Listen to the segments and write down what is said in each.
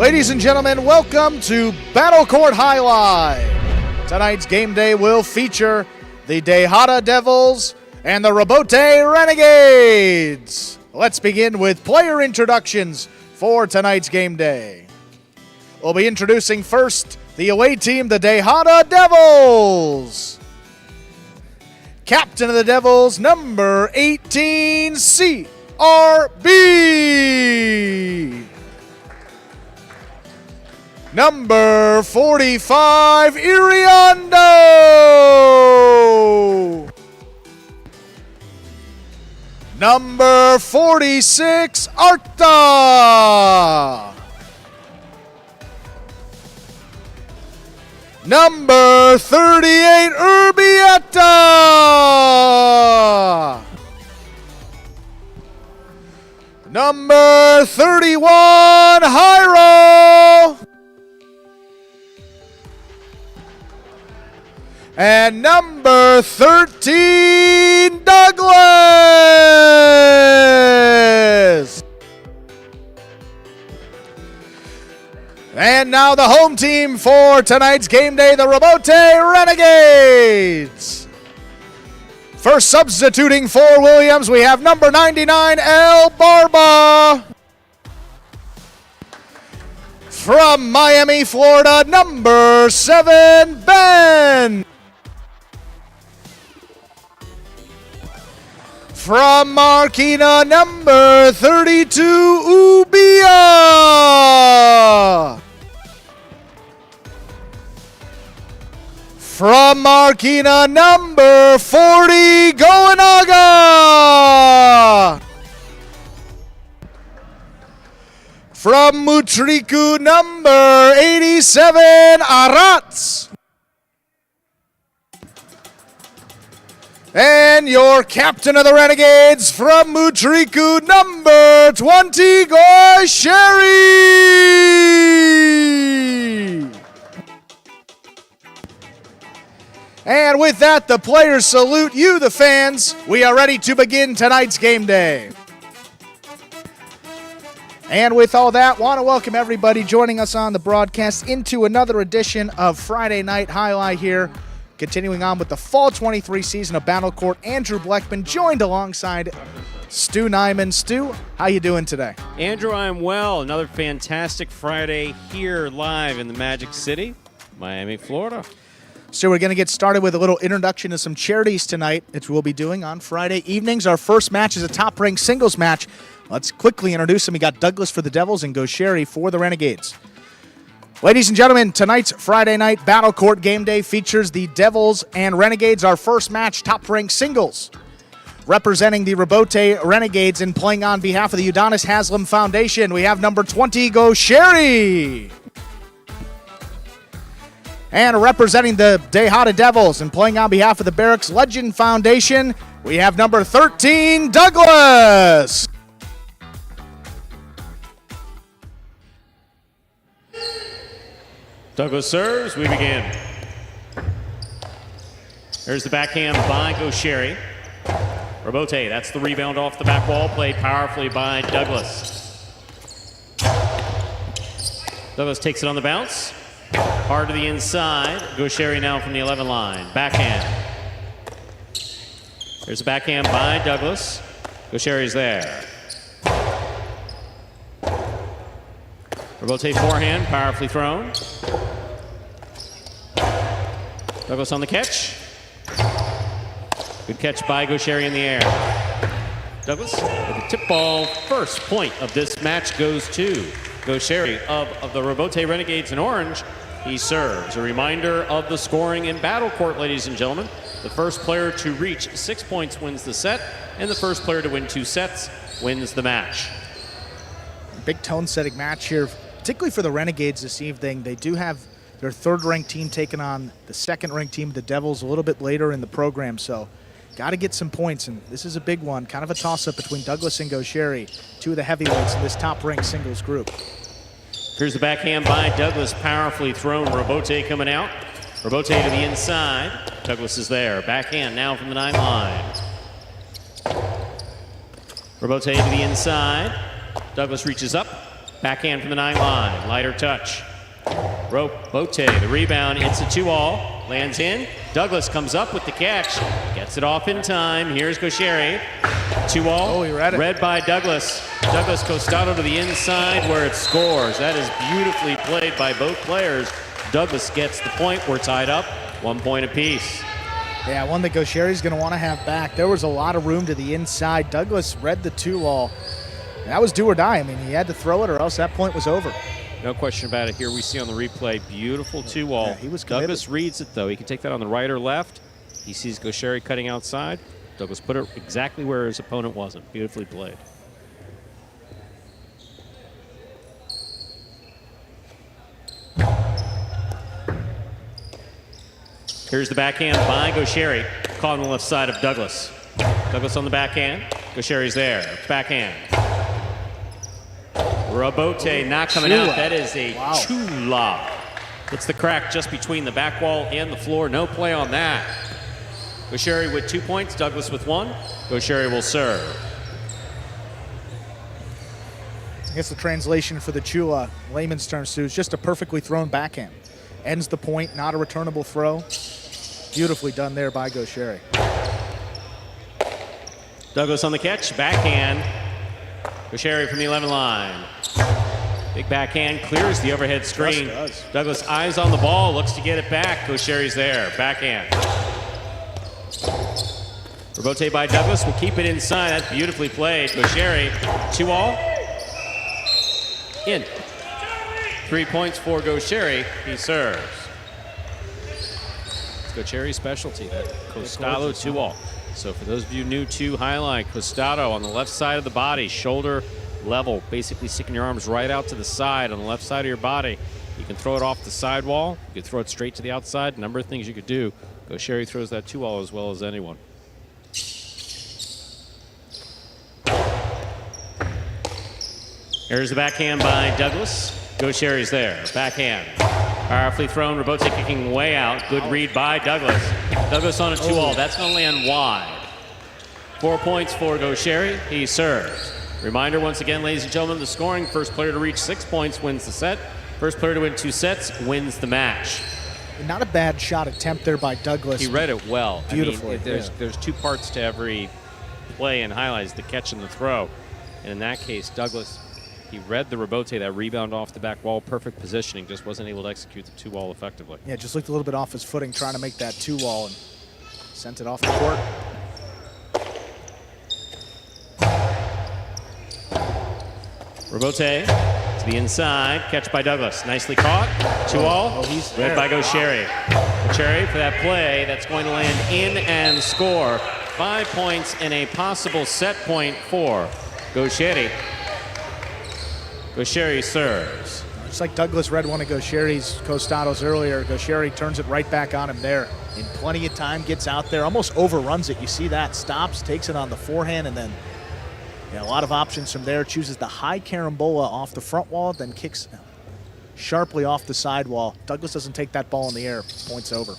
Ladies and gentlemen, welcome to Battle Court Jai-Alai. Tonight's game day will feature the DEVILS and the Robote Renegades. Let's begin with player introductions for tonight's game day. We'll be introducing first the away team, the DEVILS. Captain of the Devils, number 18, CRB. Number 45, Iriondo. Number 46, Arta. Number 38, Erbetta. Number 31, Hyro. And number 13, Douglas. And now the home team for tonight's game day, the Robote Renegades. First substituting for Williams, we have number 99, Barba. From Miami, Florida, number 7, Ben. From Marquina, number 32, Ubia. From Marquina, number 40, Goer. From Mutriku, number 87, Aratz. And your captain of the Renegades from Mutriku, number 20, Goer. And with that, the players salute you, the fans. We are ready to begin tonight's game day. And with all that, want to welcome everybody joining us on the broadcast into another edition of Friday Night Jai-Alai here. Continuing on with the Fall 23 season of Battle Court, Andrew Bleckman joined alongside Stu Nyman. Stu, how you doing today? Andrew, I'm well. Another fantastic Friday here live in the Magic City, Miami, Florida. So we're going to get started with a little introduction to some charities tonight, which we'll be doing on Friday evenings. Our first match is a top-ranked singles match. Let's quickly introduce them. We got Douglas for the Devils and Goer for the Renegades. Ladies and gentlemen, tonight's Friday night Battle Court game day features the Devils and Renegades. Our first match, top-ranked singles. Representing the Robote Renegades and playing on behalf of the Udonis Haslem Foundation, we have number 20, Goer. And representing the DEVILS and playing on behalf of the Barracks Legend Foundation, we have number 13, Douglas. Douglas serves, we begin. There's the backhand by Goer. Robote, that's the rebound off the back wall, played powerfully by Douglas. Douglas takes it on the bounce. Hard to the inside. Goer now from the 11 line. Backhand. There's a backhand by Douglas. Goer is there. Robote forehand, powerfully thrown. Douglas on the catch. Good catch by Goer in the air. Douglas with the tip ball. First point of this match goes to Goer of the Robote Renegades in orange. He serves. A reminder of the scoring in Battle Court, ladies and gentlemen. The first player to reach 6 points wins the set, and the first player to win 2 sets wins the match. Big tone-setting match here, particularly for the Renegades this evening. They do have their third-ranked team taking on the second-ranked team, the Devils, a little bit later in the program, so got to get some points, and this is a big one. Kind of a toss-up between Douglas and Goer, two of the heavyweights in this top-ranked singles group. Here's the backhand by Douglas, powerfully thrown. Robote coming out. Robote to the inside. Douglas is there. Backhand now from the 9 line. Robote to the inside. Douglas reaches up. Backhand from the 9 line. Lighter touch. Bote, the rebound, hits a 2-all. Lands in. Douglas comes up with the catch. Gets it off in time. Here's Gaucheri. 2-all. Oh, he read it. Read by Douglas. Douglas Costado to the inside where it scores. That is beautifully played by both players. Douglas gets the point. We're tied up 1 point apiece. Yeah, one that Gaucheri's going to want to have back. There was a lot of room to the inside. Douglas read the 2-all. That was do or die. I mean, he had to throw it or else that point was over. No question about it. Here we see on the replay, beautiful 2-all. Yeah, he was committed. Douglas reads it, though. He can take that on the right or left. He sees Gaucheri cutting outside. Douglas put it exactly where his opponent wasn't. Beautifully played. Here's the backhand by Gaucheri. Caught on the left side of Douglas. Douglas on the backhand. Gaucheri's there. Backhand. Rabote not coming out. That is a chula. It's the crack just between the back wall and the floor. No play on that. Gaucheri with 2 points. Douglas with 1. Gaucheri will serve. I guess the translation for the chula, layman's terms, too, is just a perfectly thrown backhand. Ends the point, not a returnable throw. Beautifully done there by Gaucheri. Douglas on the catch. Backhand. Gaucheri from the 11 line. Big backhand clears the overhead screen. Douglas eyes on the ball, looks to get it back. Gaucheri's there. Backhand. Rebote by Douglas will keep it inside. That's beautifully played. Gaucheri, 2-all. In. 3 points for Gaucheri. He serves. It's Gaucheri's specialty, that Costado 2-all. So for those of you new to highlight, Costado on the left side of the body, shoulder level, basically sticking your arms right out to the side on the left side of your body. You can throw it off the sidewall. You can throw it straight to the outside. A number of things you could do. Gaucheri throws that 2-all as well as anyone. Here's the backhand by Douglas. Gaucheri's there. Backhand. Powerfully thrown. Rebote kicking way out. Good read by Douglas. Douglas on a 2-all. That's going to land wide. 4 points for Gaucheri. He serves. Reminder once again, ladies and gentlemen, the scoring. First player to reach 6 points wins the set. First player to win 2 sets wins the match. Not a bad shot attempt there by Douglas. He read it well. Beautifully. I mean, there's 2 parts to every play and highlights, the catch and the throw. And in that case, Douglas, he read the Rebote, that rebound off the back wall, perfect positioning, just wasn't able to execute the 2-all effectively. Yeah, just looked a little bit off his footing trying to make that 2-all and sent it off the court. Rebote to the inside, catch by Douglas. Nicely caught, 2-all, read by Gaucheri. Gaucheri for that play, that's going to land in and score. 5 points and a possible set point for Gaucheri. Gaucheri serves. Just like Douglas read one of Gaucheri's Costados earlier, Gaucheri turns it right back on him there. In plenty of time, gets out there, almost overruns it. You see that, stops, takes it on the forehand, and then a lot of options from there. Chooses the high carambola off the front wall, then kicks sharply off the side wall. Douglas doesn't take that ball in the air. Point's over.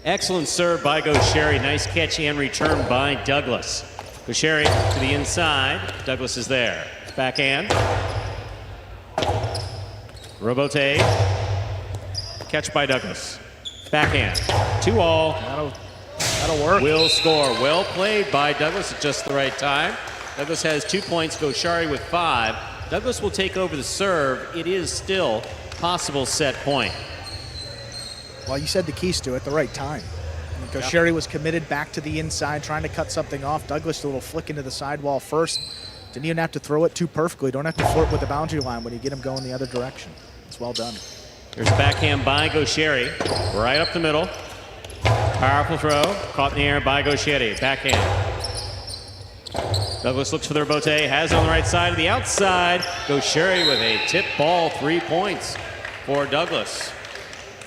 Excellent serve by Gaucheri. Nice catch and return by Douglas. Gaucheri to the inside. Douglas is there. Backhand. Rebote. Catch by Douglas. Backhand. 2-all. That'll work. Will score. Well played by Douglas at just the right time. Douglas has 2 points. Gaucheri with 5. Douglas will take over the serve. It is still possible set point. Well, you said the keys to it, the right time. Gaucheri was committed back to the inside, trying to cut something off. Douglas, a little flick into the sidewall first. Didn't even have to throw it too perfectly. Don't have to flirt with the boundary line when you get him going the other direction. It's well done. There's a backhand by Gaucheri, right up the middle. Powerful throw, caught in the air by Gaucheri. Backhand. Douglas looks for the Rebote, has it on the right side of the outside. Gaucheri with a tip ball, 3 points for Douglas.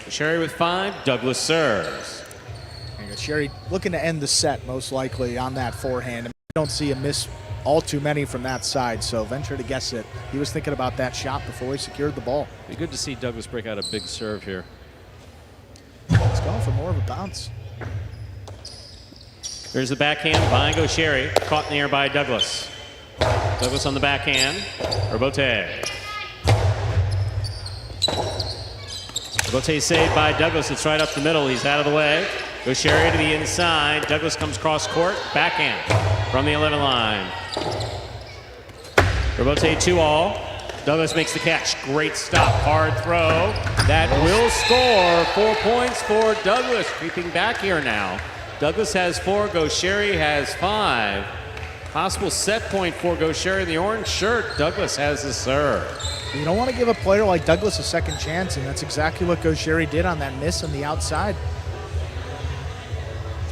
Gaucheri with 5, Douglas serves. Gaucheri looking to end the set, most likely, on that forehand. I don't see him miss all too many from that side, so venture to guess it. He was thinking about that shot before he secured the ball. Be good to see Douglas break out a big serve here. He's going for more of a bounce. There's the backhand by Gaucheri, caught in the air by Douglas. Douglas on the backhand. Rebote. Rebote saved by Douglas. It's right up the middle. He's out of the way. Gaucher to the inside. Douglas comes cross court. Backhand from the 11 line. Rebote 2-all. Douglas makes the catch. Great stop. Hard throw. That will score. 4 points for Douglas. Creeping back here now. Douglas has 4. Gaucher has 5. Possible set point for Gaucher in the orange shirt. Douglas has the serve. You don't want to give a player like Douglas a second chance, and that's exactly what Gaucher did on that miss on the outside.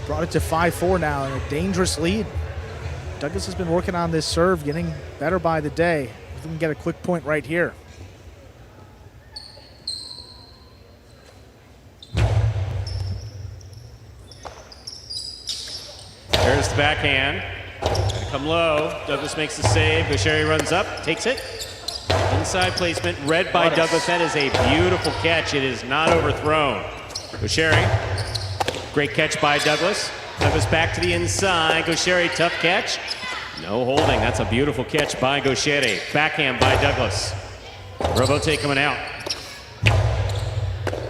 Brought it to 5-4 now, and a dangerous lead. Douglas has been working on this serve, getting better by the day. He can get a quick point right here. There's the backhand. Gonna come low. Douglas makes the save. Gaucher runs up, takes it. Inside placement, read by Douglas. That is a beautiful catch. It is not overthrown. Gaucher, great catch by Douglas. Douglas back to the inside. Gaucher, tough catch. No holding. That's a beautiful catch by Gaucher. Backhand by Douglas. Rebote coming out.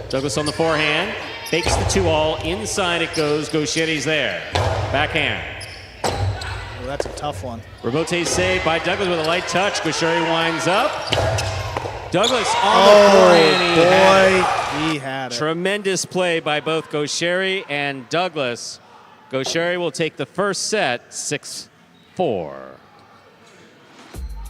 Douglas on the forehand. Fakes the 2-all. Inside it goes. Gaucher's there. Backhand. Oh, that's a tough one. Rebote saved by Douglas with a light touch. Gaucher winds up. Douglas on the forehand. He had it. Tremendous play by both Gaucher and Douglas. Gaucher will take the first set, 6-4.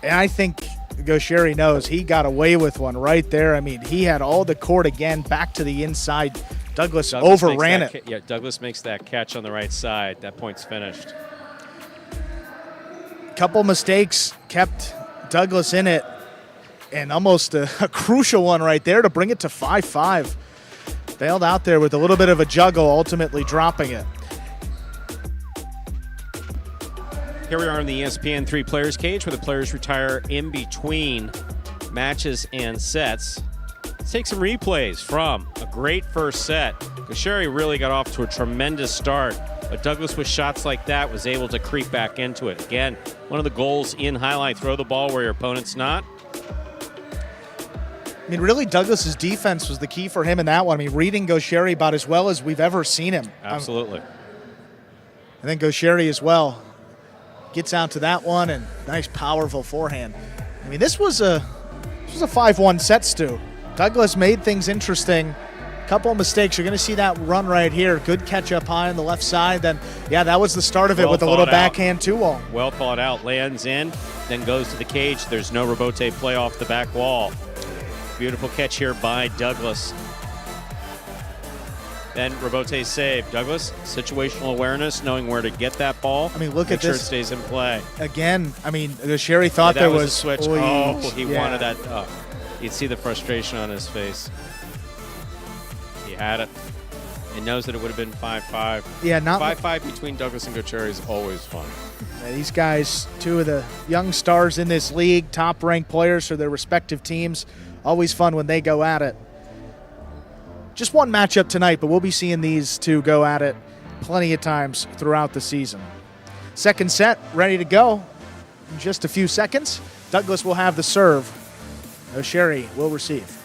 And I think Gaucher knows he got away with one right there. I mean, he had all the court again, back to the inside. Douglas overran it. Yeah, Douglas makes that catch on the right side. That point's finished. Couple mistakes kept Douglas in it, and almost a crucial one right there to bring it to 5-5. Bailed out there with a little bit of a juggle, ultimately dropping it. Here we are in the ESPN 3 Players Cage, where the players retire in between matches and sets. Let's take some replays from a great first set. Gaucher really got off to a tremendous start, but Douglas with shots like that was able to creep back into it. Again, one of the goals in highlight, throw the ball where your opponent's not. I mean, really, Douglas's defense was the key for him in that one. I mean, reading Gaucher about as well as we've ever seen him. Absolutely. I think Gaucher as well gets out to that one, and nice, powerful forehand. I mean, this was a 5-1 set, Stu. Douglas made things interesting. Couple of mistakes. You're going to see that run right here. Good catch up high on the left side. Then, yeah, that was the start of it with a little backhand 2-all. Well thought out. Lands in, then goes to the cage. There's no rebote play off the back wall. Beautiful catch here by Douglas. Then rebote save. Douglas, situational awareness, knowing where to get that ball. I mean, look Make at sure this. It stays in play. Again, I mean, Gaucher thought Yeah, there was was a switch. Oh, He yeah. wanted that. You'd see the frustration on his face. He had it. He knows that it would have been 5-5. Yeah, not 5-5 between Douglas and Gaucher is always fun. Yeah, these guys, two of the young stars in this league, top-ranked players for their respective teams. Always fun when they go at it. Just one matchup tonight, but we'll be seeing these two go at it plenty of times throughout the season. Second set, ready to go in just a few seconds. Douglas will have the serve. Gaucher will receive.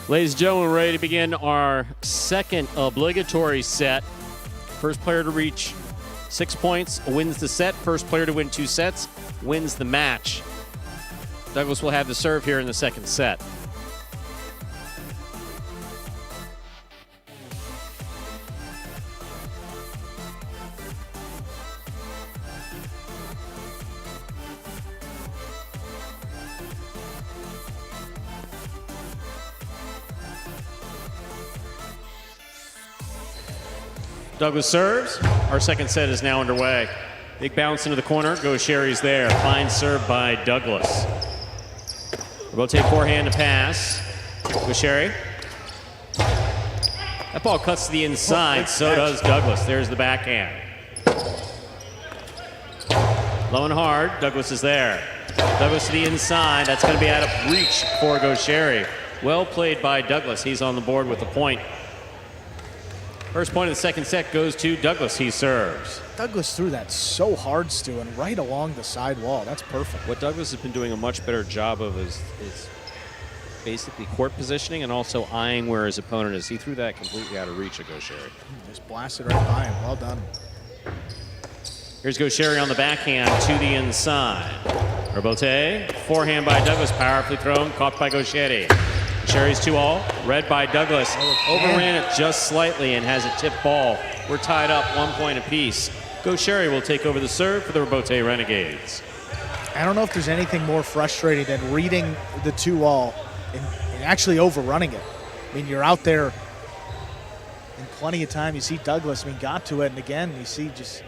Ladies and gentlemen, we're ready to begin our second obligatory set. First player to reach 6 points wins the set. First player to win 2 sets wins the match. Douglas will have the serve here in the second set. Douglas serves. Our second set is now underway. Big bounce into the corner. Gaucher's there. Fine serve by Douglas. Rotate forehand to pass. Gaucher. That ball cuts to the inside. So does Douglas. There's the backhand. Low and hard. Douglas is there. Douglas to the inside. That's going to be out of reach for Gaucher. Well played by Douglas. He's on the board with a point. First point of the second set goes to Douglas. He serves. Douglas threw that so hard, Stu, and right along the side wall. That's perfect. What Douglas has been doing a much better job of is basically court positioning and also eyeing where his opponent is. He threw that completely out of reach of Goer. Just blasted right by him. Well done. Here's Goer on the backhand to the inside. Erbetta, forehand by Douglas, powerfully thrown, caught by Goer. Goer's 2-all, read by Douglas. Overran it just slightly and has a tip ball. We're tied up 1 point apiece. Goer will take over the serve for the Erbetta Renegades. I don't know if there's anything more frustrating than reading the 2-all and actually overrunning it. I mean, you're out there in plenty of time. You see Douglas, I mean, got to it, and again, you see just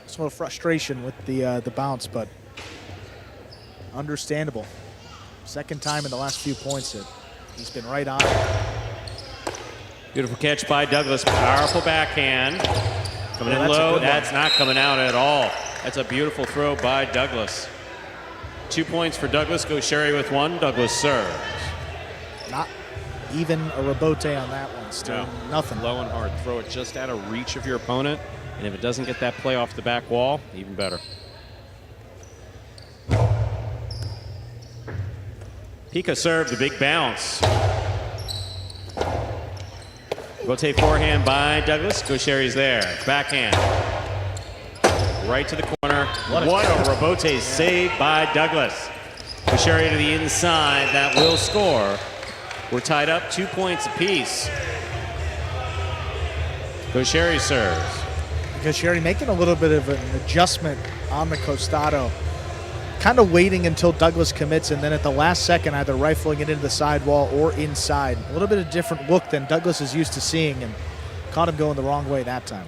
some frustration with the bounce, but understandable. Second time in the last few points that he's been right on it. Beautiful catch by Douglas. Powerful backhand. Coming in low. That's not coming out at all. That's a beautiful throw by Douglas. 2 points for Douglas. Goer with 1. Douglas serves. Not even a rebote on that one, Stu. No. Nothing. Low and hard. Throw it just out of reach of your opponent. And if it doesn't get that play off the back wall, even better. Pika served a big bounce. Rotate forehand by Douglas. Goer's there. Backhand. Right to the corner. What a rebote save by Douglas. Goer to the inside. That will score. We're tied up 2 points apiece. Goer serves. Goer making a little bit of an adjustment on the costado. Kind of waiting until Douglas commits, and then at the last second either rifling it into the sidewall or inside. A little bit of different look than Douglas is used to seeing, and caught him going the wrong way that time.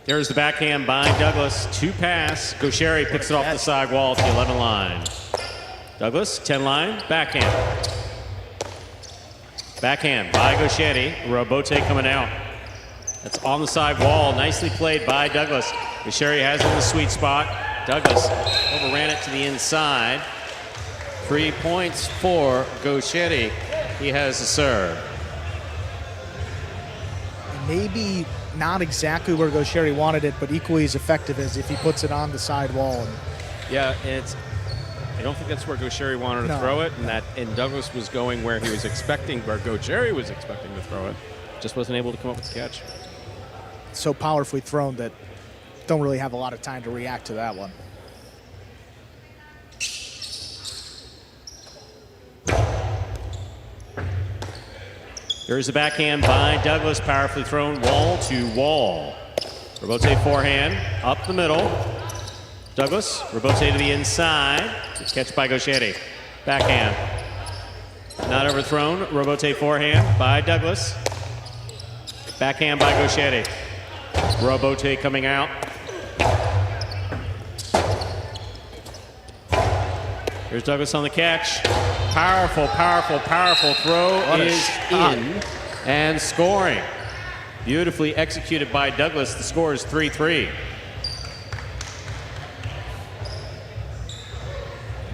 There's the backhand by Douglas. 2 pass. Goer picks it off the side wall at the 11 line. Douglas, 10 line, backhand. Backhand by Goer. Rebote coming out. That's on the side wall. Nicely played by Douglas. Goer has it in the sweet spot. Douglas overran it to the inside. 3 points for Goer. He has the serve. Maybe not exactly where Goer wanted it, but equally as effective as if he puts it on the side wall. Yeah, I don't think that's where Goer wanted to throw it, and Douglas was going where he was expecting, where Goer was expecting to throw it. Just wasn't able to come up with the catch. So powerfully thrown that don't really have a lot of time to react to that one. There's the backhand by Douglas, powerfully thrown wall to wall. Rebote forehand, up the middle. Douglas, rebote to the inside. Catch by Goer. Backhand. Not overthrown. Rebote forehand by Douglas. Backhand by Goer. Rebote coming out. Here's Douglas on the catch. Powerful, powerful, powerful throw is in and scoring. Beautifully executed by Douglas. The score is 3-3.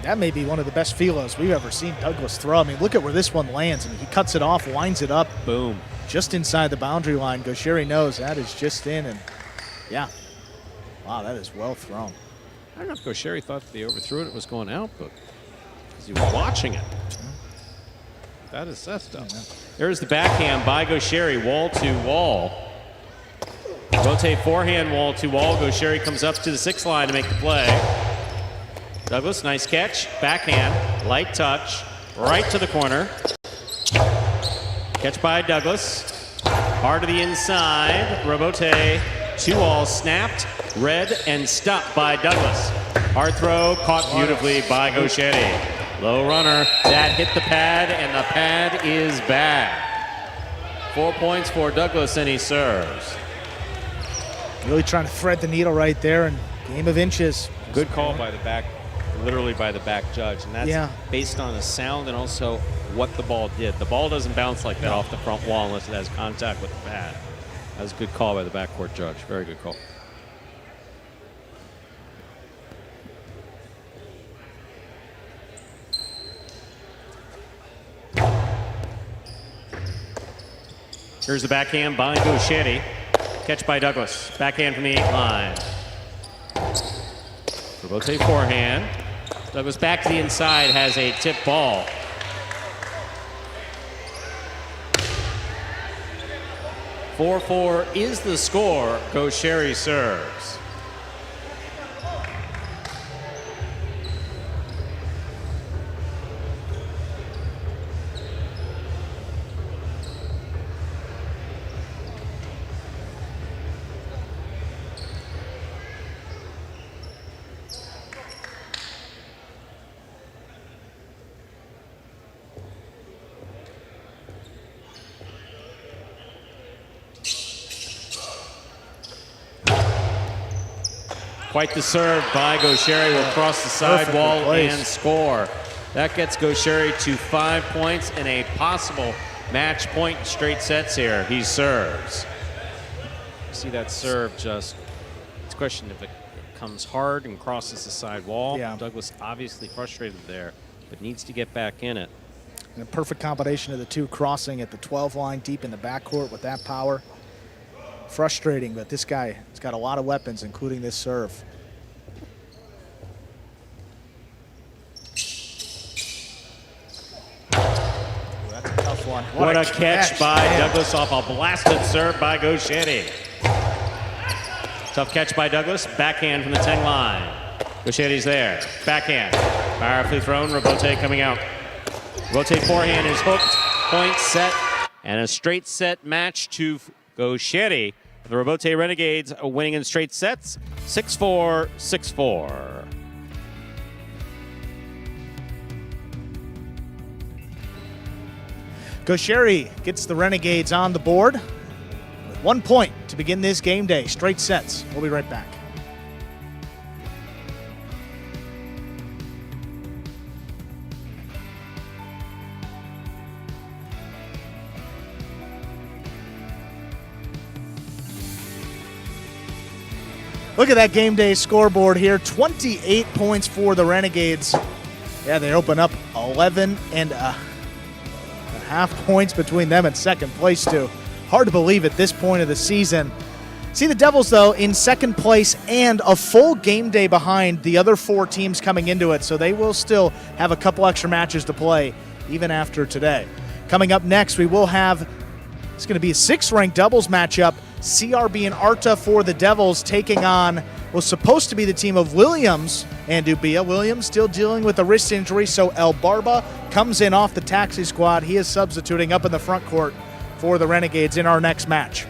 That may be one of the best feelers we've ever seen Douglas throw. I mean, look at where this one lands. I mean, he cuts it off, winds it up. Boom. Just inside the boundary line. Goer knows that is just in, and yeah. Wow, that is well thrown. I don't know if Goer thought they overthrew it, it was going out, but because he was watching it. That's tough. There's the backhand by Goer, wall to wall. Rotate forehand, wall to wall. Goer comes up to the 6 line to make the play. Douglas, nice catch. Backhand, light touch, right to the corner. Catch by Douglas. Hard to the inside. Rebote, 2-all snapped, read, and stopped by Douglas. Hard throw, caught beautifully by Goer. Low runner, that hit the pad, and the pad is back. 4 points for Douglas, and he serves. Really trying to thread the needle right there, and game of inches. Good call by the back literally by the back judge, and that's based on the sound and also what the ball did. The ball doesn't bounce like that off the front wall unless it has contact with the bat. That was a good call by the backcourt judge. Very good call. Here's the backhand by Goer. Catch by Douglas. Backhand from the 8 line. Rebote forehand. Douglas back to the inside, has a tip ball. "4-4 is the score. Goer serves. Quite the serve by Goer will cross the sidewall and score. That gets Goer to 5 points and a possible match point in straight sets here. He serves. See that serve just, it's a question if it comes hard and crosses the side wall. Douglas obviously frustrated there, but needs to get back in it. And a perfect combination of the two, crossing at the 12 line deep in the backcourt with that power. Frustrating, but this guy has got a lot of weapons, including this serve. That's a tough one. What a catch by Douglas off a blasted serve by Goer. Tough catch by Douglas. Backhand from the 10 line. Goer's there. Backhand. Powerfully thrown. Rebote coming out. Rebote forehand is hooked. Point set. And a straight set match to Goer. The Rebote Renegades are winning in straight sets. 6-4, 6-4. Goer gets the Renegades on the board with 1 point to begin this game day. Straight sets. We'll be right back. Look at that game day scoreboard here. 28 points for the Renegades. Yeah, they open up 11 and a half points between them and second place, too. Hard to believe at this point of the season. See the Devils, though, in second place and a full game day behind the other 4 teams coming into it, so they will still have a couple extra matches to play even after today. Coming up next, we will have, it's going to be a 6th-ranked doubles matchup. CRB and Arta for the Devils taking on was supposed to be the team of Williams and Ubia. Williams still dealing with a wrist injury, so Barba comes in off the taxi squad. He is substituting up in the front court for the Renegades in our next match.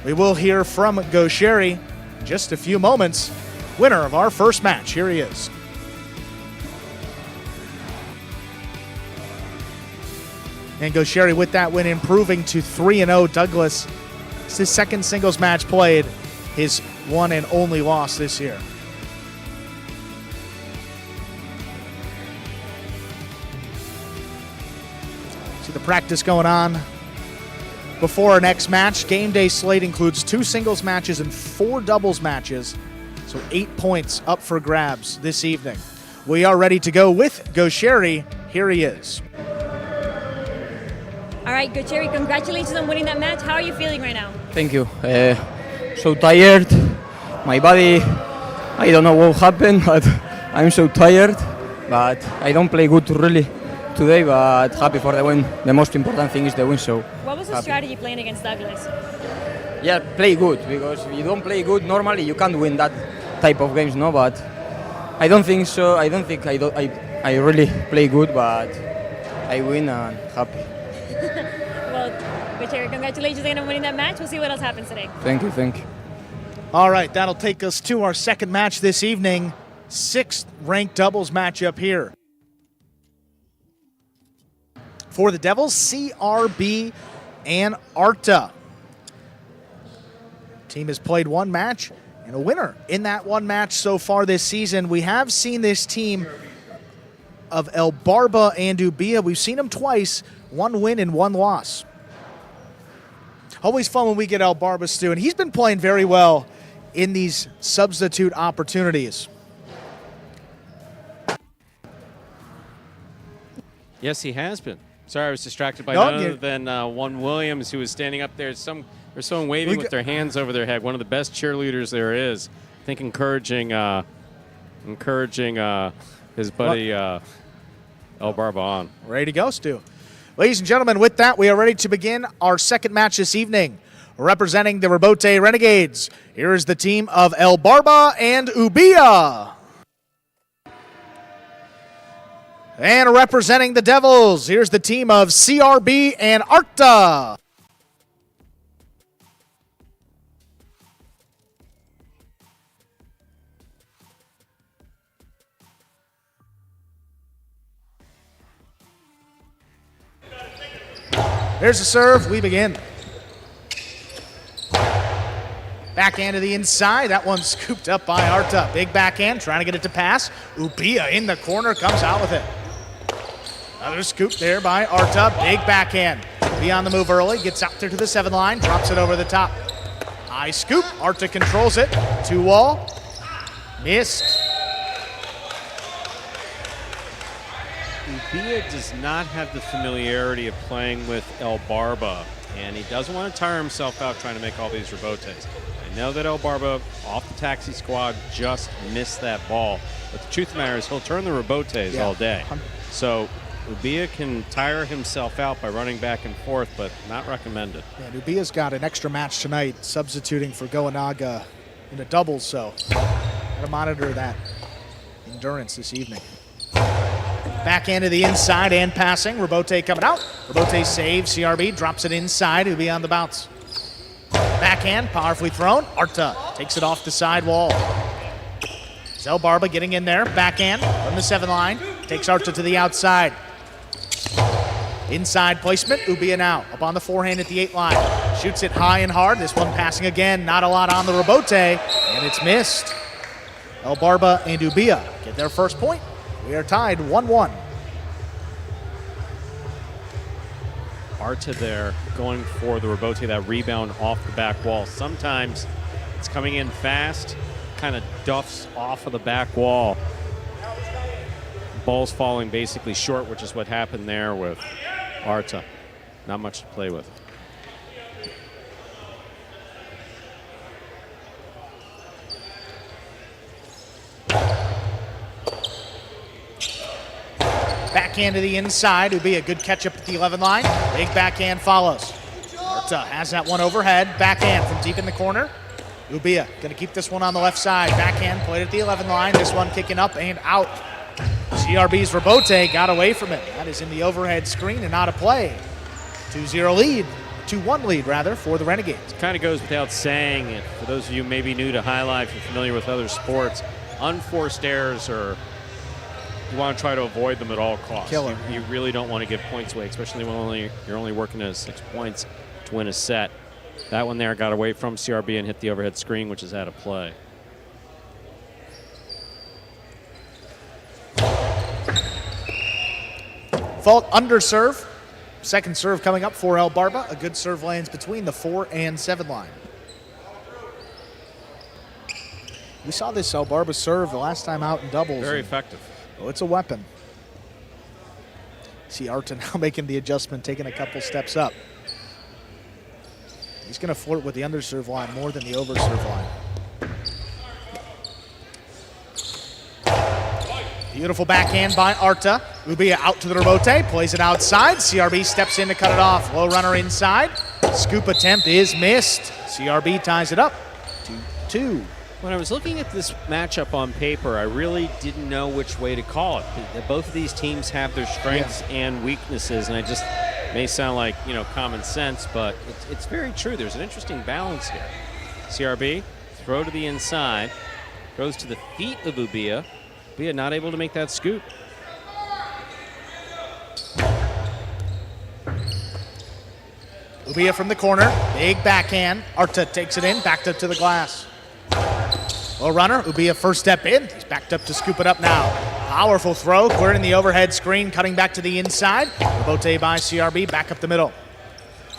We will hear from Goer in just a few moments. Winner of our first match. Here he is. And Goer with that win, improving to 3-0. Douglas, it's his second singles match played, his one and only loss this year. See the practice going on before our next match. Game day slate includes 2 singles matches and 4 doubles matches, so 8 points up for grabs this evening. We are ready to go with Goer. Here he is. All right, Goer, congratulations on winning that match. How are you feeling right now? Thank you. So tired. My body, I don't know what happened, but I'm so tired. But I don't play good really today, but happy for the win. The most important thing is the win, so what was the strategy playing against Douglas? Yeah, play good, because if you don't play good, normally you can't win that type of games, no? But I don't think so. I don't think I really play good, but I win and happy. Well, Goer, congratulations again on winning that match. We'll see what else happens today. Thank you, thank you. All right, that'll take us to our second match this evening. 6th ranked doubles matchup here. For the Devils, CRB and Arta. Team has played 1 match and a winner in that one match so far this season. We have seen this team of El Barba and Ubia. We've seen them twice, 1 win and 1 loss. Always fun when we get El Barba, Stu, and he's been playing very well in these substitute opportunities. Yes, he has been. Sorry, I was distracted by none other than one Williams, who was standing up there. There's someone waving with their hands over their head. One of the best cheerleaders there is. I think encouraging his buddy El Barba on. Ready to go, Stu. Ladies and gentlemen, with that, we are ready to begin our second match this evening. Representing the Rebote Renegades, here is the team of El Barba and Ubia. And representing the Devils, here's the team of CRB and Arta. There's the serve. We begin. Backhand to the inside. That one's scooped up by Arta. Big backhand, trying to get it to pass. Ubia in the corner, comes out with it. Another scoop there by Arta. Big backhand. Ubia on the move early. Gets out there to the 7 line. Drops it over the top. High scoop. Arta controls it. 2-wall. Missed. Ubia does not have the familiarity of playing with El Barba, and he doesn't want to tire himself out trying to make all these rebotes. I know that El Barba, off the taxi squad, just missed that ball, but the truth of the matter is he'll turn the rebotes all day. So Ubia can tire himself out by running back and forth, but not recommended. Yeah, Ubia's got an extra match tonight, substituting for Goenaga in a double, so gotta monitor that endurance this evening. Backhand to the inside and passing. Rebote coming out. Rebote saves. CRB drops it inside. Ubia on the bounce. Backhand, powerfully thrown. Arta takes it off the side wall. Zel Barba getting in there. Backhand from the 7 line. Takes Arta to the outside. Inside placement. Ubia now up on the forehand at the 8 line. Shoots it high and hard. This one passing again. Not a lot on the rebote, and it's missed. El Barba and Ubia get their first point. We are tied 1-1. Arta there going for the rebote, that rebound off the back wall. Sometimes it's coming in fast, kind of duffs off of the back wall. Ball's falling basically short, which is what happened there with Arta. Not much to play with. Backhand to the inside. Would be a good catch up at the 11 line. Big backhand follows. Arta has that one overhead. Backhand from deep in the corner. Ubia going to keep this one on the left side. Backhand played at the 11 line. This one kicking up and out. CRB's Rebote got away from it. That is in the overhead screen and not a play. 2-0 lead. 2-1 lead, rather, for the Renegades. It kind of goes without saying, and for those of you maybe new to High Life and familiar with other sports, unforced errors are, you want to try to avoid them at all costs. Killer. You really don't want to give points away, especially when you're only working at 6 points to win a set. That one there got away from CRB and hit the overhead screen, which is out of play. Fault under serve. Second serve coming up for El Barba. A good serve lands between the 4 and 7 line. We saw this El Barba serve the last time out in doubles. Very effective. Oh, it's a weapon. See Arta now making the adjustment, taking a couple steps up. He's going to flirt with the underserve line more than the overserve line. Beautiful backhand by Arta. Ubia out to the rebote, plays it outside. CRB steps in to cut it off. Low runner inside. Scoop attempt is missed. CRB ties it up 2-2. When I was looking at this matchup on paper, I really didn't know which way to call it. Both of these teams have their strengths and weaknesses, and I just may sound like, you know, common sense, but it's very true. There's an interesting balance here. CRB, throw to the inside, throws to the feet of Ubia. Ubia not able to make that scoop. Ubia from the corner, big backhand. Arta takes it in, backed up to the glass. Low runner, Ubia first step in. He's backed up to scoop it up now. Powerful throw, clearing the overhead screen, cutting back to the inside. Rebote by CRB, back up the middle.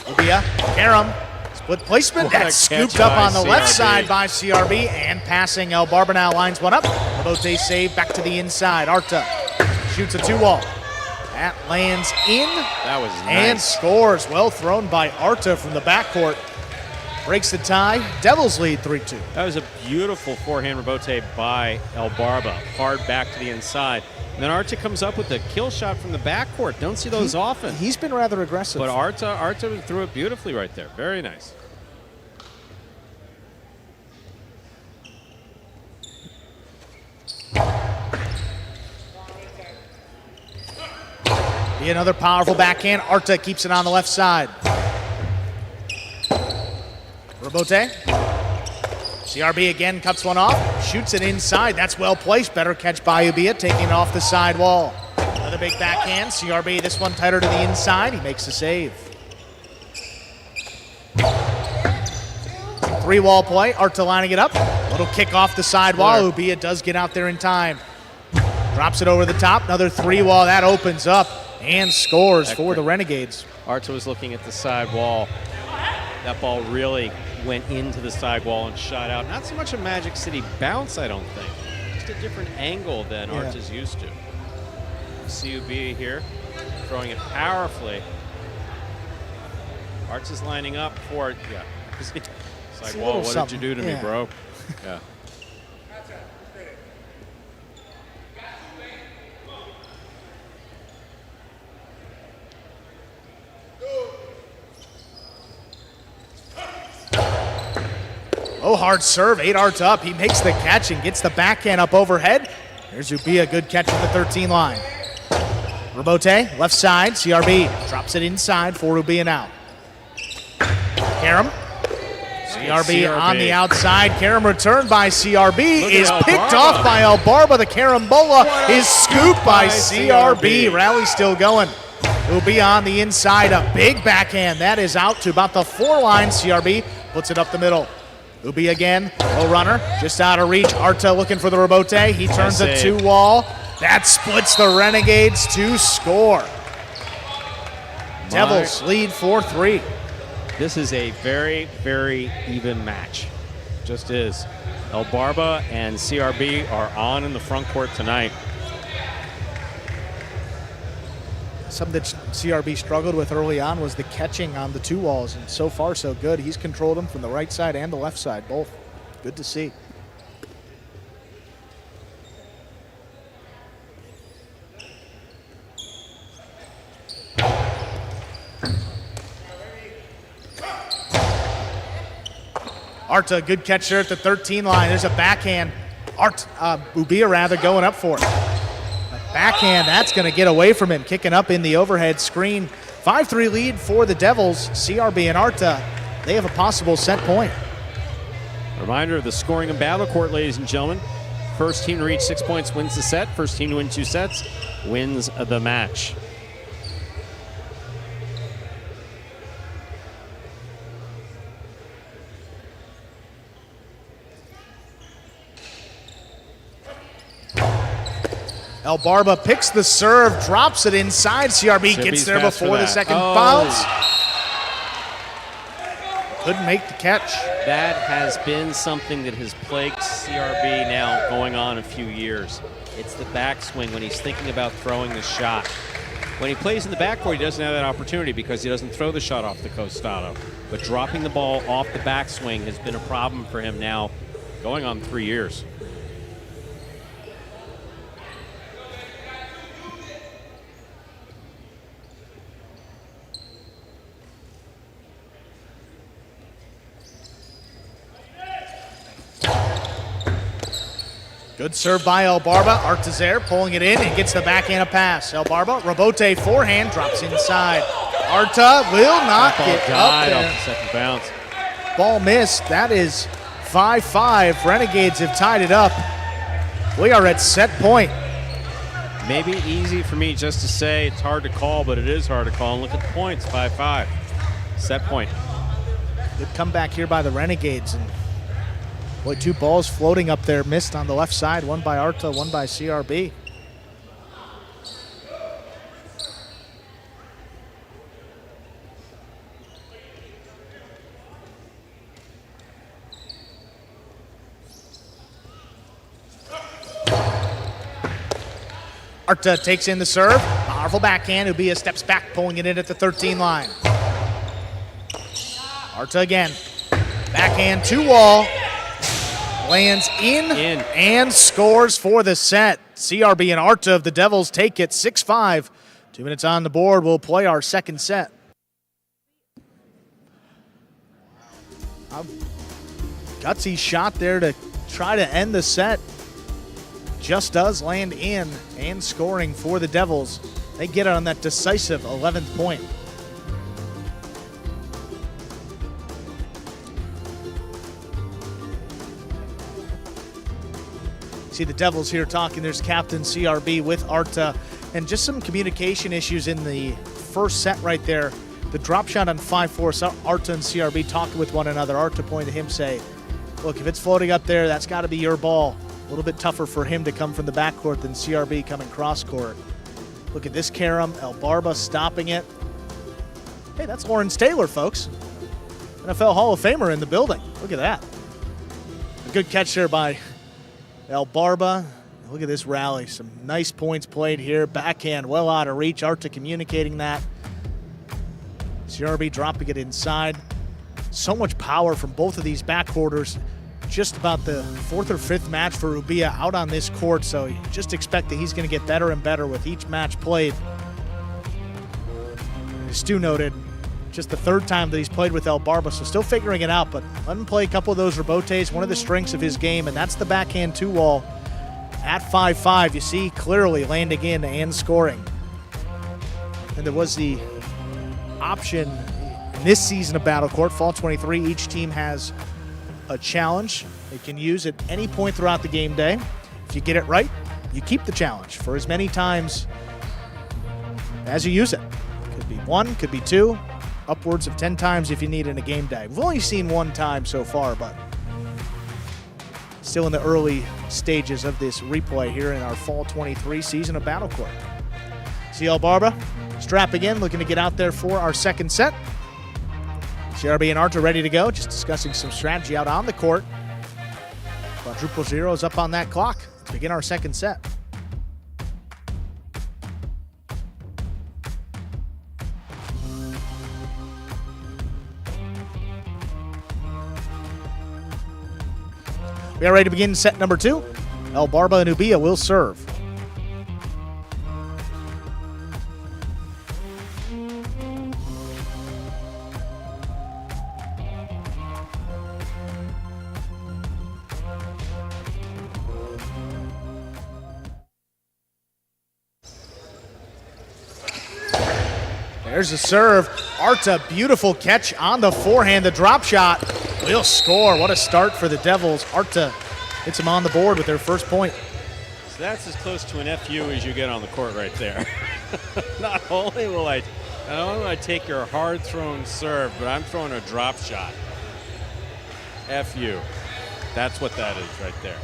Ubia, Karam, split placement. What a That's scooped catch up by on the left CRB. side by CRB, and passing. Barba now lines one up. Rebote save, back to the inside. Arta shoots a 2-wall. That lands in. That was And nice. scores. Well thrown by Arta from the backcourt. Breaks the tie. Devils lead 3-2. That was a beautiful forehand rebote by Barba. Hard back to the inside. And then Arta comes up with a kill shot from the backcourt. Don't see those often. He's been rather aggressive. But Arta threw it beautifully right there. Very nice. Be another powerful backhand. Arta keeps it on the left side. Rebote. CRB again cuts one off. Shoots it inside. That's well placed. Better catch by Ubia, taking it off the side wall. Another big backhand. CRB, this one tighter to the inside. He makes the save. 3-wall play. Arta lining it up. Little kick off the side wall. Ubia does get out there in time. Drops it over the top. Another 3-wall. That opens up and scores for the Renegades. Arta was looking at the side wall. That ball really went into the side wall and shot out. Not so much a Magic City bounce, I don't think. Just a different angle than Arta's used to. Ubia here, throwing it powerfully. Arta's lining up for it. Yeah. Side wall, what did you do to me, bro? Yeah. Oh, hard serve, 8 Arta up. He makes the catch and gets the backhand up overhead. There's Ubia, good catch at the 13 line. Rebote, left side, CRB drops it inside for Ubia now. Karam. CRB on the outside. Karam returned by CRB is picked off by Barba. The Carambola is scooped by CRB. Rally still going. Ubia on the inside, a big backhand. That is out to about the 4 line. CRB puts it up the middle. Ubia again, low runner, just out of reach. Arta looking for the rebote. He turns a 2-wall. That splits the Renegades to score. Devils lead 4-3. This is a very, very even match. Just is. Barba and CRB are on in the front court tonight. Something that CRB struggled with early on was the catching on the 2 walls, and so far so good. He's controlled them from the right side and the left side, both. Good to see. Arta, good catch there at the 13 line. There's a backhand. Ubia rather going up for it. Backhand, that's going to get away from him. Kicking up in the overhead screen. 5-3 lead for the Devils. CRB and Arta, they have a possible set point. Reminder of the scoring in Battle Court, ladies and gentlemen. First team to reach 6 points wins the set. First team to win 2 sets wins the match. Barba picks the serve, drops it inside. CRB gets there before the second bounce. Couldn't make the catch. That has been something that has plagued CRB now going on a few years. It's the backswing when he's thinking about throwing the shot. When he plays in the backcourt, he doesn't have that opportunity because he doesn't throw the shot off the costado. But dropping the ball off the backswing has been a problem for him now going on 3 years. Good serve by Barba. Arta's pulling it in and gets the backhand a pass. Barba, rebote forehand, drops inside. Arta will not get up there. Off the second bounce. Ball missed. That is 5-5. Renegades have tied it up. We are at set point. Maybe easy for me just to say it's hard to call, but it is hard to call. And look at the points, 5-5. Set point. Good comeback here by the Renegades. And Boy, 2 balls floating up there, missed on the left side, one by Arta, one by CRB. Arta takes in the serve. Powerful backhand. Ubia steps back, pulling it in at the 13 line. Arta again. Backhand, 2-wall. Lands in and scores for the set. CRB and Arta of the Devils take it 6-5. 2 minutes on the board. We'll play our second set. A gutsy shot there to try to end the set. Just does land in and scoring for the Devils. They get it on that decisive 11th point. See the Devils here talking. There's Captain CRB with Arta, and just some communication issues in the first set right there. The drop shot on 5-4, so Arta and CRB talking with one another. Arta pointed to him, say, look, if it's floating up there, that's got to be your ball. A little bit tougher for him to come from the backcourt than CRB coming cross-court. Look at this carom. Barba stopping it. Hey, that's Lawrence Taylor, folks. NFL Hall of Famer in the building. Look at that. A good catch there by Barba. Look at this rally. Some nice points played here. Backhand well out of reach. Arta communicating that. CRB dropping it inside. So much power from both of these backcourters. Just about the 4th or 5th match for Ubia out on this court, so you just expect that he's going to get better and better with each match played. As Stu noted, just the 3rd time that he's played with Barba, so still figuring it out, but let him play a couple of those rebotes, one of the strengths of his game, and that's the backhand 2-wall at 5-5. You see clearly landing in and scoring. And there was the option in this season of Battle Court, Fall 23, each team has a challenge they can use at any point throughout the game day. If you get it right, you keep the challenge for as many times as you use it. Could be 1, could be 2, upwards of 10 times if you need in a game day. We've only seen 1 time so far, but still in the early stages of this replay here in our Fall 23 season of Battle Court. CL Barba strapping in, looking to get out there for our second set. CRB and Arta ready to go, just discussing some strategy out on the court. Quadruple zeros up on that clock to begin our second set. We are ready to begin set number 2. Barba and Ubia will serve. There's the serve. Arta, beautiful catch on the forehand. The drop shot will score. What a start for the Devils. Arta hits them on the board with their first point. So that's as close to an FU as you get on the court right there. Not only will I take your hard-thrown serve, but I'm throwing a drop shot. FU. That's what that is right there.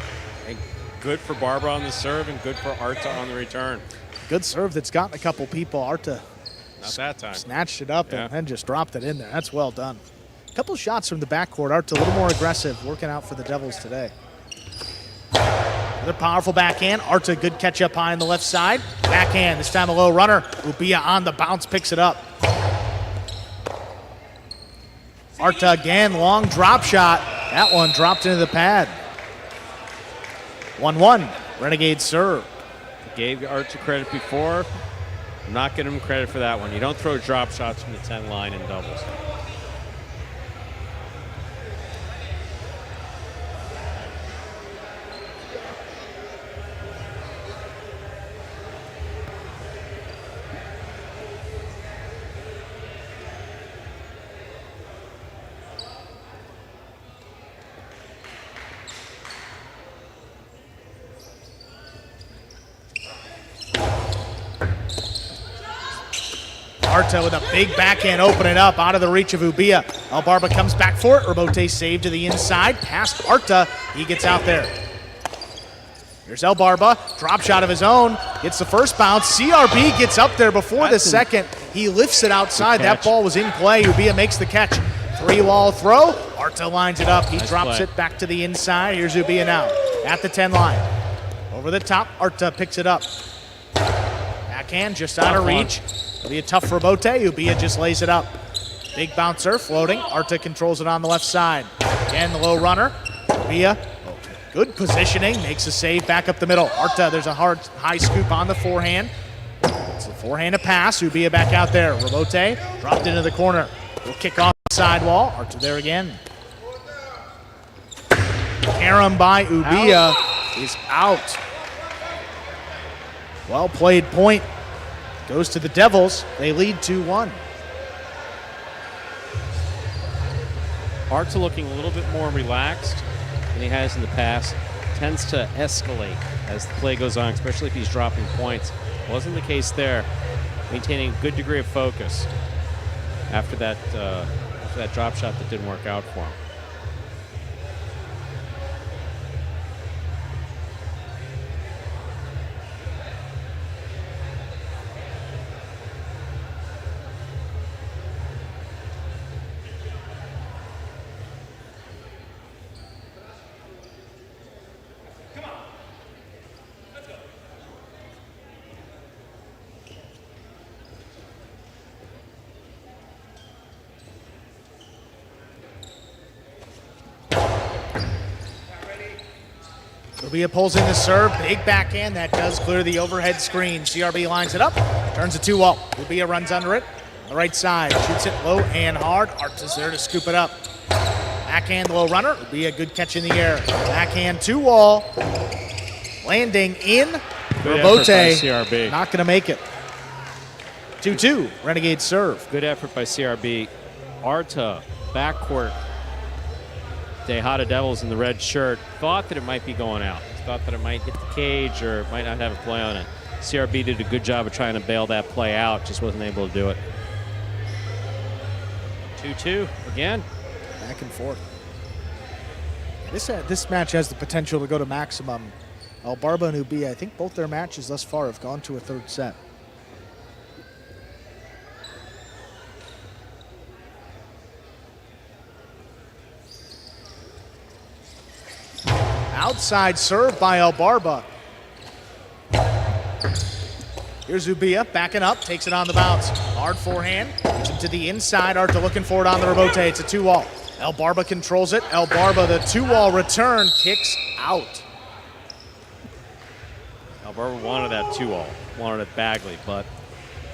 And good for Barba on the serve and good for Arta on the return. Good serve that's gotten a couple people. Arta not that time. Snatched it up and then just dropped it in there. That's well done. A couple shots from the backcourt. Arta a little more aggressive, working out for the Devils today. Another powerful backhand. Arta, good catch up high on the left side. Backhand, this time a low runner. Ubia on the bounce, picks it up. Arta again, long drop shot. That one dropped into the pad. 1-1, Renegades serve. Gave Arta credit before. I'm not giving him credit for that one. You don't throw drop shots from the 10 line in doubles. Arta with a big backhand, open it up out of the reach of Ubia. Barba comes back for it. Rebote save to the inside. Past Arta. He gets out there. Here's Barba. Drop shot of his own. Gets the first bounce. CRB gets up there before the second. He lifts it outside. That ball was in play. Ubia makes the catch. 3-wall throw. Arta lines it up. He drops it back to the inside. Here's Ubia now at the 10 line. Over the top. Arta picks it up. Backhand just out of reach. It'll be a tough Rebote. Ubia just lays it up. Big bouncer floating. Arta controls it on the left side. Again, the low runner. Ubia. Good positioning, makes a save back up the middle. Arta, there's a high scoop on the forehand. It's the forehand to pass. Ubia back out there. Rebote dropped into the corner. Will kick off the sidewall. Arta there again. Carom by Ubia is out. Well played point. Goes to the Devils. They lead 2-1. Arta looking a little bit more relaxed than he has in the past. Tends to escalate as the play goes on, especially if he's dropping points. Wasn't the case there. Maintaining a good degree of focus after that drop shot that didn't work out for him. Ubia pulls in the serve, big backhand, that does clear the overhead screen. CRB lines it up, turns a 2-wall. Ubia runs under it, on the right side, shoots it low and hard. Arta's there to scoop it up. Backhand low runner, Ubia good catch in the air. Backhand 2-wall, landing in. Rebote, not gonna make it. 2-2, Renegades serve. Good effort by CRB. Arta, backcourt. Tejada Devils in the red shirt thought that it might be going out. Thought that it might hit the cage or it might not have a play on it. CRB did a good job of trying to bail that play out, just wasn't able to do it. 2-2 again. Back and forth. This match has the potential to go to maximum. Barba and Ubia, I think both their matches thus far have gone to a third set. Outside serve by Barba. Here's Ubia backing up, takes it on the bounce. Hard forehand, reaching to the inside. Arta looking for it on the Rebote. It's a 2-wall. Barba controls it. Barba, the 2-wall return, kicks out. Barba wanted that 2-wall, wanted it badly, but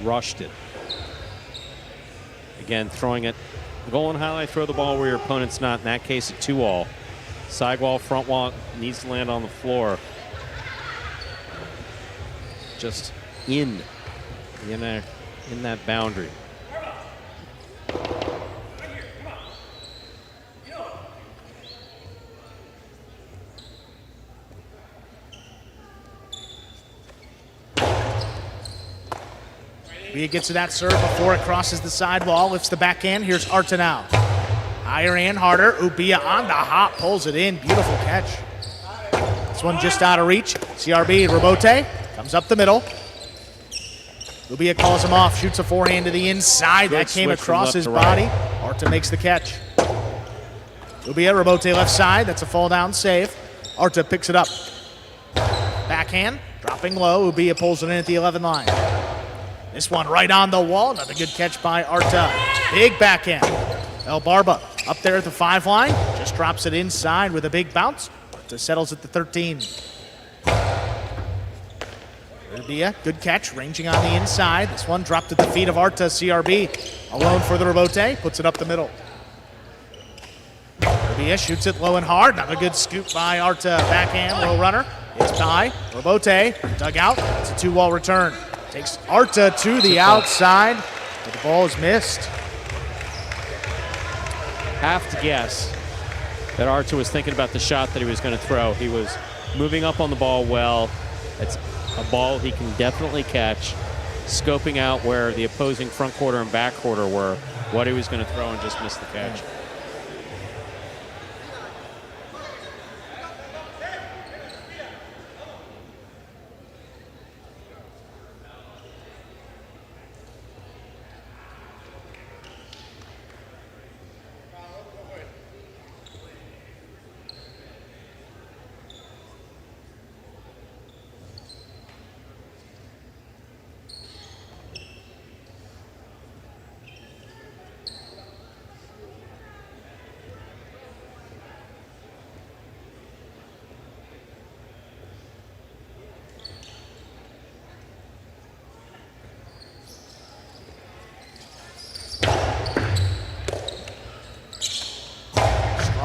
rushed it. Again, throwing it. The goal in Jai-Alai, throw the ball where your opponent's not. In that case, a 2-wall. Sidewall, front wall needs to land on the floor. Just in that boundary. Ubia gets to that serve before it crosses the sidewall, lifts the backhand. Here's Arta now. Higher and harder. Ubia on the hop, pulls it in. Beautiful catch. This one just out of reach. CRB, Rebote comes up the middle. Ubia calls him off, shoots a forehand to the inside. That came across his body. Arta makes the catch. Ubia, Rebote left side. That's a fall down save. Arta picks it up. Backhand, dropping low. Ubia pulls it in at the 11 line. This one right on the wall. Another good catch by Arta. Big backhand. Barba up there at the 5 line. Just drops it inside with a big bounce. Arta settles at the 13. Ubia, good catch, ranging on the inside. This one dropped at the feet of Arta. CRB alone for the Rebote, puts it up the middle. Ubia shoots it low and hard. Another good scoop by Arta. Backhand, low runner. It's by Rebote, dug out. It's a 2-wall return. Takes Arta to the outside, but the ball is missed. Have to guess that Arta was thinking about the shot that he was going to throw. He was moving up on the ball well. It's a ball he can definitely catch. Scoping out where the opposing front quarter and back quarter were. what he was going to throw and just missed the catch.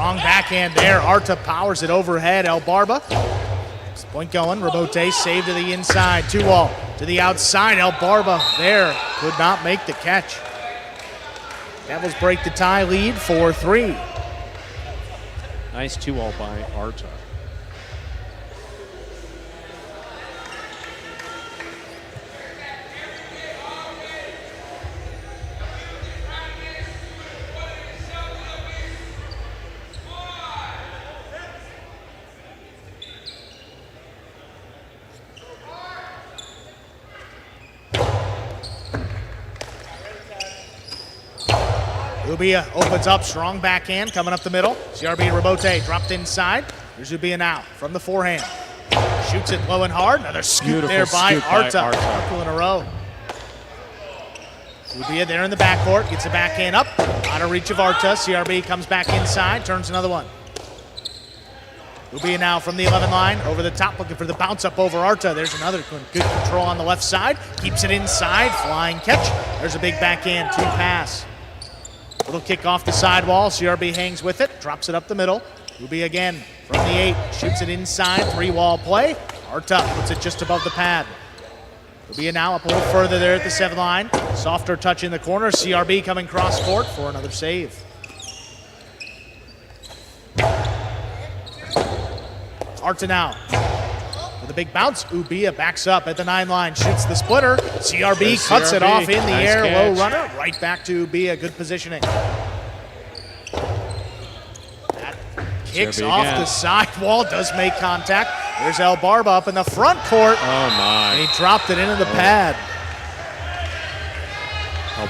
Strong backhand there. Arta powers it overhead. Barba. Point going. Rebote saved to the inside. 2-wall to the outside. Barba there could not make the catch. Devils break the tie lead 4-3. Nice 2-wall by Arta. Ubia opens up, strong backhand coming up the middle. CRB Rebote dropped inside. Here's Ubia now from the forehand. Shoots it low and hard. Another scoop Beautiful there by scoop by Arta. Arta. Couple in a row. Ubia there in the backcourt, gets a backhand up. Out of reach of Arta. CRB comes back inside, turns another one. Ubia now from the 11 line, over the top, looking for the bounce up over Arta. There's another good control on the left side. Keeps it inside, flying catch. There's a big backhand, 2 pass. Little kick off the sidewall. CRB hangs with it, drops it up the middle. Ubia again from the 8, shoots it inside, 3-wall play. Arta puts it just above the pad. Ubia now up a little further there at the 7 line. Softer touch in the corner. CRB coming cross court for another save. Arta now with a big bounce. Ubia backs up at the 9 line, shoots the splitter. CRB cuts it off in the Nice air, catch. low runner, right back to Ubia. Good positioning. That kicks CRB off again. the sidewall, does make contact. There's Barba up in the front court. Oh my. And he dropped it into the pad.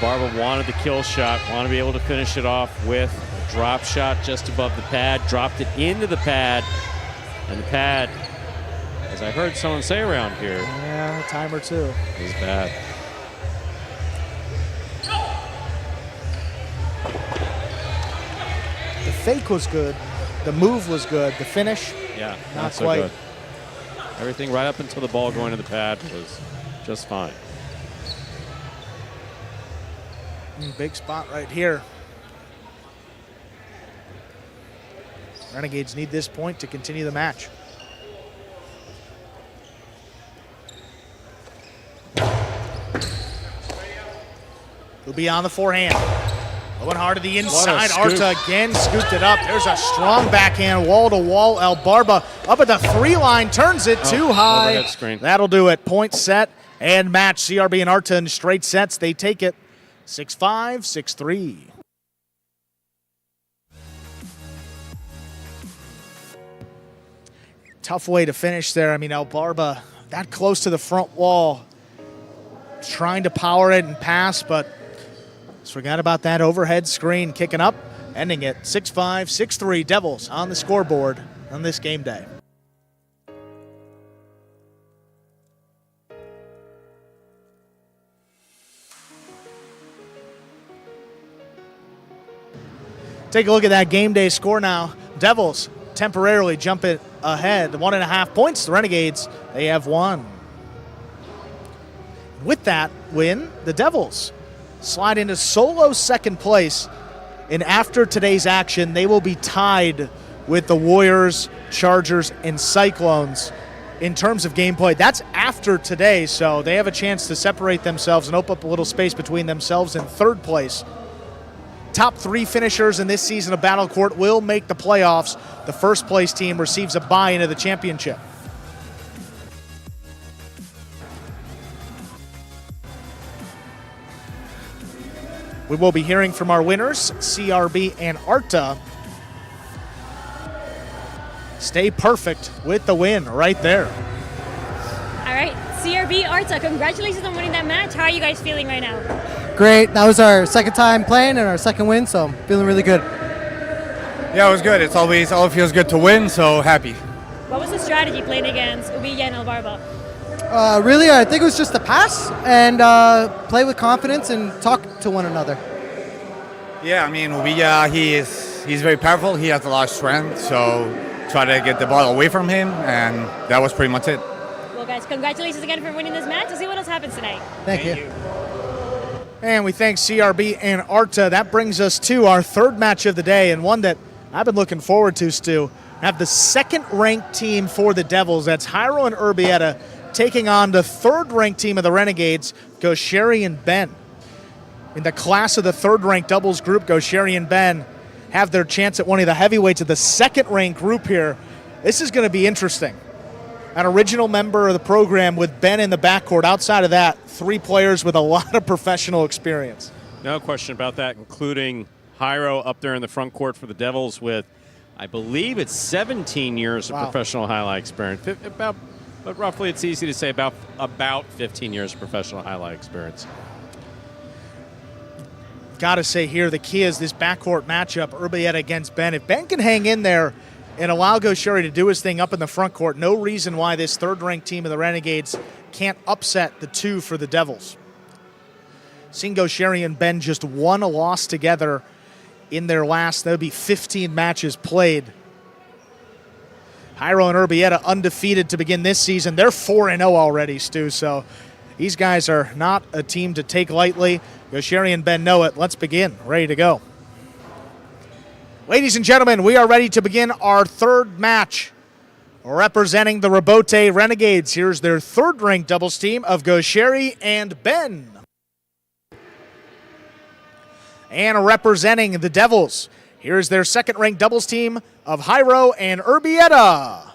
Barba wanted the kill shot, wanted to be able to finish it off with a drop shot just above the pad, dropped it into the pad, and the pad, as I heard someone say around here, Yeah, a time or two. is bad. The fake was good. The move was good. The finish, Yeah, Not not so quite. good. Everything right up until the ball going to the pad was just fine. big spot right here. Renegades need this point to continue the match. He'll be on the forehand. Going hard to the inside. scoop. Arta again scooped it up. There's a strong backhand, wall-to-wall. Barba up at the 3 line, turns it too high. overhead screen. That'll do it. Point set and match. CRB and Arta in straight sets. They take it 6-5, 6-3. Tough way to finish there. I mean, Barba that close to the front wall, trying to power it and pass, but just forgot about that overhead screen. Kicking up, ending it 6-5, 6-3. Devils on the scoreboard on this game day. Take a look at that game day score now. Devils temporarily jump it ahead, 1.5 points. The Renegades, they have 1. With that win, the Devils slide into solo second place. And after today's action, they will be tied with the Warriors, Chargers, and Cyclones in terms of gameplay. That's after today, so they have a chance to separate themselves and open up a little space between themselves and third place. Top 3 finishers in this season of Battle Court will make the playoffs. The first place team receives a bye into the championship. We will be hearing from our winners, CRB and Arta. Stay perfect with the win right there. All right, CRB, Arta, congratulations on winning that match. How are you guys feeling right now? Great. That was our second time playing and our second win, so I'm feeling really good. Yeah, it was good. It always feels good to win, so happy. What was the strategy playing against Ubia and Barba? Really, I think it was just to pass and play with confidence and talk to one another. Yeah, I mean, Ubia, he's very powerful. He has a lot of strength, so try to get the ball away from him, and that was pretty much it. Well, guys, congratulations again for winning this match. We'll see what else happens tonight. Thank you. And we thank CRB and Arta. That brings us to our third match of the day, and one that I've been looking forward to, Stu. Have the second-ranked team for the Devils. That's Hyro and Erbetta taking on the third-ranked team of the Renegades, Goer and Ben. In the class of the third-ranked doubles group, Goer and Ben have their chance at one of the heavyweights of the second-ranked group here. This is going to be interesting. An original member of the program with Ben in the backcourt. Outside of that, 3 players with a lot of professional experience. No question about that, including Hyro up there in the front court for the Devils with, I believe it's 17 years of professional highlight experience. But roughly, it's easy to say about 15 years of professional highlight experience. Got to say here, the key is this backcourt matchup, Erbetta against Ben. If Ben can hang in there and allow Goer to do his thing up in the front court, no reason why this third-ranked team of the Renegades can't upset the 2 for the Devils. Seen Goer and Ben just won a loss together in their last, that would be 15 matches played. Hyro and Erbetta undefeated to begin this season. They're 4-0 already, Stu, so these guys are not a team to take lightly. Goer and Ben know it. Let's begin. Ready to go. Ladies and gentlemen, we are ready to begin our third match. Representing the Robote Renegades, here's their third-ranked doubles team of Goer and Ben. And representing the Devils, here's their second-ranked doubles team of Hyro and Erbetta.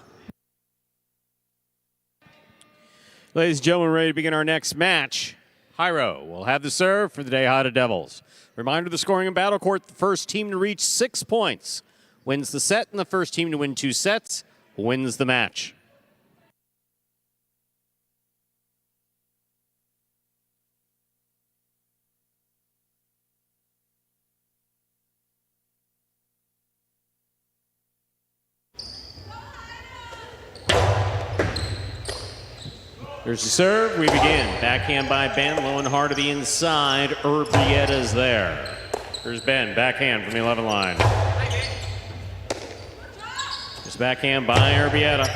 Ladies and gentlemen, ready to begin our next match. Hyro will have the serve for the DeHada Devils. Reminder of the scoring in Battle Court, the first team to reach 6 points wins the set, and the first team to win 2 sets wins the match. There's the serve. We begin. Backhand by Ben. Low and hard to the inside. Erbetta's there. Here's Ben. Backhand from the 11 line. There's backhand by Erbetta.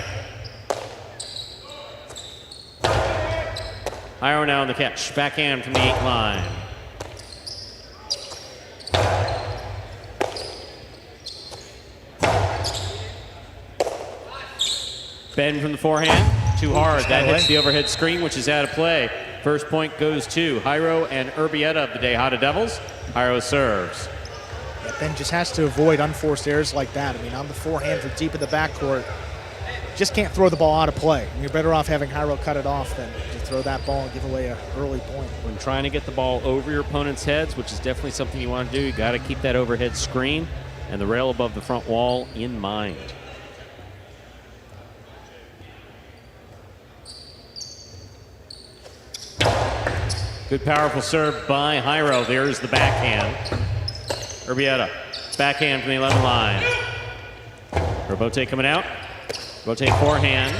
Hyro now on the catch. Backhand from the 8 line. Ben from the forehand. Too hard. That hits the overhead screen, which is out of play. First point goes to Hyro and Erbetta of the DeHada Devils. Hyro serves. Yeah, Ben just has to avoid unforced errors like that. I mean, on the forehand from deep in the backcourt, just can't throw the ball out of play. And you're better off having Hyro cut it off than to throw that ball and give away an early point. When trying to get the ball over your opponent's heads, which is definitely something you want to do, you got to keep that overhead screen and the rail above the front wall in mind. Good powerful serve by Hyro. There's the backhand. Erbetta, backhand from the 11 line. Robote coming out. Robote forehand.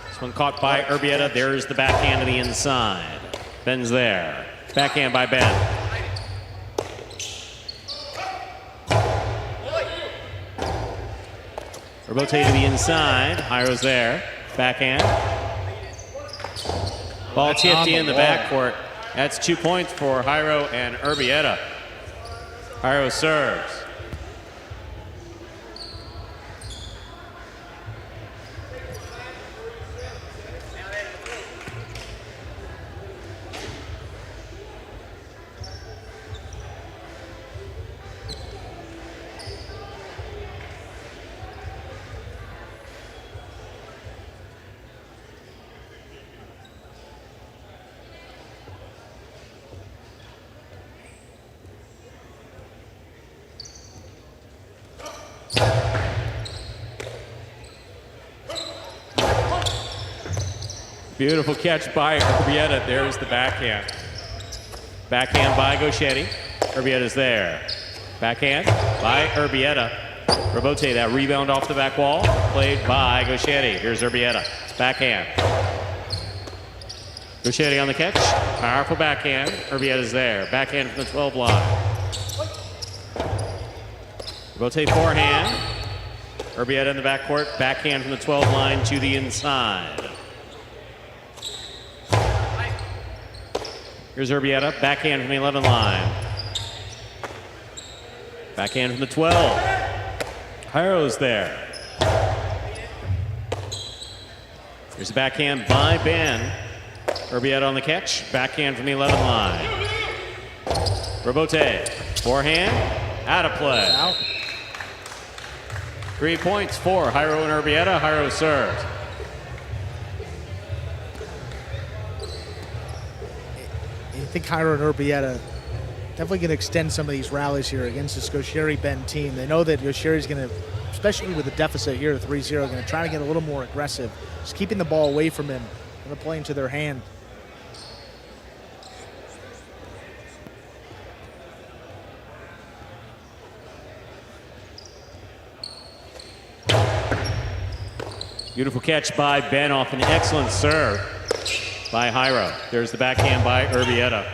This one caught by Erbetta. There's the backhand to the inside. Ben's there. Backhand by Ben. Robote to the inside. Hyro's there. Backhand. Ball tipped in the backcourt. That's 2 points for Hyro and Erbetta. Hyro serves. Beautiful catch by Erbetta. There's the backhand. Backhand by Gauchetti. Erbietta's there. Backhand by Erbetta. Robote, that rebound off the back wall. Played by Gauchetti. Here's Erbetta. Backhand. Gauchetti on the catch. Powerful backhand. Erbietta's there. Backhand from the 12 line. Robote forehand. Erbetta in the backcourt. Backhand from the 12 line to the inside. Here's Erbetta, backhand from the 11 line. Backhand from the 12. Hyro's there. Here's the backhand by Ben. Erbetta on the catch, backhand from the 11 line. Robote, forehand, out of play. Out. 3 points for Hyro and Erbetta. Hyro serves. I think Hyro and Erbetta definitely going to extend some of these rallies here against this Gauchetti-Ben team. They know that Gaucheri's going to, especially with the deficit here at 3-0, going to try to get a little more aggressive. Just keeping the ball away from him, going to play into their hand. Beautiful catch by Ben off an excellent serve by Hyro. There's the backhand by Erbetta.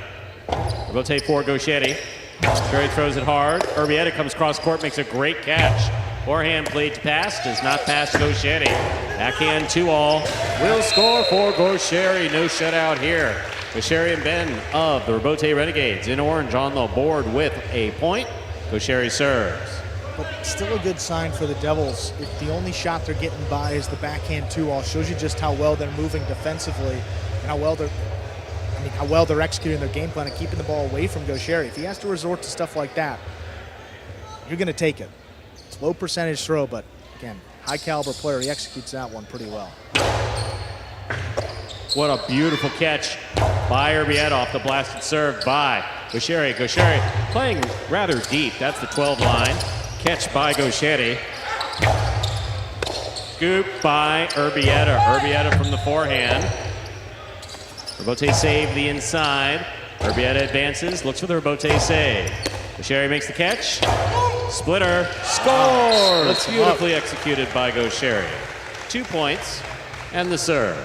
Robote for Gauchetti. Gauchetti throws it hard. Erbetta comes cross court, makes a great catch. Forehand played to pass, does not pass Gauchetti. Backhand 2-all. Will score for Gauchetti. No shutout here. Gauchetti and Ben of the Robote Renegades in orange on the board with a point. Gauchetti serves. But still a good sign for the Devils. If the only shot they're getting by is the backhand 2-all, shows you just how well they're moving defensively and how well they're executing their game plan and keeping the ball away from Gauchetti. If he has to resort to stuff like that, you're going to take it. It's low percentage throw, but again, high caliber player. He executes that one pretty well. What a beautiful catch by Erbetta off the blasted serve by Gauchetti. Gauchetti playing rather deep. That's the 12 line. Catch by Gauchetti. Scoop by Erbetta. Erbetta from the forehand. Robote save the inside. Erbetta advances, looks for the Robote save. Gauchetti makes the catch. Splitter, scores! That's beautifully executed by Gauchetti. 2 points and the serve.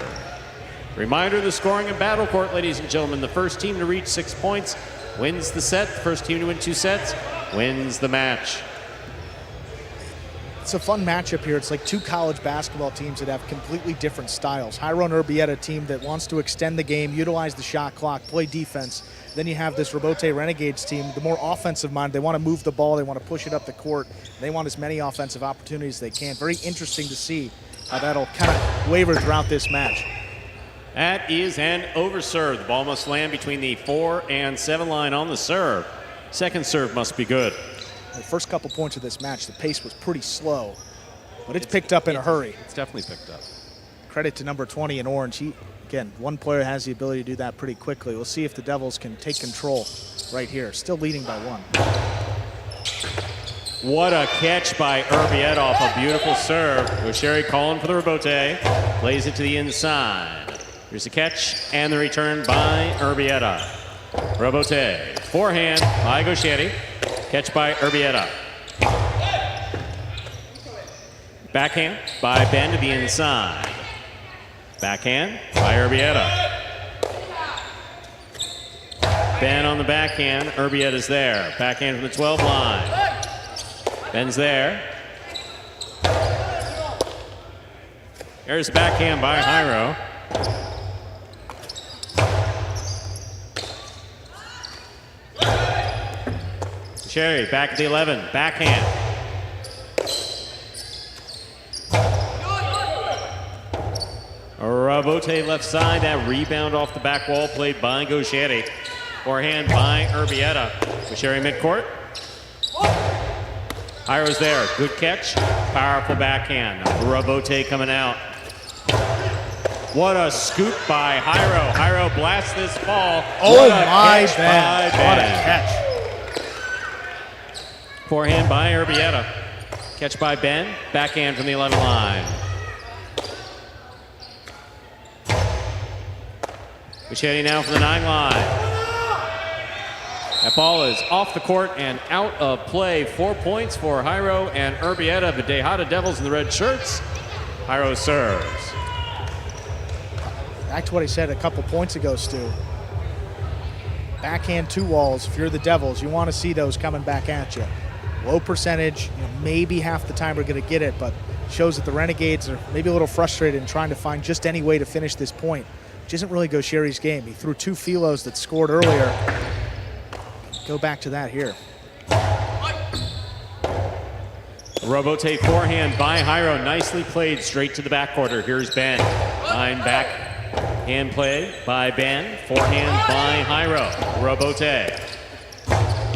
Reminder of the scoring in Battle Court, ladies and gentlemen. The first team to reach 6 points wins the set. The first team to win 2 sets wins the match. It's a fun matchup here. It's like two college basketball teams that have completely different styles. Hyro and Erbetta, a team that wants to extend the game, utilize the shot clock, play defense. Then you have this Robote Renegades team, the more offensive minded. They want to move the ball. They want to push it up the court. They want as many offensive opportunities as they can. Very interesting to see how that'll kind of waver throughout this match. That is an overserve. The ball must land between the 4 and 7 line on the serve. Second serve must be good. The first couple points of this match, the pace was pretty slow, but it's picked up in a hurry. It's definitely picked up. Credit to number 20 in orange. Again, one player has the ability to do that pretty quickly. We'll see if the Devils can take control right here. Still leading by 1. What a catch by Erbetta off a beautiful serve. Gauchetti calling for the Robote. Plays it to the inside. Here's the catch and the return by Erbetta. Robote. Forehand by Gauchetti. Catch by Erbetta. Backhand by Ben to the inside. Backhand by Erbetta. Ben on the backhand. Erbietta's there. Backhand from the 12 line. Ben's there. There's the backhand by Hyro. Cherry back at the 11, backhand. Robote left side, that rebound off the back wall played by Gauchetti. Forehand by Erbetta. Gauchetti midcourt. Hyro's there, good catch, powerful backhand. Robote coming out. What a scoop by Hyro. Hyro blasts this ball. Oh my, Ben. What a catch. Forehand by Erbetta. Catch by Ben. Backhand from the 11 line. Gaucheri now from the 9 line. That ball is off the court and out of play. 4 points for Hyro and Erbetta, the Tejada Devils in the red shirts. Hyro serves. Back to what I said a couple points ago, Stu. Backhand 2 walls, if you're the Devils, you want to see those coming back at you. Low percentage, maybe half the time we're going to get it, but shows that the Renegades are maybe a little frustrated in trying to find just any way to finish this point, which isn't really Gaucheri's game. He threw 2 Philos that scored earlier. Go back to that here. Robote forehand by Hyro, nicely played straight to the backcourt. Here's Ben. Line back, hand play by Ben. Forehand by Hyro. Robote.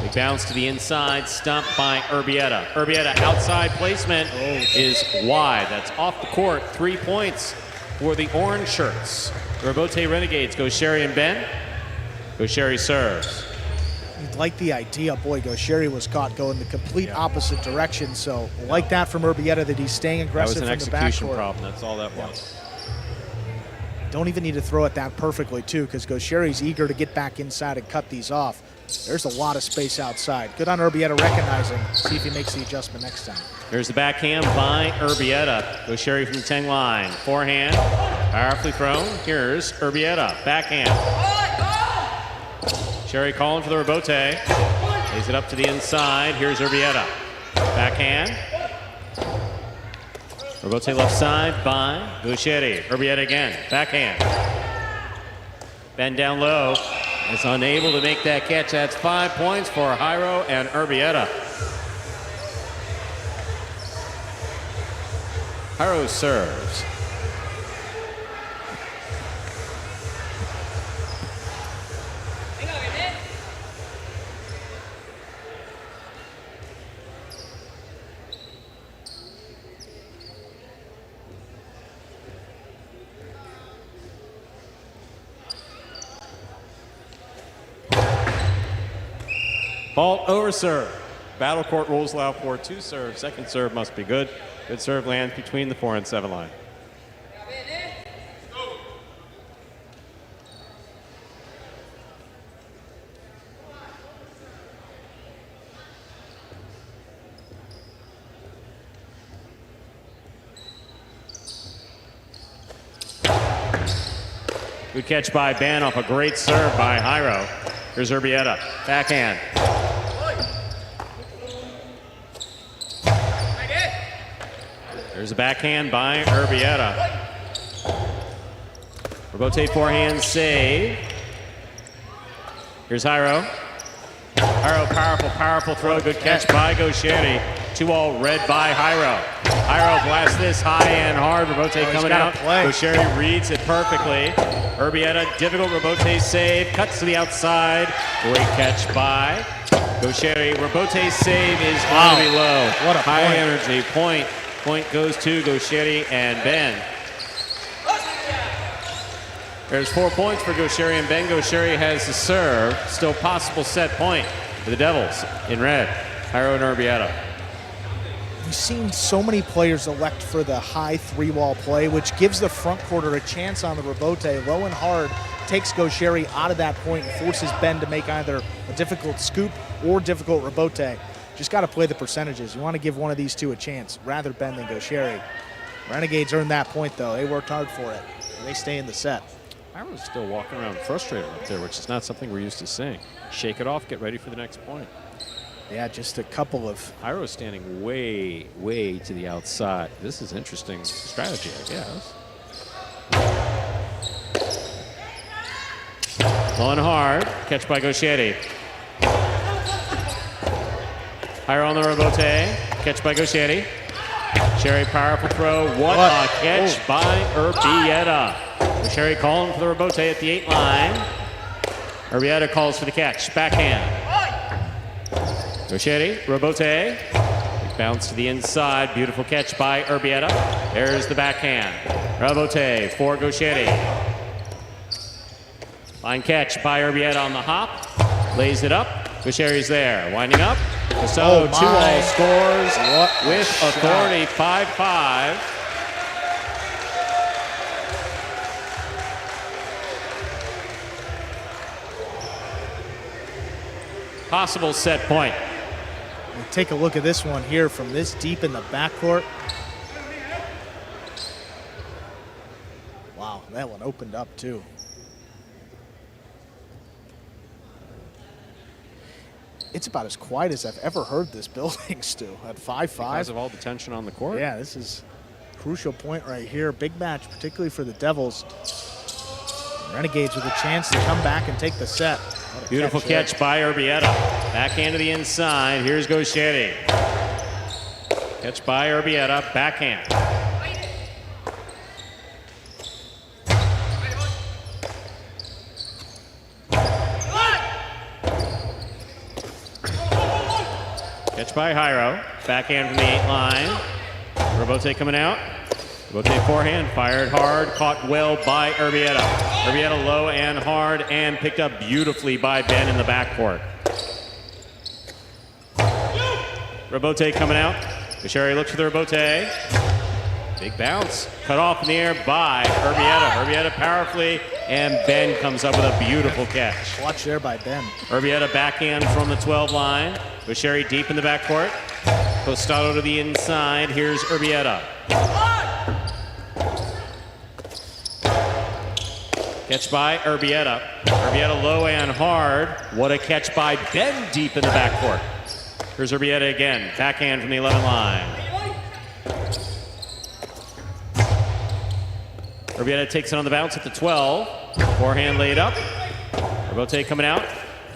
Big bounce to the inside, stump by Erbetta. Erbetta outside placement is wide. That's off the court. 3 points for the orange shirts. Robote Renegades, Gaucheri and Ben. Gaucheri serves. You'd like the idea. Boy, Gaucheri was caught going the complete opposite direction. So like that from Erbetta, that he's staying aggressive from the backcourt. That was an execution problem. That's all that was. Don't even need to throw it that perfectly, too, because Gaucheri's eager to get back inside and cut these off. There's a lot of space outside. Good on Erbetta recognizing. See if he makes the adjustment next time. There's the backhand by Erbetta. Gaucheri from the 10 line. Forehand, powerfully thrown. Here's Erbetta. Backhand. Sherry calling for the Robote. Lays it up to the inside. Here's Erbetta. Backhand. Robote left side by Gaucheri. Erbetta again. Backhand. Ben down low. Is unable to make that catch. That's 5 points for Hyro and Erbetta. Hyro serves. Fault over serve. Battle court rules allow for 2 serves. Second serve must be good. Good serve lands between the 4 and 7 line. Good catch by Ben off a great serve by Hyro. Here's Erbetta. Backhand. There's a backhand by Erbetta. Robote forehand save. Here's Hyro. Hyro, powerful throw. Good catch by Gaucheri. 2-all red by Hyro. Hyro blasts this high and hard. Robote coming out. Gaucheri reads it perfectly. Erbetta, difficult Robote save. Cuts to the outside. Great catch by Gaucheri. Robote save is going to be low. What a high point. energy point. Point goes to Gaucheri and Ben. There's 4 points for Gaucheri and Ben. Gaucheri has the serve. Still possible set point for the Devils in red. Hyro and Erbetta. We've seen so many players elect for the high 3-wall play, which gives the front quarter a chance on the Robote. Low and hard takes Gaucheri out of that point and forces Ben to make either a difficult scoop or difficult Robote. Just got to play the percentages. You want to give one of these two a chance, rather Ben than Gaucheri. Renegades earned that point, though. They worked hard for it. And they stay in the set. Hyro's still walking around frustrated up there, which is not something we're used to seeing. Shake it off, get ready for the next point. Yeah, just a couple of... Hyro's standing way, way to the outside. This is interesting strategy, I guess. On hard. Catch by Gaucheri. Hyro on the Robote. Catch by Gaucheri. Sherry, powerful throw. What a catch by Erbetta. Gaucheri calling for the Robote at the 8 line. Erbetta calls for the catch. Backhand. Gaucheri, Robote. Bounce to the inside. Beautiful catch by Erbetta. There's the backhand. Robote for Gaucheri. Line catch by Erbetta on the hop. Lays it up. Gaucheri's there. Winding up. So 2-all scores with authority. 5-5. possible set point. We'll take a look at this one here from this deep in the backcourt. Wow, that one opened up too. It's about as quiet as I've ever heard this building, Stu, at 5-5. Because of all the tension on the court? Yeah, this is a crucial point right here. Big match, particularly for the Devils. Renegades with a chance to come back and take the set. Beautiful catch by Erbetta. Backhand to the inside. Here's Gosheri. Catch by Erbetta. Backhand. Catch by Hyro. Backhand from the 8 line. Robote coming out. Robote forehand. Fired hard. Caught well by Erbetta. Erbetta low and hard and picked up beautifully by Ben in the backcourt. Robote coming out. Gosheri looks for the Robote. Big bounce. Cut off in the air by Erbetta. Erbetta powerfully, and Ben comes up with a beautiful catch. Watch there by Ben. Erbetta backhand from the 12 line. Gosheri deep in the backcourt. Costado to the inside. Here's Erbetta. Catch by Erbetta. Erbetta low and hard. What a catch by Ben deep in the backcourt. Here's Erbetta again. Backhand from the 11 line. Erbetta takes it on the bounce at the 12. Forehand laid up. Robote coming out.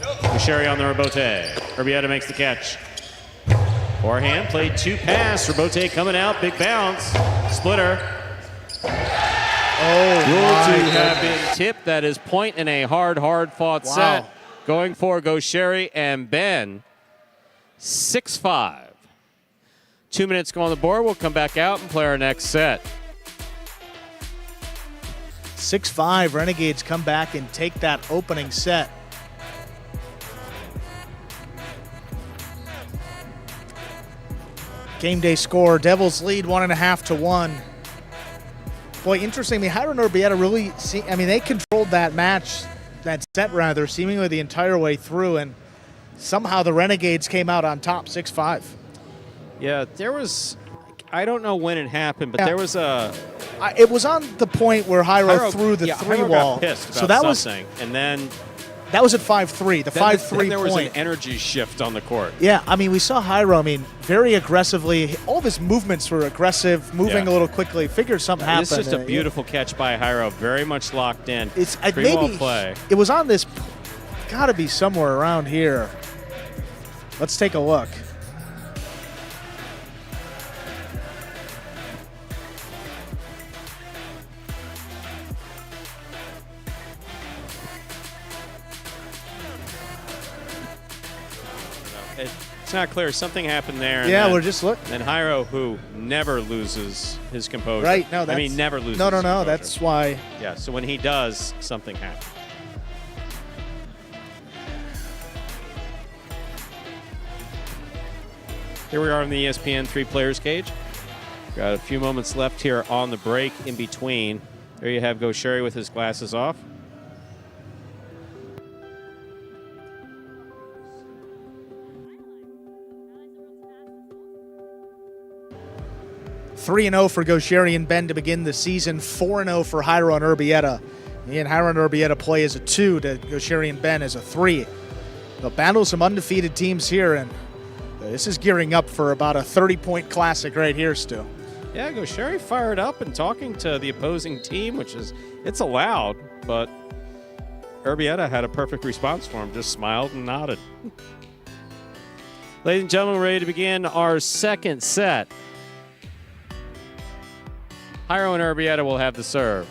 Gosheri on the Robote. Erbetta makes the catch. Forehand played 2 pass. Robote coming out. Big bounce. Splitter. Oh, Rule 2 have been tipped. That is point in a hard fought set. Going for Gosheri and Ben. 6-5. 2 minutes go on the board. We'll come back out and play our next set. 6-5. Renegades come back and take that opening set. Game day score, Devils lead 1.5 to 1. Boy, interestingly, Hyro and Erbetta really, they controlled that match, that set rather, seemingly the entire way through, and somehow the Renegades came out on top 6-5. Yeah, there was, I don't know when it happened, but there was a... It was on the point where Hyro threw the three Hyro wall. got pissed about so that something, and then... That was at 5-3, the 5-3 then there was point. an energy shift on the court. Yeah, we saw Hyro, very aggressively. All of his movements were aggressive, moving a little quickly. Figured something happened. It's just a beautiful catch by Hyro, very much locked in. It's maybe play. It was on this, got to be somewhere around here. Let's take a look. It's not clear. Something happened there. Yeah, we're just looking. And Hyro, who never loses his composure. Right, no, that's... never loses No, his composure. that's why... Yeah, so when he does, something happens. Here we are in the ESPN 3 Players Cage. Got a few moments left here on the break in between. There you have Gosheri with his glasses off. 3-0 for Gosheri and Ben to begin the season. 4-0 for Hyro and Erbetta. And Hyro and Erbetta play as a 2 to Gosheri and Ben as a 3. They'll battle some undefeated teams here, and this is gearing up for about a 30-point classic right here, Stu. Yeah, Gosheri fired up and talking to the opposing team, which is, it's allowed, but Erbetta had a perfect response for him, just smiled and nodded. Ladies and gentlemen, we're ready to begin our second set. Hyro and Erbetta will have the serve.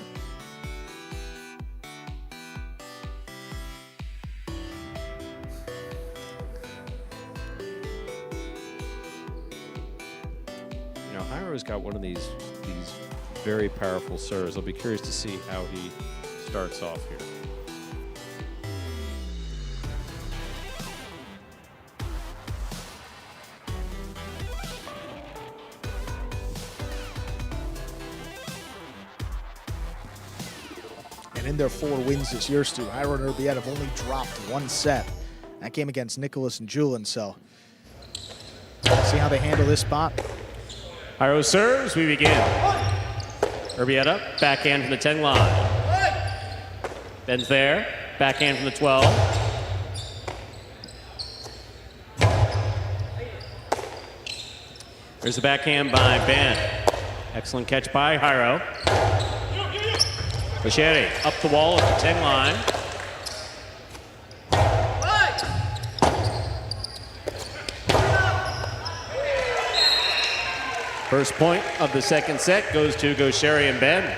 You know, Hyro's got one of these very powerful serves. I'll be curious to see how he starts off here. And in their 4 wins this year, Stu, Hyro and Erbetta have only dropped 1 set that game against Nicholas and Julin. So see how they handle this spot. Hyro serves, we begin. Erbetta, backhand from the 10 line. Ben's there, backhand from the 12. There's the backhand by Ben. Excellent catch by Hyro. Basheri up the wall at the 10 line. First point of the second set goes to Goer and Ben.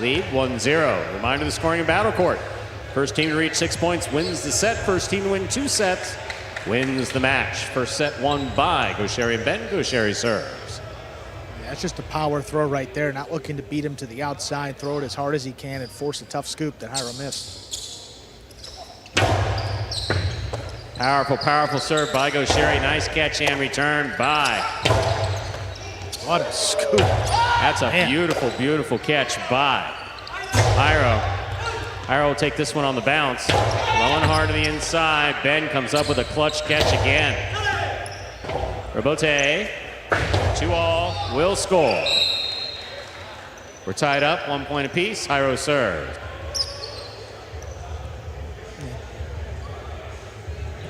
Lead 1-0. Reminder the scoring in Battle Court. First team to reach 6 points wins the set. First team to win 2 sets wins the match. First set won by Goer and Ben. Goer serves. Yeah, that's just a power throw right there. Not looking to beat him to the outside. Throw it as hard as he can and force a tough scoop that Hyro missed. Powerful, powerful serve by Goer. Nice catch and return by. What a scoop. That's a beautiful, beautiful catch by Hyro. Hyro will take this one on the bounce. Low and hard to the inside. Ben comes up with a clutch catch again. Robote, 2-all, will score. We're tied up, 1 point apiece. Hyro serves.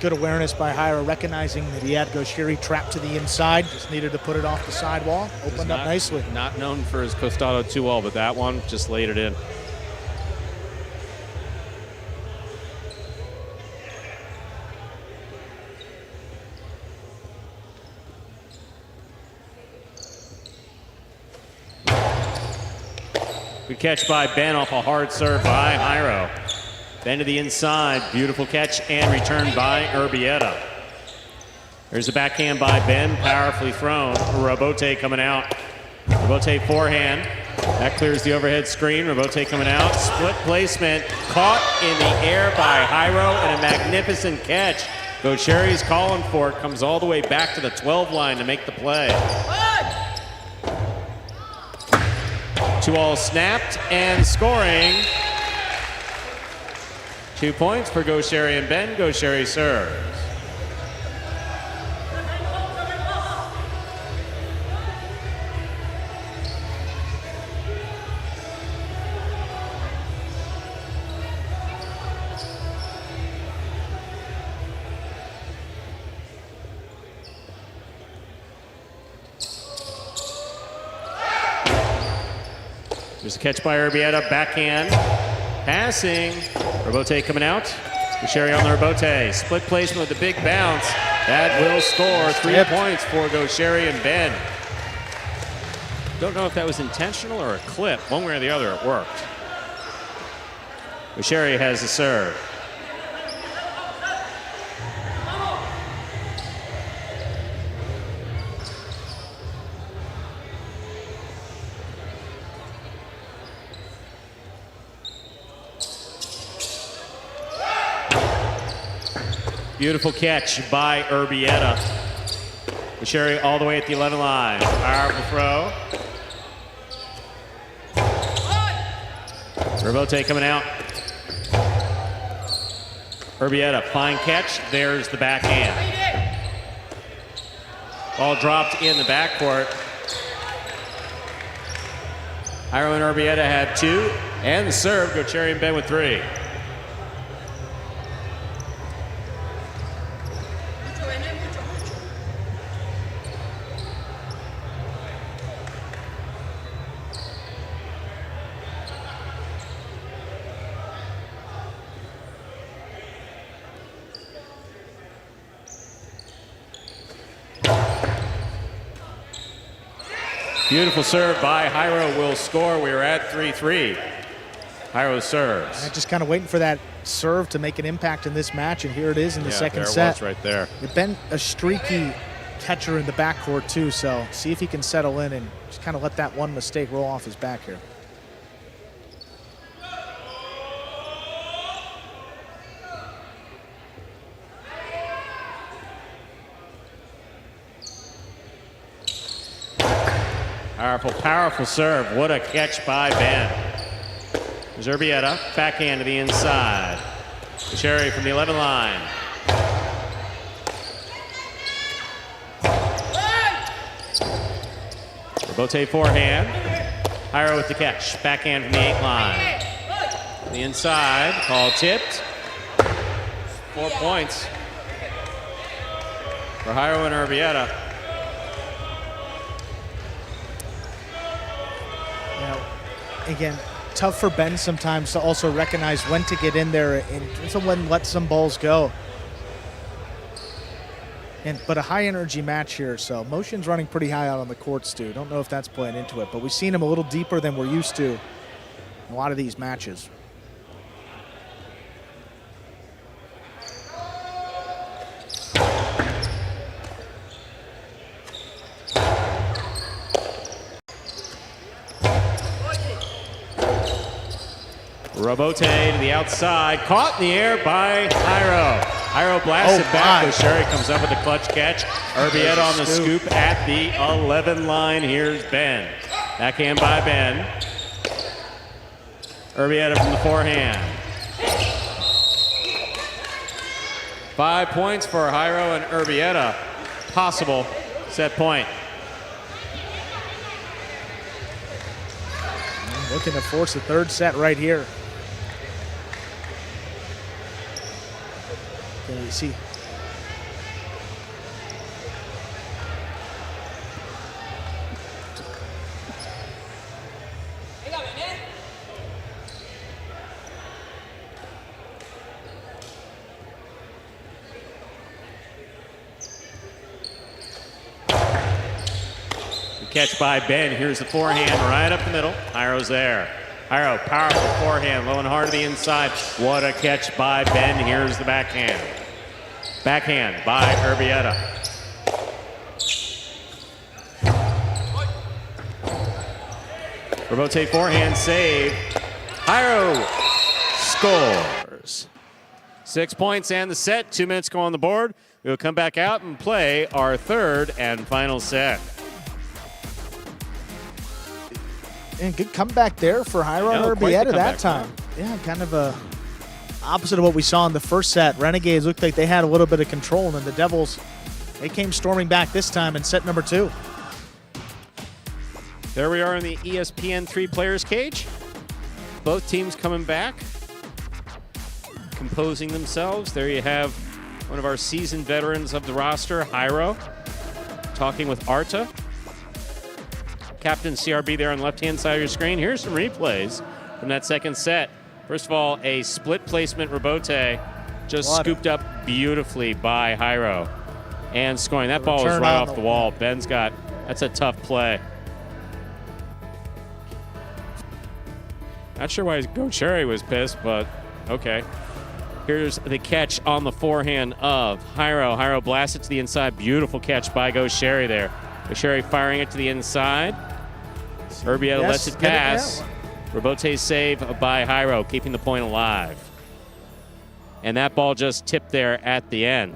Good awareness by Hyro, recognizing that he had Goer trapped to the inside. Just needed to put it off the sidewall. Opened up nicely. Not known for his costado 2-all, but that one just laid it in. Good catch by Ben off a hard serve by Hyro. Ben to the inside, beautiful catch and return by Erbetta. There's a backhand by Ben, powerfully thrown. Robote coming out. Robote forehand. That clears the overhead screen. Robote coming out. Split placement, caught in the air by Hyro and a magnificent catch. Goer's calling for it, comes all the way back to the 12 line to make the play. 2-all snapped and scoring. 2 points for Goer and Ben. Goer serves. There's a catch by Erbetta, backhand. Passing, Robote coming out. Goer on the Robote. Split placement with the big bounce. That will score 3 points for Goer and Ben. Don't know if that was intentional or a clip. One way or the other, it worked. Goer has the serve. Beautiful catch by Erbetta. Goer all the way at the 11 line. Powerful throw. Robote coming out. Erbetta, fine catch. There's the backhand. Ball dropped in the backcourt. Hyro and Erbetta had 2. And the serve, Goer and Ben with 3. Beautiful serve by Hyro will score. We are at 3-3. Hyro serves. I'm just kind of waiting for that serve to make an impact in this match, and here it is in the second set. There it was right there. It's been a streaky catcher in the backcourt too, so see if he can settle in and just kind of let that one mistake roll off his back here. Powerful, powerful serve. What a catch by Ben. There's Erbetta, backhand to the inside. Goer from the 11 line. Robote forehand. Hyro with the catch. Backhand from the 8 line. The inside, call tipped. 4 points for Hyro and Erbetta. Again, tough for Ben sometimes to also recognize when to get in there and to when let some balls go. But a high energy match here, so motion's running pretty high out on the court, Stu. Don't know if that's playing into it, but we've seen him a little deeper than we're used to in a lot of these matches. Robote to the outside, caught in the air by Hyro. Hyro blasts it back. Goer comes up with a clutch catch. Erbetta on the scoop at the 11 line. Here's Ben. Backhand by Ben. Erbetta from the forehand. 5 points for Hyro and Erbetta. Possible set point. Looking to force the third set right here. Can you see? Catch by Ben. Here's the forehand right up the middle. Hyro's there. Hyro, powerful forehand, low and hard to the inside. What a catch by Ben. Here's the backhand. Backhand by Erbetta. Robote forehand save. Hyro scores. 6 points and the set. 2 minutes go on the board. We'll come back out and play our third and final set. And good comeback there for Hyro and Erbetta that time. Yeah, kind of a opposite of what we saw in the first set. Renegades looked like they had a little bit of control, and then the Devils, they came storming back this time in set number 2. There we are in the ESPN 3 players cage. Both teams coming back, composing themselves. There you have one of our seasoned veterans of the roster, Hyro, talking with Arta. Captain CRB there on the left-hand side of your screen. Here's some replays from that second set. First of all, a split placement Robote just scooped up beautifully by Hyro and scoring. That ball was right off the wall. Ben's got, that's a tough play. Not sure why Goer was pissed, but okay. Here's the catch on the forehand of Hyro. Hyro blasts it to the inside. Beautiful catch by Goer there. Goer firing it to the inside. Erbetta lets it pass. Robote save by Hyro, keeping the point alive. And that ball just tipped there at the end.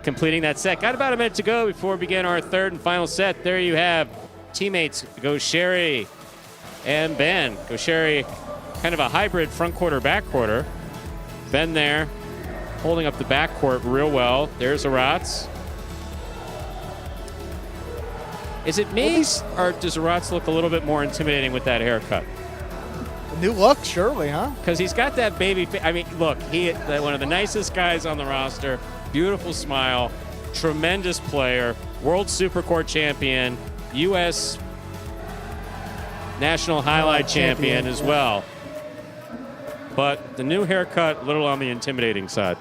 Completing that set. Got about a minute to go before we begin our third and final set. There you have teammates Goer and Ben. Goer, kind of a hybrid front quarter, back quarter. Ben there, holding up the back court real well. There's Aratz. Is it me, or does Aratz look a little bit more intimidating with that haircut? A new look, surely, huh? Because he's got that baby face. I mean, look, he's one of the nicest guys on the roster. Beautiful smile, tremendous player, World Super Court champion, U.S. National Highlight champion as well. But the new haircut, a little on the intimidating side.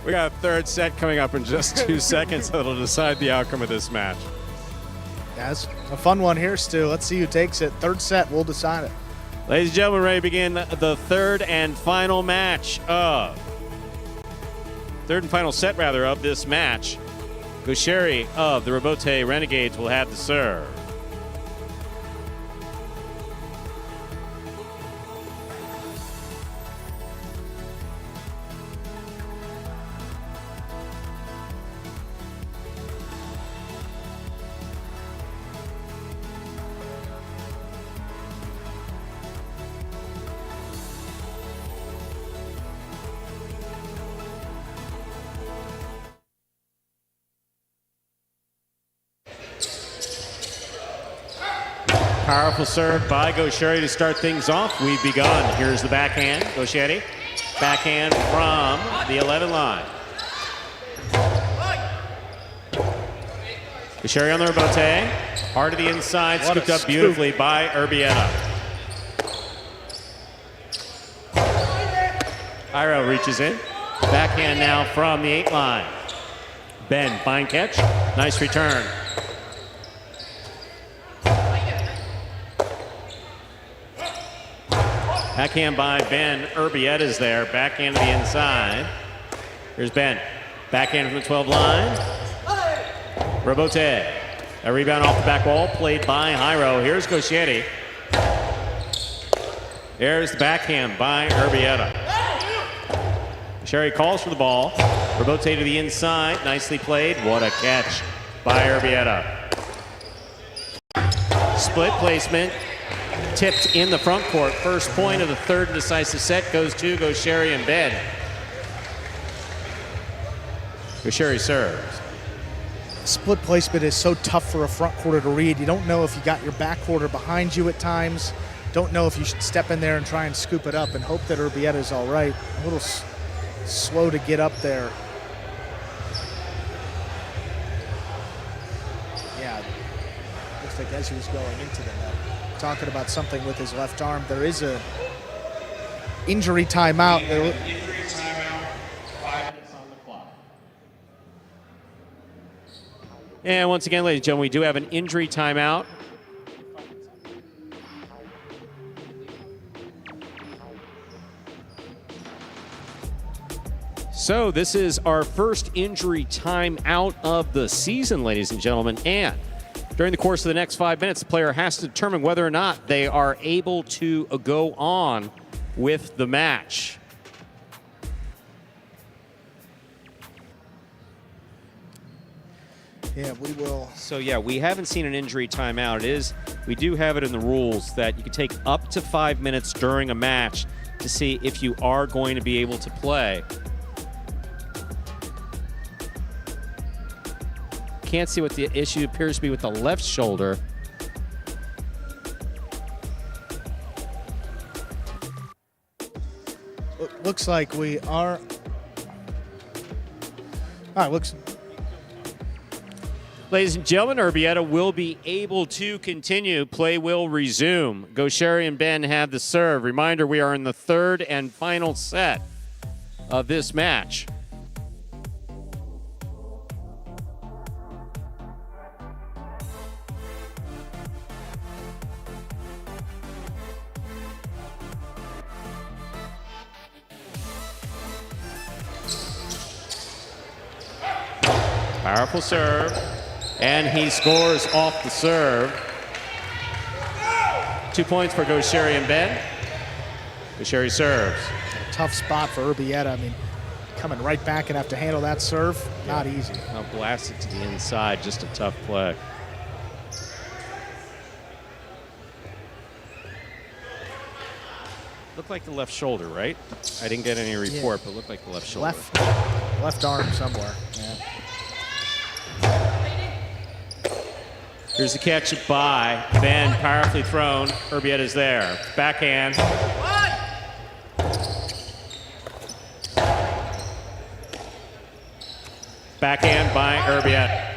We got a third set coming up in just 2 seconds that'll decide the outcome of this match. Yeah, it's a fun one here, Stu. Let's see who takes it. Third set, we'll decide it. Ladies and gentlemen, ready to begin the third and final set of this match. Goer of the Robote Renegades will have the serve. Powerful serve by Gosheri to start things off. We've begun. Here's the backhand. Gosheri. Backhand from the 11 line. Gosheri on the rebote. Hard to the inside. What a Scooped up scoop. beautifully by Erbetta. Hyro reaches in. Backhand now from the 8 line. Ben, fine catch. Nice return. Backhand by Ben. Erbietta's there. Backhand to the inside. Here's Ben. Backhand from the 12 line. Rebote. A rebound off the back wall. Played by Hyro. Here's Gosheri. There's the backhand by Erbietta. Sherry calls for the ball. Rebote to the inside. Nicely played. What a catch by Erbietta. Split placement. Tipped in the front court. First point of the third decisive set goes to Gosheri and Ben. Gosheri serves. Split placement is so tough for a front quarter to read. You don't know if you got your back quarter behind you at times. Don't know if you should step in there and try and scoop it up and hope that Erbietta is all right. A little slow to get up there. Yeah, looks like as he was going into the net, talking about something with his left arm. There is a injury timeout. Injury timeout, 5 minutes on the clock. And once again, ladies and gentlemen, we do have an injury timeout. So this is our first injury timeout of the season, ladies and gentlemen. And during the course of the next 5 minutes, the player has to determine whether or not they are able to go on with the match. Yeah, we will. So yeah, we haven't seen an injury timeout. We do have it in the rules that you can take up to 5 minutes during a match to see if you are going to be able to play. Can't see what the issue appears to be with the left shoulder. Looks like we are. All right, looks. Ladies and gentlemen, Erbietta will be able to continue. Play will resume. Gosheri and Ben have the serve. Reminder, we are in the third and final set of this match. Powerful serve, and he scores off the serve. 2 points for Gosheri and Ben. Gosheri serves. Tough spot for Erbietta. I mean, coming right back and have to handle that serve, not easy. I'll blast it to the inside, just a tough play. Looked like the left shoulder, right? I didn't get any report, but looked like the left shoulder. Left arm somewhere. Yeah. Here's the catch by Ben, powerfully thrown. Erbietta's there. Backhand. Backhand by Erbietta.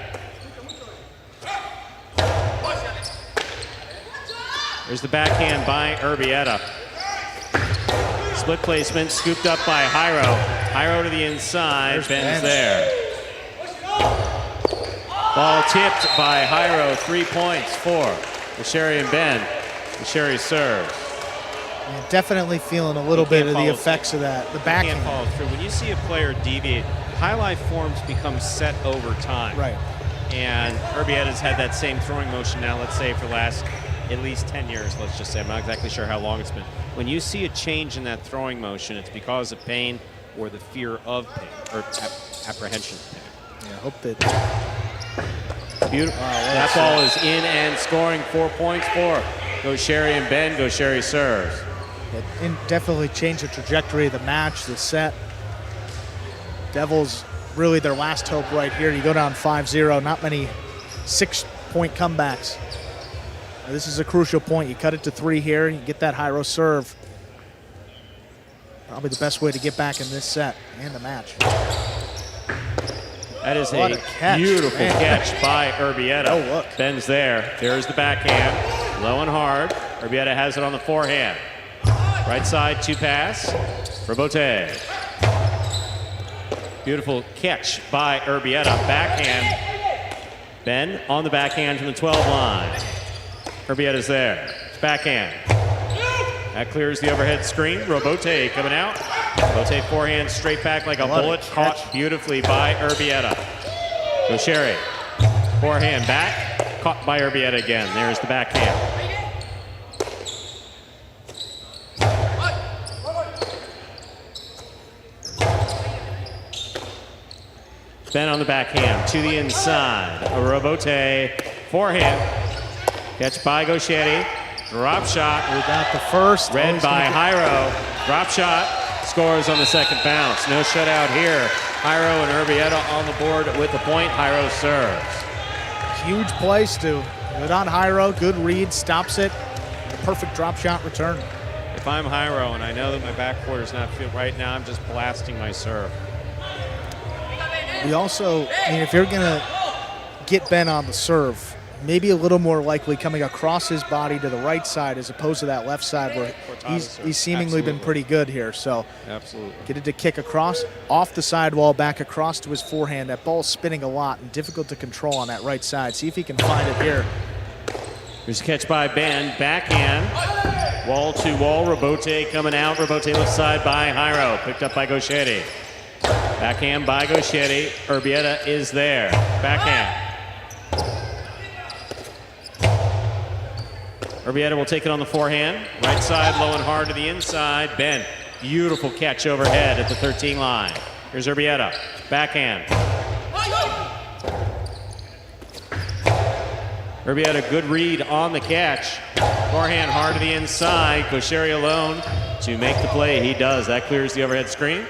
There's the backhand by Erbietta. Split placement, scooped up by Hyro. Hyro to the inside, Ben's there. Ball tipped by Hyro, 3 points for Gosheri and Ben. Gosheri serves. Yeah, definitely feeling a little bit of the effects of that. The backhand. Can't follow through. When you see a player deviate, highlight forms become set over time. Right. And Erbietta's had that same throwing motion now, let's say, for the last at least 10 years, let's just say. I'm not exactly sure how long it's been. When you see a change in that throwing motion, it's because of pain or the fear of pain, or apprehension of pain. Yeah, I hope that. Beautiful. That ball is in and scoring 4 points for Gosheri and Ben. Gosheri serves. It definitely changed the trajectory of the match, the set. Devils really their last hope right here. You go down 5-0, not many 6-point comebacks. This is a crucial point. You cut it to 3 here. You get that Hyro serve. Probably the best way to get back in this set and the match. That is What a catch, beautiful man. catch by Erbetta. Oh, look. Ben's there. There's the backhand. Low and hard. Erbetta has it on the forehand. Right side, 2 pass. Robote. Beautiful catch by Erbetta. Backhand. Ben on the backhand from the 12 line. Erbetta's there. Backhand. That clears the overhead screen. Robote coming out. Robote forehand straight back like a What a bullet. catch. Caught beautifully by Erbetta. Goshere. Forehand back. Caught by Erbetta again. There's the backhand. Ben on the backhand to the inside. A Robote forehand. Catch by Goshere. Drop shot. We got the first. Read he's by gonna Hyro. Drop shot. Scores on the second bounce. No shutout here. Hyro and Erbetta on the board with the point. Hyro serves. get huge play, Stu. Good on Hyro. Good read. Stops it. Perfect drop shot return. If I'm Hyro and I know that my backcourt is not fit right now, I'm just blasting my serve. We also, I mean, if you're going to get Ben on the serve, maybe a little more likely coming across his body to the right side as opposed to that left side where he's seemingly been pretty good here. So Absolutely. get it to kick across, off the sidewall, back across to his forehand. That ball's spinning a lot and difficult to control on that right side. See if he can find it here. Here's a catch by Ben. Backhand. Wall to wall. Robote coming out. Robote left side by Hyro. Picked up by Goshere. Backhand by Goshere. Erbetta is there. Backhand. Erbetta will take it on the forehand. Right side, low and hard to the inside. Ben, beautiful catch overhead at the 13 line. Here's Erbetta. Backhand. Erbetta, good read on the catch. Forehand hard to the inside. Goshere alone to make the play. He does. That clears the overhead screen.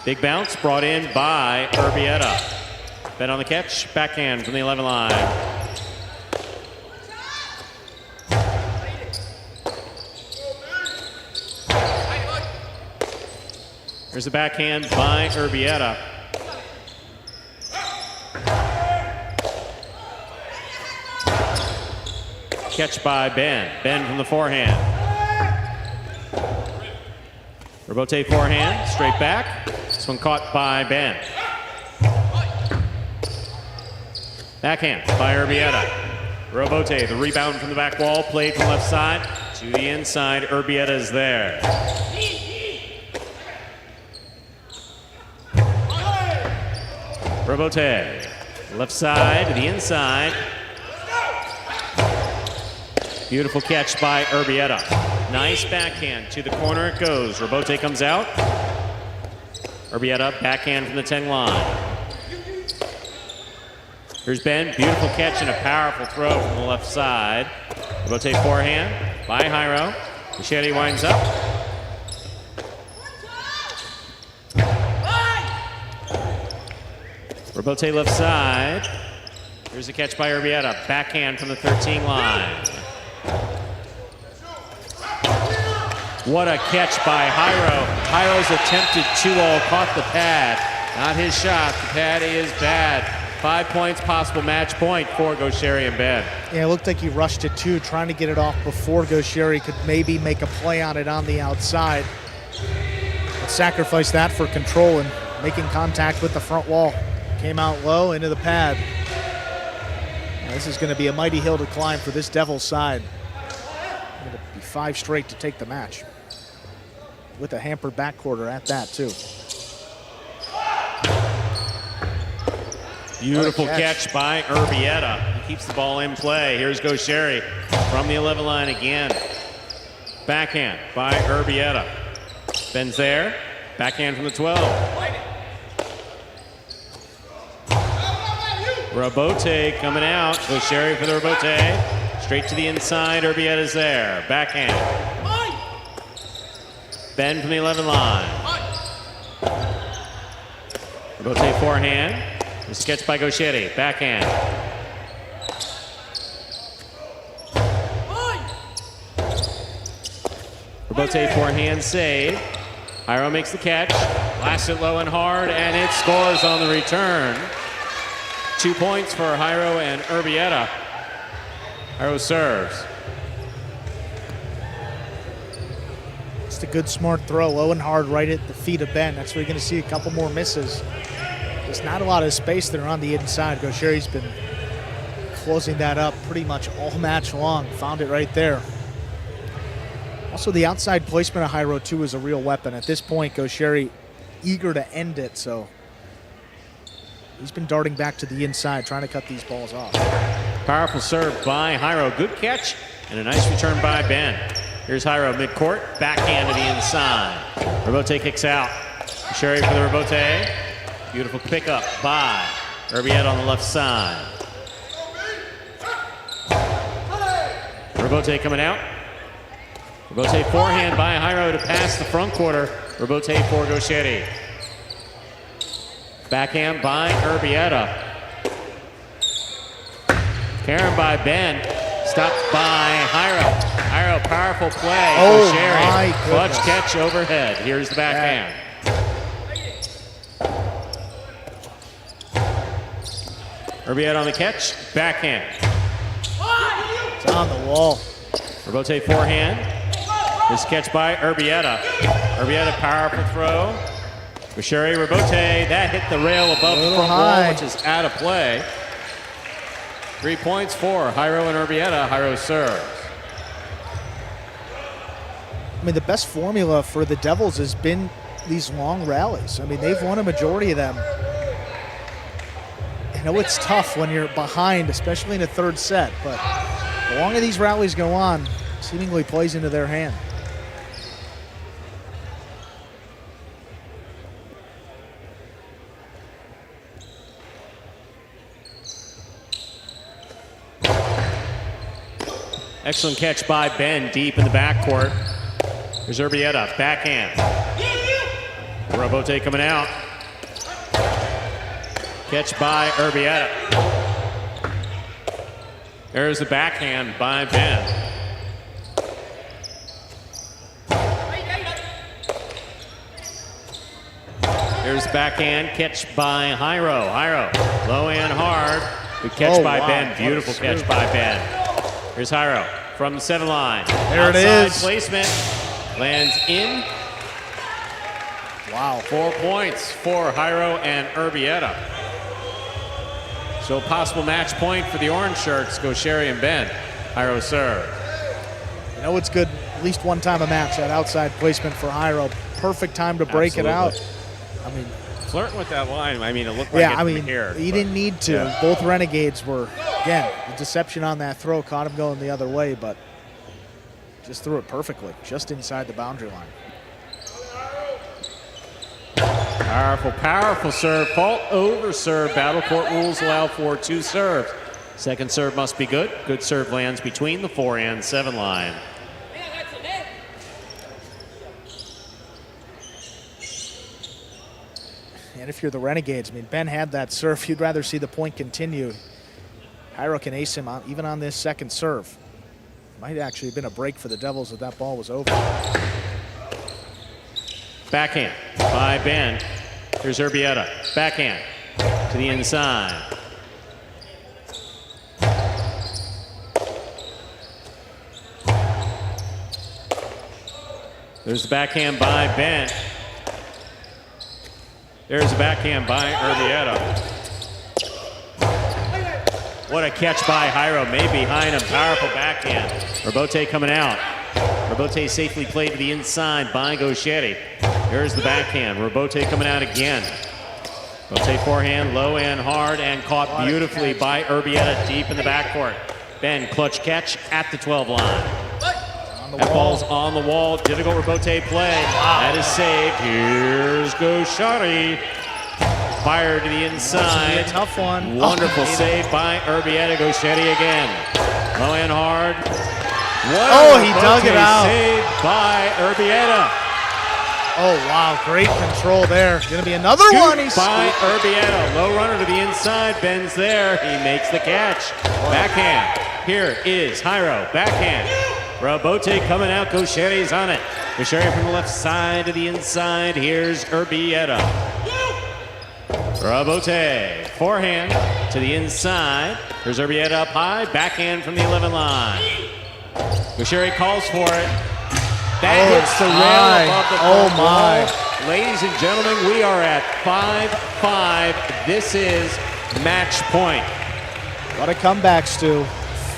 Big bounce brought in by Erbetta. Ben on the catch. Backhand from the 11 line. There's a backhand by Erbetta. Catch by Ben. Ben from the forehand. Robote forehand, straight back. This one caught by Ben. Backhand by Erbetta. Robote, the rebound from the back wall, played from left side to the inside. Erbetta is there. Robote, left side to the inside. Beautiful catch by Erbetta. Nice backhand to the corner it goes. Robote comes out. Erbetta backhand from the 10 line. Here's Ben, beautiful catch and a powerful throw from the left side. Robote forehand by Hyro. Goshere winds up. Robote left side. Here's a catch by Erbetta. Backhand from the 13 line. What a catch by Hyro. Hyro's attempted 2-all, caught the pad. Not his shot. The pad is bad. 5 points, possible match point for Goshere and Ben. Yeah, it looked like he rushed it too, trying to get it off before Goshere could maybe make a play on it on the outside. But sacrificed that for control and making contact with the front wall. Came out low into the pad. Now, this is going to be a mighty hill to climb for this Devils side. Going to be 5 straight to take the match. With a hampered backcourt at that too. Beautiful catch by Erbetta. He keeps the ball in play. Here's Goshere from the 11 line again. Backhand by Erbetta. Ben's there. Backhand from the 12. Robote coming out. Goshere for the Robote. Straight to the inside. Erbetta's there. Backhand. Ben from the 11 line. Robote forehand. This is catch by Goshere. Backhand. Rebote forehand save. Hyro makes the catch, blasts it low and hard, and it scores on the return. 2 points for Hyro and Erbetta. Hyro serves. Just a good, smart throw, low and hard, right at the feet of Ben. That's where you're going to see a couple more misses. There's not a lot of space there on the inside. Gosheri's been closing that up pretty much all match long. Found it right there. Also, the outside placement of Hyro, too, is a real weapon. At this point, Gosheri eager to end it, so he's been darting back to the inside, trying to cut these balls off. Powerful serve by Hyro. Good catch and a nice return by Ben. Here's Hyro midcourt, backhand to the inside. Rebote kicks out. Gosheri for the Rebote. Beautiful pickup by Erbetta on the left side. Rebote coming out. Rebote forehand by Hyro to pass the front quarter. Rebote for Gosheri. Backhand by Erbetta. Karen by Ben. Stopped by Hyro. Hyro, powerful play. Oh, Gosheri. my Clutch goodness. catch overhead. Here's the backhand. Erbetta on the catch. Backhand. It's on the wall. Rebote forehand. This catch by Erbetta. Erbetta, powerful throw. Gosheri, Rebote, that hit the rail above the front wall, which is out of play. 3 points for Hyro and Erbetta. Hyro serves. I mean, the best formula for the Devils has been these long rallies. I mean, they've won a majority of them. I know it's tough when you're behind, especially in a third set, but the longer these rallies go on, seemingly plays into their hand. Excellent catch by Ben deep in the backcourt. Here's Erbetta, backhand. Rebote coming out. Catch by Erbetta. There's the backhand by Ben. There's the backhand catch by Hyro. Hyro, low and hard. Good catch by Ben. Beautiful catch by Ben. Here's Hyro from the 7 line. There it Outside is. placement. Lands in. Wow. 4 points for Hyro and Erbetta. So possible match point for the orange shirts, Gosheri and Ben. Hyro serve. You know it's good at least one time a match, that outside placement for Hyro. Perfect time to break it out. I mean, Flirting with that line, I mean, it looked like yeah, it I from mean, here. he but- didn't need to. Yeah. Both Renegades were, again, the deception on that throw caught him going the other way, but just threw it perfectly, just inside the boundary line. Powerful, powerful serve. Fault over serve. Battle court rules allow for 2 serves. Second serve must be good. Good serve lands between the 4 and 7 line. And if you're the Renegades, I mean, Ben had that serve. You'd rather see the point continue. Hyro can ace him even on this second serve. Might actually have been a break for the Devils if that ball was over. Backhand by Ben. Here's Erbetta. Backhand to the inside. There's the backhand by Ben. There's the backhand by Erbetta. What a catch by Hyro. Made behind him. Powerful backhand. Rebote coming out. Rebote safely played to the inside by Gosheri. Here's the backhand. Rebote coming out again. Rebote forehand, low and hard, and caught beautifully by Erbetta deep in the backcourt. Ben, clutch catch at the 12 line. That ball's on the wall. Difficult Rebote play. That is saved. Here's Gosheri. Fire to the inside. A tough one. Wonderful save by Erbetta. Gosheri again. Low and hard. He dug it out. Saved by Erbetta. Oh, wow, great control there. Going to be another one. He's by Erbetta. Low runner to the inside. Ben's there. He makes the catch. Backhand. Here is Hyro. Backhand. Robote coming out. Gosheri's on it. Gosheri from the left side to the inside. Here's Erbetta. Robote, forehand to the inside. Here's Erbetta up high. Backhand from the 11 line. Gosheri calls for it. That hits the rail above the front wall. Ladies and gentlemen, we are at 5-5. This is match point. What a comeback, Stu.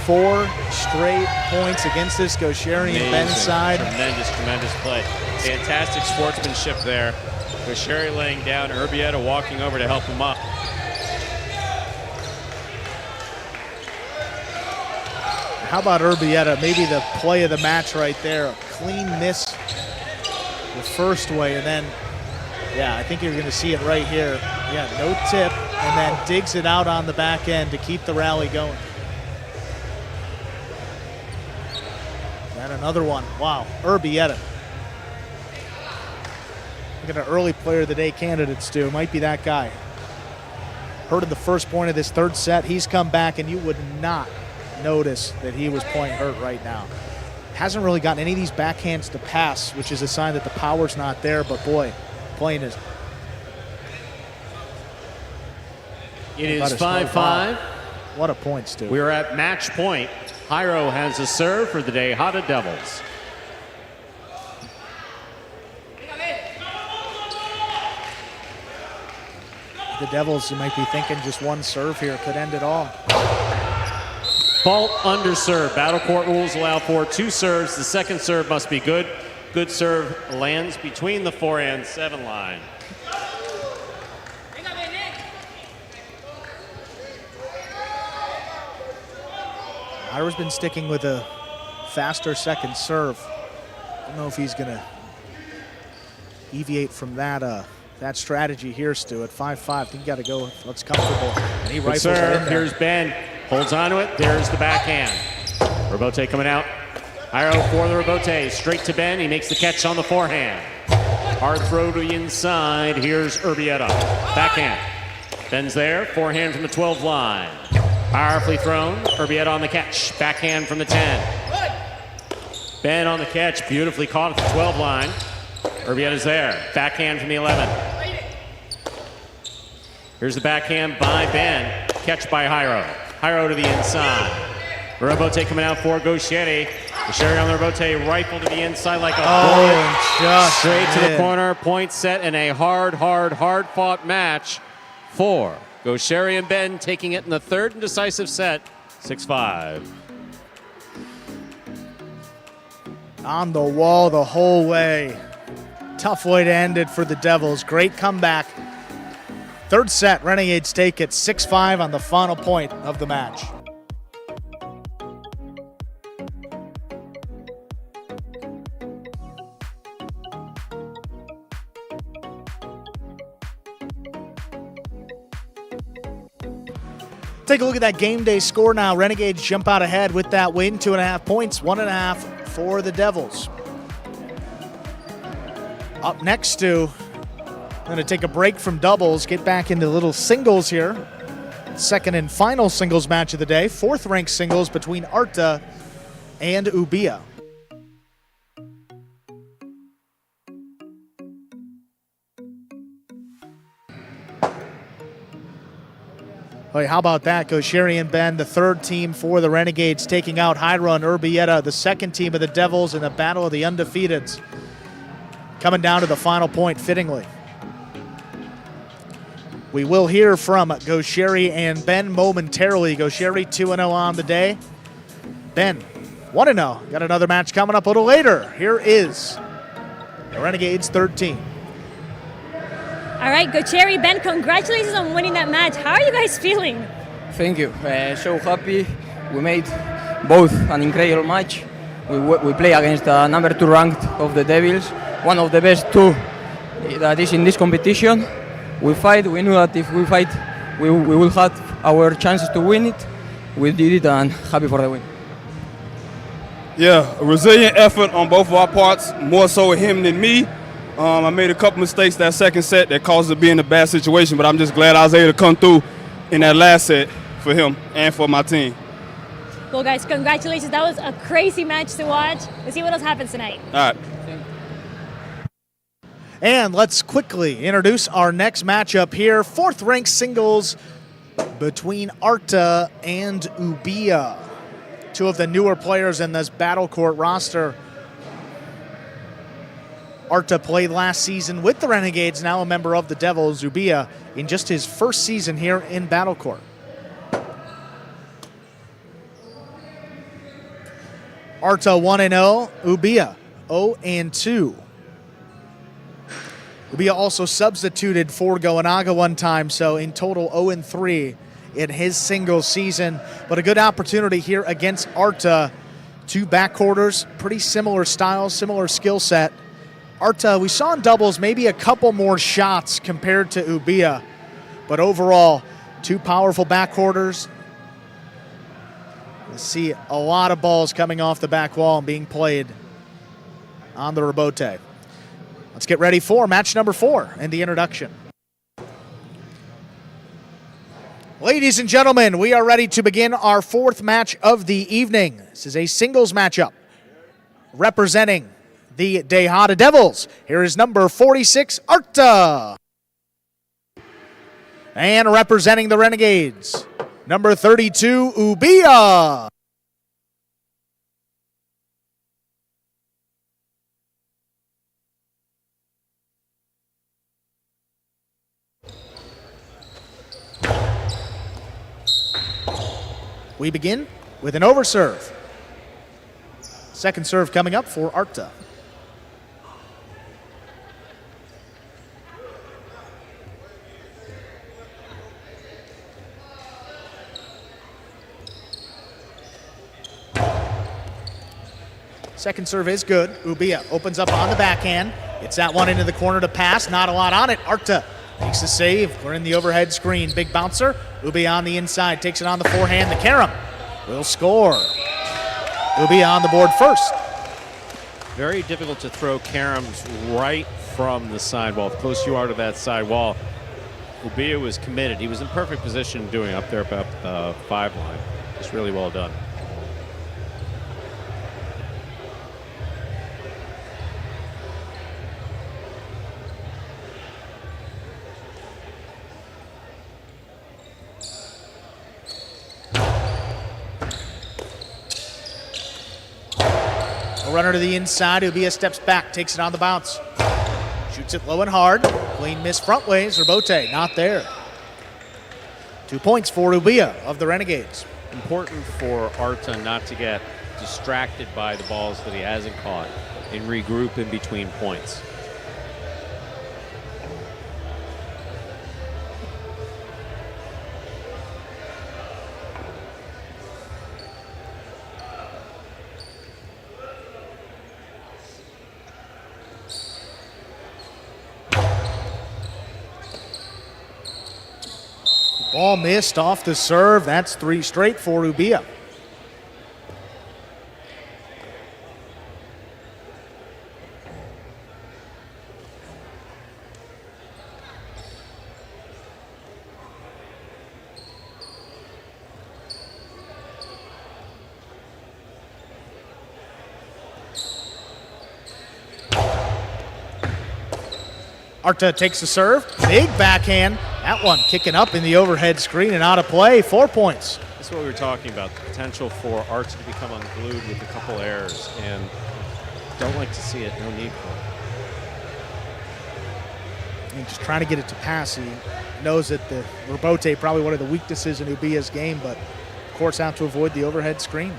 4 straight points against this Gosheri and Ben side. Tremendous play. Fantastic sportsmanship there. Gosheri laying down, Erbetta walking over to help him up. How about Erbetta? Maybe the play of the match right there. A clean miss the first way, and then, yeah, I think you're going to see it right here. Yeah, no tip, and then digs it out on the back end to keep the rally going. And another one. Wow, Erbetta. Look at an early player of the day candidate, Stu. Might be that guy. Heard in the first point of this third set, he's come back, and you would not notice that he was point hurt right now. Hasn't really gotten any of these backhands to pass, which is a sign that the power's not there, but boy, playing is. It is 5-5. What a point, Stu. We're at match point. Hyro has a serve for the day. Hada Devils. The Devils, you might be thinking just one serve here could end it all. Fault under serve. Battle court rules allow for 2 serves. The second serve must be good. Good serve lands between the 4 and 7 line. Hyro's been sticking with a faster second serve. I don't know if he's going to deviate from that strategy here, Stu. At 5-5, I think you got to go with what's comfortable. And he rifles it in there. Here's Ben. Holds onto it. There's the backhand. Robote coming out. Hyro for the Robote. Straight to Ben. He makes the catch on the forehand. Hard throw to the inside. Here's Erbetta. Backhand. Ben's there. Forehand from the 12 line. Powerfully thrown. Erbetta on the catch. Backhand from the 10. Ben on the catch. Beautifully caught at the 12 line. Erbetta's there. Backhand from the 11. Here's the backhand by Ben. Catch by Hyro. Hyro to the inside. Robote coming out for Gosheri. Gosheri on the Robote. Rifle to the inside like a bullet. Straight to the corner. Point set in a hard fought match for Gosheri and Ben, taking it in the third and decisive set. 6-5. On the wall the whole way. Tough way to end it for the Devils. Great comeback. Third set, Renegades take it 6-5 on the final point of the match. Take a look at that game day score now. Renegades jump out ahead with that win. 2.5 points, 1.5 for the Devils. Up next, Stu, I'm going to take a break from doubles, get back into little singles here. Second and final singles match of the day. 4th ranked singles between Arta and Ubia. Oh, how about that? Gosheri and Ben, the third team for the Renegades, taking out Hyro and Erbetta, the second team of the Devils in the battle of the undefeateds. Coming down to the final point fittingly. We will hear from Gosheri and Ben momentarily. Gosheri 2-0 on the day. Ben 1-0. Got another match coming up a little later. Here is the Renegades' third team. All right, Gosheri, Ben, congratulations on winning that match. How are you guys feeling? Thank you. So happy. We made both an incredible match. We play against the number 2 ranked of the Devils, one of the best 2 that is in this competition. We fight. We knew that if we fight, we will have our chances to win it. We did it, and happy for the win. Yeah, a resilient effort on both of our parts, more so him than me. I made a couple mistakes that second set that caused it to be in a bad situation, but I'm just glad I was able to come through in that last set for him and for my team. Well, guys, congratulations. That was a crazy match to watch. Let's see what else happens tonight. All right. And let's quickly introduce our next matchup here. 4th ranked singles between Arta and Ubia. 2 of the newer players in this Battle Court roster. Arta played last season with the Renegades, now a member of the Devils. Ubia in just his first season here in Battle Court. Arta 1-0, Ubia 0-2. Ubia also substituted for Goenaga one time, so in total 0-3 in his single season. But a good opportunity here against Arta. 2 backcourters, pretty similar styles, similar skill set. Arta, we saw in doubles maybe a couple more shots compared to Ubia, but overall, 2 powerful backcourters. We see a lot of balls coming off the back wall and being played on the rebote. Let's get ready for match number 4 and the introduction. Ladies and gentlemen, we are ready to begin our 4th match of the evening. This is a singles matchup representing the Tejada Devils. Here is number 46, Arta. And representing the Renegades, number 32, Ubia. We begin with an overserve. Second serve coming up for Arta. Second serve is good. Ubia opens up on the backhand. Gets that one into the corner to pass. Not a lot on it. Arta makes the save. We're in the overhead screen. Big bouncer. Ubia on the inside. Takes it on the forehand. The carom will score. Ubia on the board first. Very difficult to throw caroms right from the sidewall. The closer you are to that sidewall, Ubia was committed. He was in perfect position doing up there about the 5 line. It's really well done. A runner to the inside. Ubia steps back, takes it on the bounce. Shoots it low and hard. Clean miss front ways. Rebote not there. 2 points for Ubia of the Renegades. Important for Arta not to get distracted by the balls that he hasn't caught and regroup in between points. Ball missed off the serve. That's 3 straight for Ubia. Arta takes the serve. Big backhand. That one kicking up in the overhead screen and out of play. 4 points. That's what we were talking about, the potential for Arta to become unglued with a couple errors, and don't like to see it, no need for it. And just trying to get it to pass. He knows that the rebote probably one of the weaknesses in Ubia's game, but of course out to avoid the overhead screen.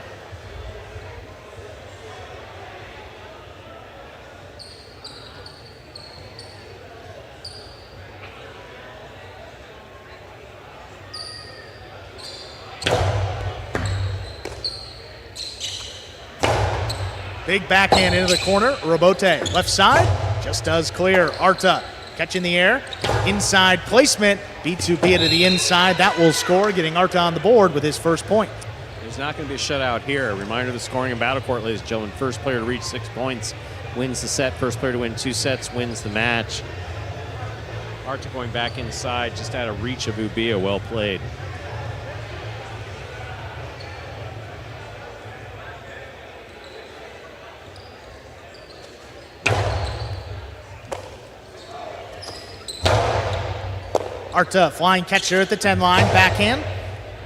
Big backhand into the corner. Rebote left side, just does clear. Arta catch in the air. Inside placement. Beats Ubia to the inside. That will score, getting Arta on the board with his first point. There's not going to be a shutout here. A reminder of the scoring in Battle Court, ladies and gentlemen. First player to reach 6 points wins the set. First player to win 2 sets wins the match. Arta going back inside, just out of reach of Ubia. Well played. Arta, flying catcher at the 10 line, backhand.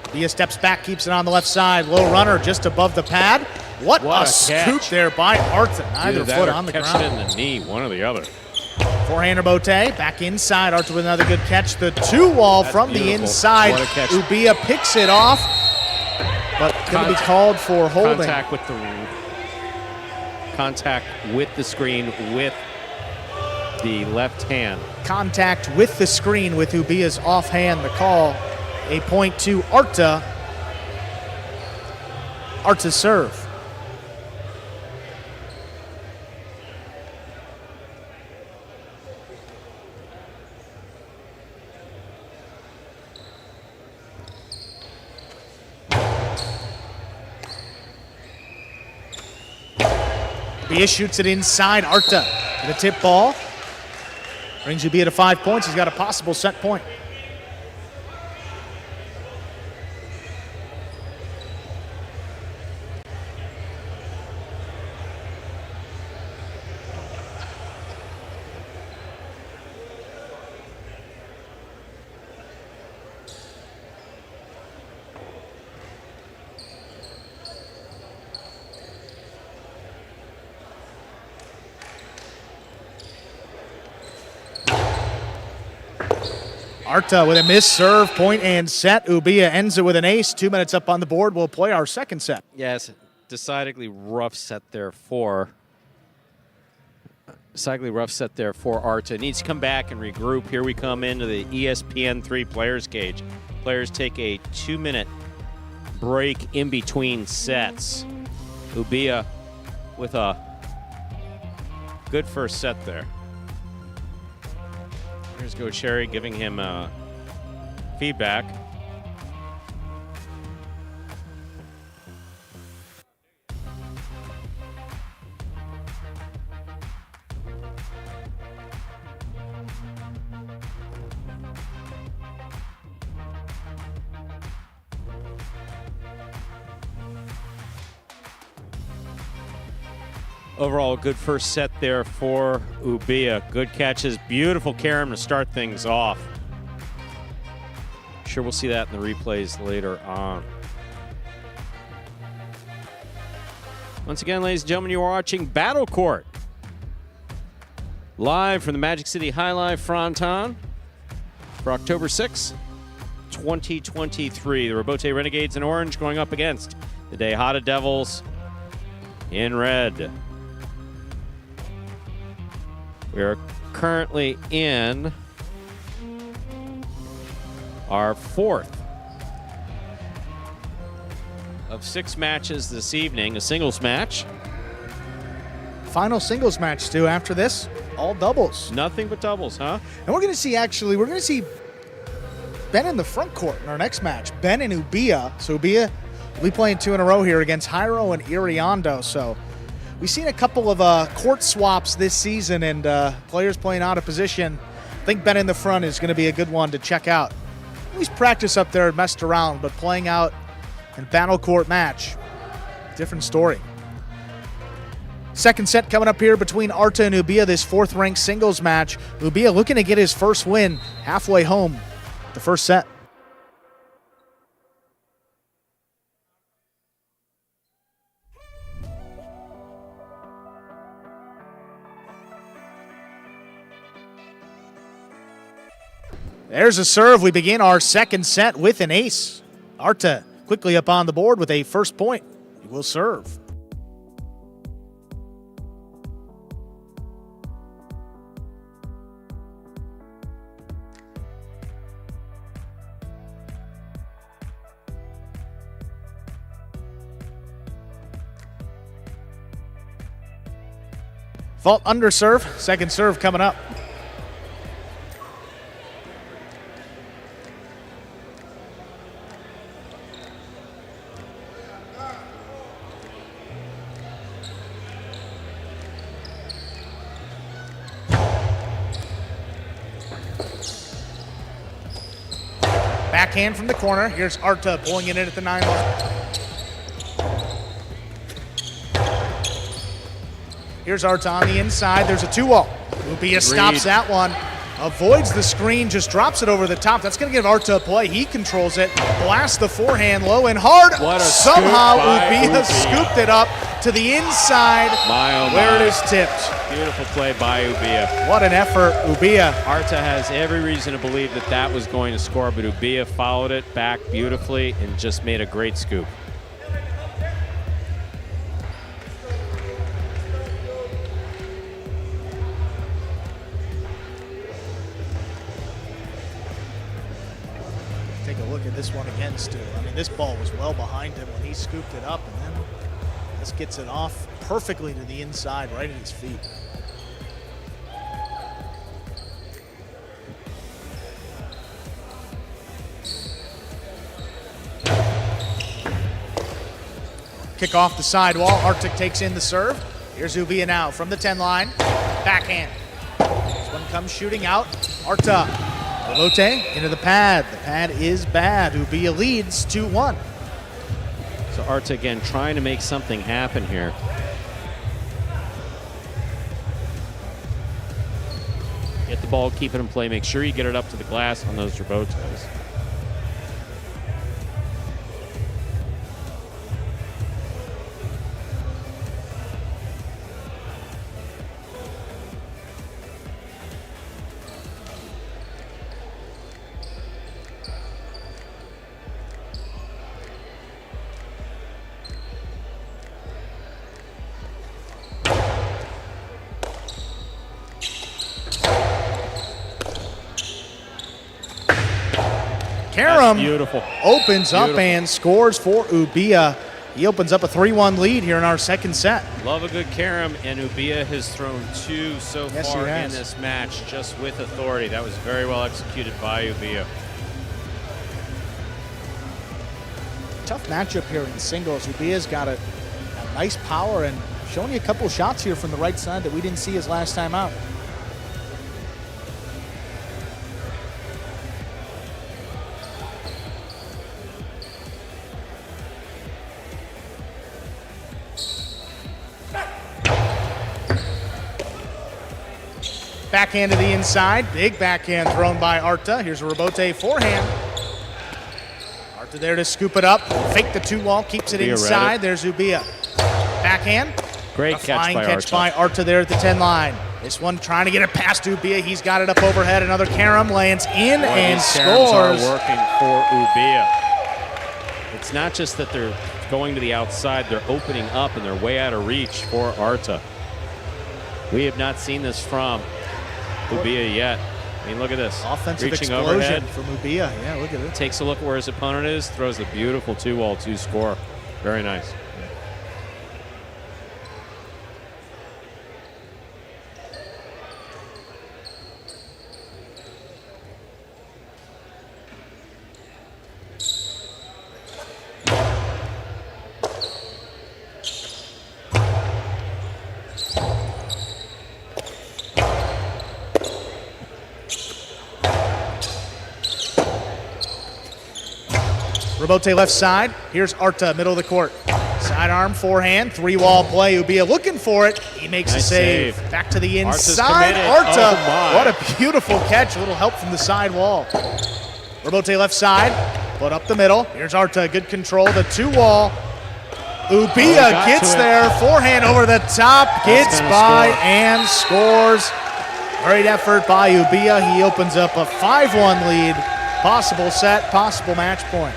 Ubia steps back, keeps it on the left side. Low runner just above the pad. What a scoop catch. there by Arta. Neither Either that foot or on the catch ground. it in the knee, one or the other. Forehander Bote, back inside. Arta with another good catch. The 2-wall from the beautiful. inside. What a catch. Ubia picks it off, but going to be called for holding. Contact with the screen with the left hand. Contact with the screen with Ubia's offhand. The call, a point to Arta. Arta's serve. Ubia shoots it inside. Arta with a tip ball. Brings Ubia to 5 points. He's got a possible set point. Arta with a missed serve, point and set. Ubia ends it with an ace. 2 minutes up on the board. We'll play our second set. Yes, decidedly rough set there for Arta. Needs to come back and regroup. Here we come into the ESPN 3 players cage. Players take a 2-minute break in between sets. Ubia with a good first set there. Here's Go Cherry giving him feedback. Overall, a good first set there for Ubia. Good catches, beautiful carom to start things off. Sure we'll see that in the replays later on. Once again, ladies and gentlemen, you are watching Battle Court. Live from the Magic City Jai-Alai Fronton for October 6th, 2023. The Rebote Renegades in orange going up against the Dehada Devils in red. We are currently in our fourth of 6 matches this evening, a singles match. Final singles match, Stu. After this, all doubles. Nothing but doubles, huh? And we're going to see Ben in the front court in our next match. Ben and Ubia. So Ubia will be playing 2 in a row here against Hyro and Iriondo. So we've seen a couple of court swaps this season and players playing out of position. I think Ben in the front is going to be a good one to check out. He's practiced up there and messed around, but playing out in battle court match, different story. Second set coming up here between Arta and Ubia, this 4th ranked singles match. Ubia looking to get his first win halfway home, the first set. There's a serve. We begin our second set with an ace. Arta quickly up on the board with a first point. He will serve. Fault under serve. Second serve coming up. Backhand from the corner. Here's Arta pulling it in at the 9 line. Here's Arta on the inside. There's a 2-0. Ubia stops that one. avoids the screen, just drops it over the top. That's going to give Arta a play. He controls it, blasts the forehand low and hard. What a Somehow scoop by Ubia Ubia. scooped it up to the inside where it is tipped. Beautiful play by Ubia. What an effort, Ubia. Arta has every reason to believe that that was going to score, but Ubia followed it back beautifully and just made a great scoop. Take a look at this one again, Stu. I mean, this ball was well behind him when he scooped it up, and then this gets it off perfectly to the inside, right at his feet. Kick off the sidewall. Arctic takes in the serve. Here's Ubia now from the 10 line. Backhand. This one comes shooting out. Arta. Velote into the pad. The pad is bad. Ubia leads 2-1. So Arta again trying to make something happen here. Get the ball, keep it in play. Make sure you get it up to the glass on those rebotes. Karam Beautiful. opens up and scores for Ubia. He opens up a 3-1 lead here in our second set. Love a good carom, and Ubia has thrown two so Yes, he far in has. this match, just with authority. That was very well executed by Ubia. Tough matchup here in singles. Ubia's got a nice power and showing you a couple shots here from the right side that we didn't see his last time out. Backhand to the inside. Big backhand thrown by Arta. Here's a Rebote forehand. Arta there to scoop it up. Fake the 2-wall. Keeps it Ubia read inside. it. There's Ubia. Backhand. Great A catch flying by catch Arta. by Arta there at the 10 line. This one trying to get it past Ubia. He's got it up overhead. Another carom lands in Boy, and these caroms scores. are working for Ubia. It's not just that they're going to the outside, they're opening up and they're way out of reach for Arta. We have not seen this from Ubia yet. I mean, look at this. Offensive Reaching explosion overhead, from Ubia. Yeah, look at it. takes a look at where his opponent is, throws a beautiful 2-wall 2-score. Very nice. Rebote left side. Here's Arta, middle of the court. Sidearm, forehand, 3-wall play. Ubia looking for it. He makes Nice a save. save. Back to the Arta's inside. committed. Arta, Oh, my. what a beautiful catch. A little help from the side wall. Rebote left side. Put up the middle. Here's Arta, good control. The 2-wall. Ubia got gets to it. there. Forehand over the top. Gets gonna by score. and scores. Great effort by Ubia. He opens up a 5-1 lead. Possible set, possible match point.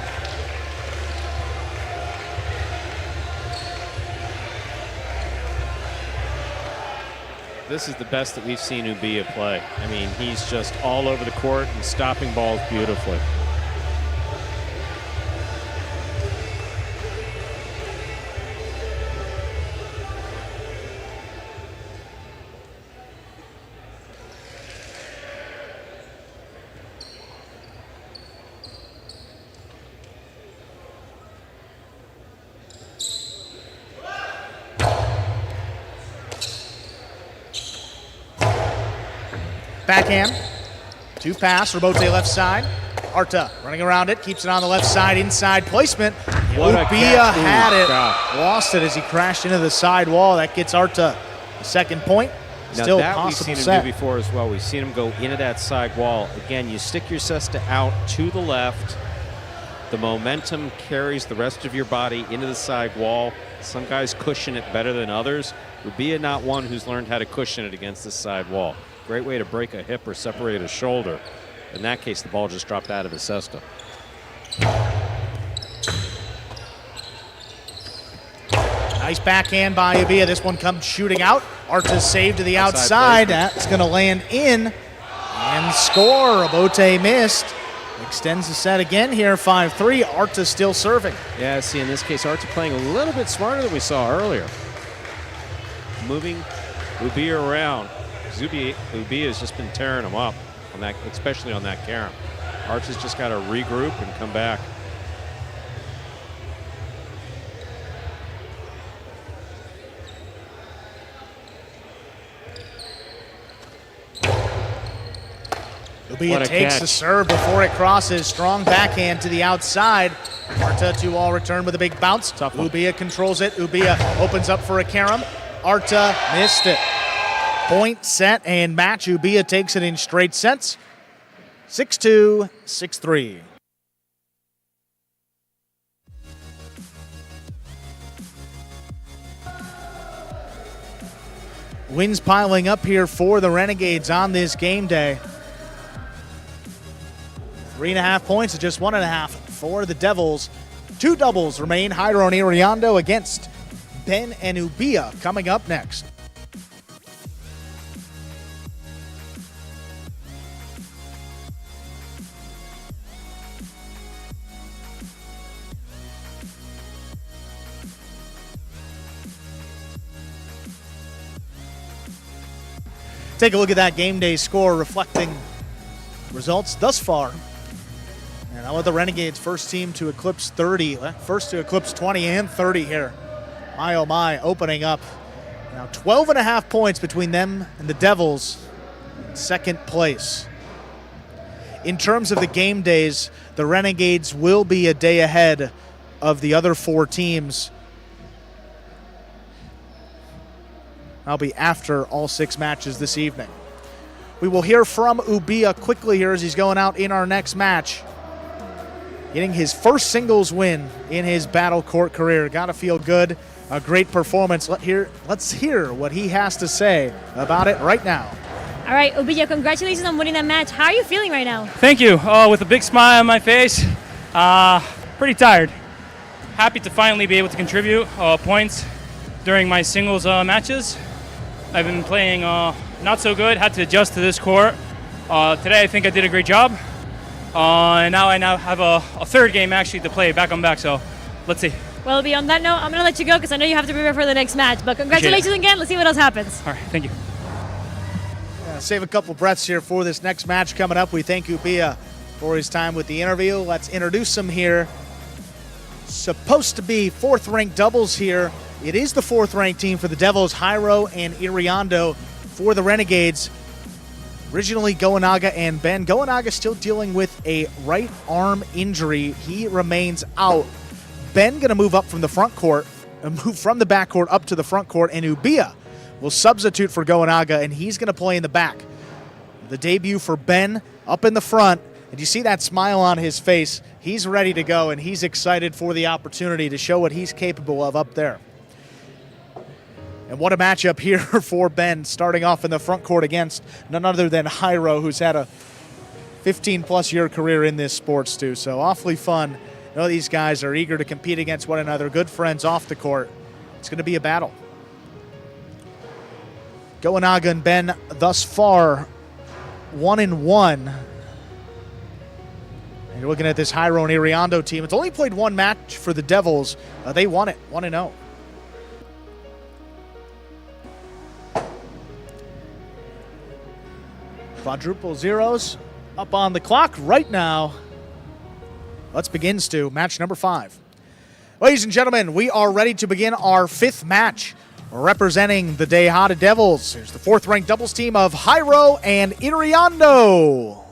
This is the best that we've seen Ubia play. I mean, he's just all over the court and stopping balls beautifully. Backhand, 2-pass, Rebote left side. Arta running around it, keeps it on the left side, inside placement. What a Ubia catch. had Ooh, it, God. lost it as he crashed into the side wall. That gets Arta the second point. Still that we've possible seen him set. do before as well. We've seen him go into that side wall. Again, you stick your cesta out to the left. The momentum carries the rest of your body into the side wall. Some guys cushion it better than others. Ubia not one who's learned how to cushion it against the side wall. Great way to break a hip or separate a shoulder. In that case, the ball just dropped out of his cesta. Nice backhand by Ubia. This one comes shooting out. Arta saved to the outside. That's going to land in and score. Rebote missed. Extends the set again here, 5-3. Arta still serving. Yeah, see, in this case, Arta playing a little bit smarter than we saw earlier. Moving Ubia around. Ubia has just been tearing him up, on that, especially on that carom. Arta's just got to regroup and come back. Ubia takes the serve before it crosses. Strong backhand to the outside. Arta to all return with a big bounce. Tough one. Ubia controls it. Ubia opens up for a carom. Arta missed it. Point, set, and match. Ubia takes it in straight sets. 6-2, 6-3. Wins piling up here for the Renegades on this game day. 3.5 points to just 1.5 for the Devils. 2 doubles remain. Hyro and Iriondo against Ben and Ubia coming up next. Take a look at that game day score reflecting results thus far. And how about the Renegades, first team to eclipse 30, first to eclipse 20 and 30 here. My oh my, opening up. Now 12.5 points between them and the Devils in second place. In terms of the game days, the Renegades will be a day ahead of the other 4 teams. That'll be after all 6 matches this evening. We will hear from Ubia quickly here as he's going out in our next match. Getting his first singles win in his battle court career. Gotta feel good. A great performance. Let's hear what he has to say about it right now. All right, Ubia, congratulations on winning that match. How are you feeling right now? Thank you. With a big smile on my face. Pretty tired. Happy to finally be able to contribute points during my singles matches. I've been playing not so good. Had to adjust to this court. Today I think I did a great job. And now I have a third game actually to play back on back. So let's see. Well, beyond that note, I'm going to let you go because I know you have to prepare for the next match. But congratulations again. Let's see what else happens. All right, thank you. Save a couple breaths here for this next match coming up. We thank Ubia for his time with the interview. Let's introduce him here. Supposed to be 4th ranked doubles here. It is the 4th ranked team for the Devils, Hyro and Iriondo. For the Renegades, originally Goenaga and Ben. Goenaga still dealing with a right arm injury. He remains out. Ben going to move up from the front court, move from the back court up to the front court, and Ubia will substitute for Goenaga, and he's going to play in the back. The debut for Ben up in the front, and you see that smile on his face. He's ready to go, and he's excited for the opportunity to show what he's capable of up there. And what a matchup here for Ben, starting off in the front court against none other than Hyro, who's had a 15-plus year career in this sports too. So awfully fun. I know these guys are eager to compete against one another, good friends off the court. It's going to be a battle. Goenaga and Ben thus far 1-1. And you're looking at this Hyro and Iriondo team. It's only played 1 match for the Devils. They won it, 1-0. Quadruple zeros up on the clock right now. Let's begin, Stu. Match number 5. Ladies and gentlemen, we are ready to begin our 5th match. Representing the DeHada Devils, here's the 4th ranked doubles team of Hyro and Iriondo.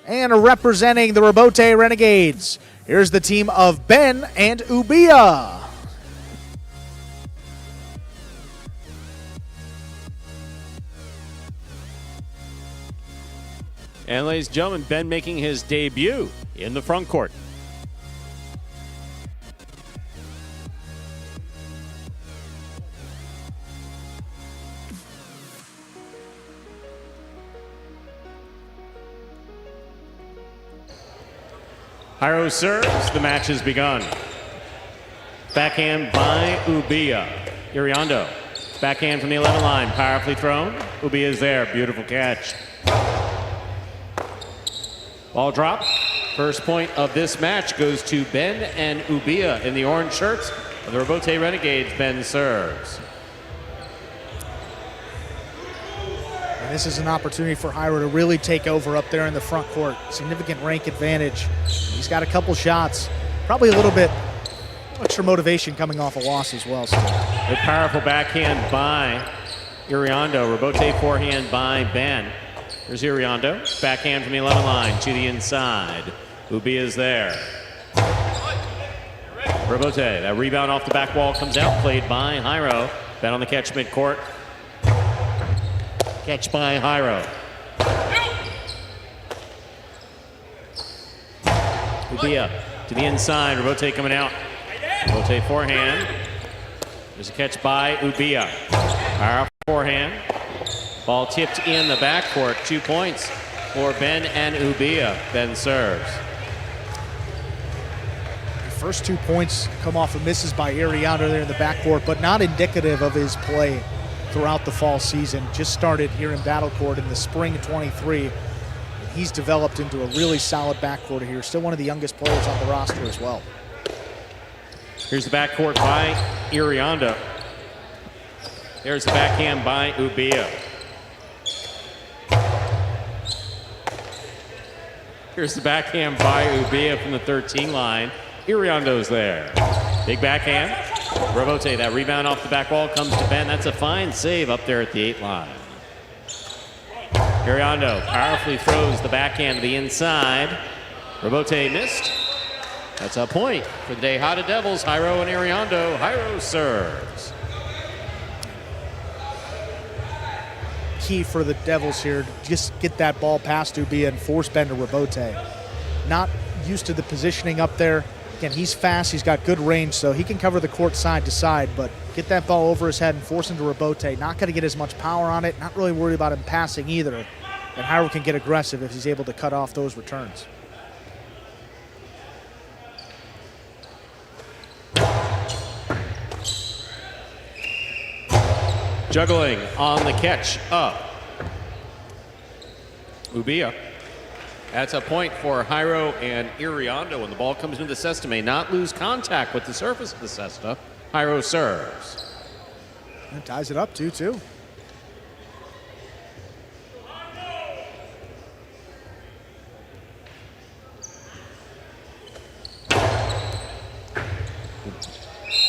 And representing the Rebote Renegades, here's the team of Ben and Ubia. And ladies and gentlemen, Ben making his debut in the front court. Hyro serves. The match has begun. Backhand by Ubia. Iriondo. Backhand from the 11 line. Powerfully thrown. Ubia is there. Beautiful catch. Ball drop. First point of this match goes to Ben and Ubia in the orange shirts of the Robote Renegades. Ben serves. And this is an opportunity for Hyro to really take over up there in the front court. Significant rank advantage. He's got a couple shots. Probably a little bit extra motivation coming off a loss as well. A powerful backhand by Iriondo. Robote forehand by Ben. Here's Iriondo. Backhand from the 11 line to the inside. Ubia is there. Robote. That rebound off the back wall comes out. Played by Hyro. Ben on the catch midcourt. Catch by Hyro. Ubia to the inside. Robote coming out. Robote forehand. There's a catch by Ubia. Powerful forehand. Ball tipped in the backcourt. 2 points for Ben and Ubia. Ben serves. The first 2 points come off of misses by Iriondo there in the backcourt, but not indicative of his play throughout the fall season. Just started here in Battle Court in the spring of 23. He's developed into a really solid backcourt here. Still one of the youngest players on the roster as well. Here's the backcourt by Iriondo. There's the backhand by Ubia. Here's the backhand by Ubia from the 13 line. Iriondo's there. Big backhand. Robote, that rebound off the back wall comes to Ben. That's a fine save up there at the 8 line. Iriondo powerfully throws the backhand to the inside. Robote missed. That's a point for the DeHada Devils. Hyro and Iriondo. Hyro serves. Key for the Devils here to just get that ball past Ubia and force Ben to Robote. Not used to the positioning up there. Again, he's fast, he's got good range, so he can cover the court side to side, but get that ball over his head and force him to Robote. Not going to get as much power on it, not really worried about him passing either. And Hyro can get aggressive if he's able to cut off those returns. Juggling on the catch up. Ubia. That's a point for Hyro and Iriondo when the ball comes into the cesta. May not lose contact with the surface of the cesta. Hyro serves. And ties it up 2-2.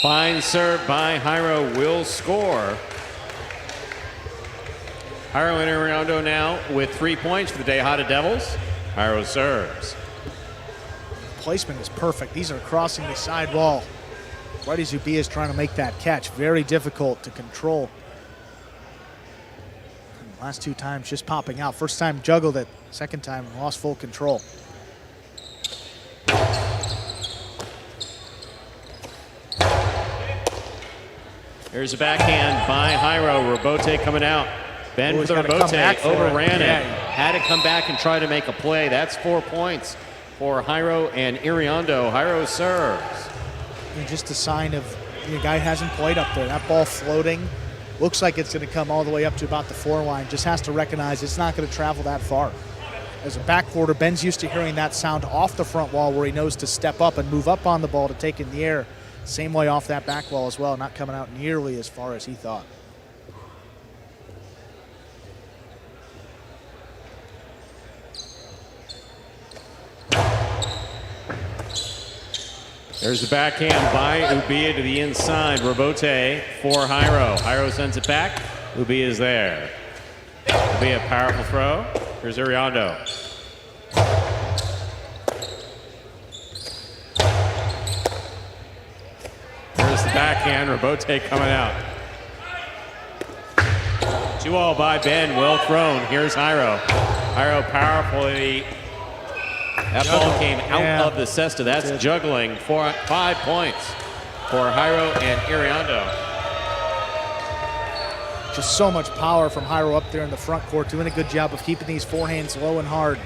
Fine serve by Hyro will score. Hyro and Iriondo now with 3 points for the DeHada Devils. Hyro serves. Placement is perfect. These are crossing the side wall. Right as Ubia is trying to make that catch. Very difficult to control. And last 2 times just popping out. First time juggled it. Second time lost full control. Here's a backhand by Hyro. Robote coming out. Ben with the Robote overran it. Had to come back and try to make a play. That's 4 points for Hyro and Iriondo. Hyro serves. And just a sign of the guy hasn't played up there. That ball floating. Looks like it's going to come all the way up to about the 4 line. Just has to recognize it's not going to travel that far. As a backcourter, Ben's used to hearing that sound off the front wall where he knows to step up and move up on the ball to take in the air. Same way off that back wall as well, not coming out nearly as far as he thought. There's the backhand by Ubia to the inside. Robote for Hyro. Hyro sends it back. Ubia is there. Ubia, powerful throw. Here's Iriondo. There's the backhand. Robote coming out. 2-all by Ben. Well thrown. Here's Hyro. Hyro powerfully. That ball came out of the cesta. That's juggling for 5 points for Hyro and Iriondo. Just so much power from Hyro up there in the front court, doing a good job of keeping these forehands low and hard.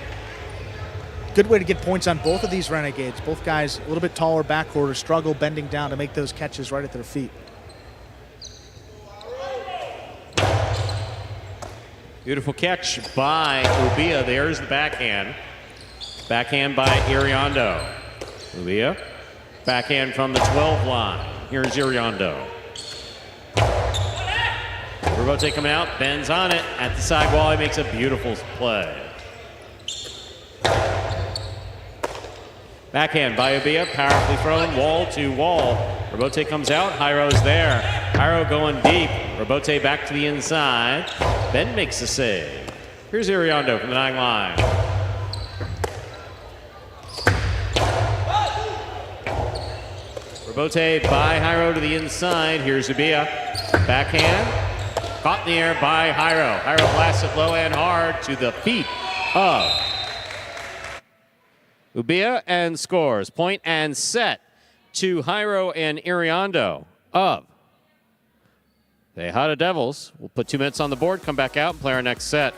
Good way to get points on both of these Renegades. Both guys a little bit taller backcourters struggle bending down to make those catches right at their feet. Beautiful catch by Ubia. There's the backhand. Backhand by Iriondo. Ubia. Backhand from the 12 line. Here's Iriondo. Rebote coming out, bends on it at the sidewall. He makes a beautiful play. Backhand by Ubia, powerfully thrown, wall to wall. Rebote comes out, Hyro's there. Hyro going deep. Rebote back to the inside. Ben makes the save. Here's Iriondo from the 9 line. Rebote by Hyro to the inside. Here's Ubia. Backhand. Caught in the air by Hyro. Hyro blasts it low and hard to the feet of Ubia and scores. Point and set to Hyro and Iriondo of the Arta Devils. We'll put 2 minutes on the board, come back out and play our next set.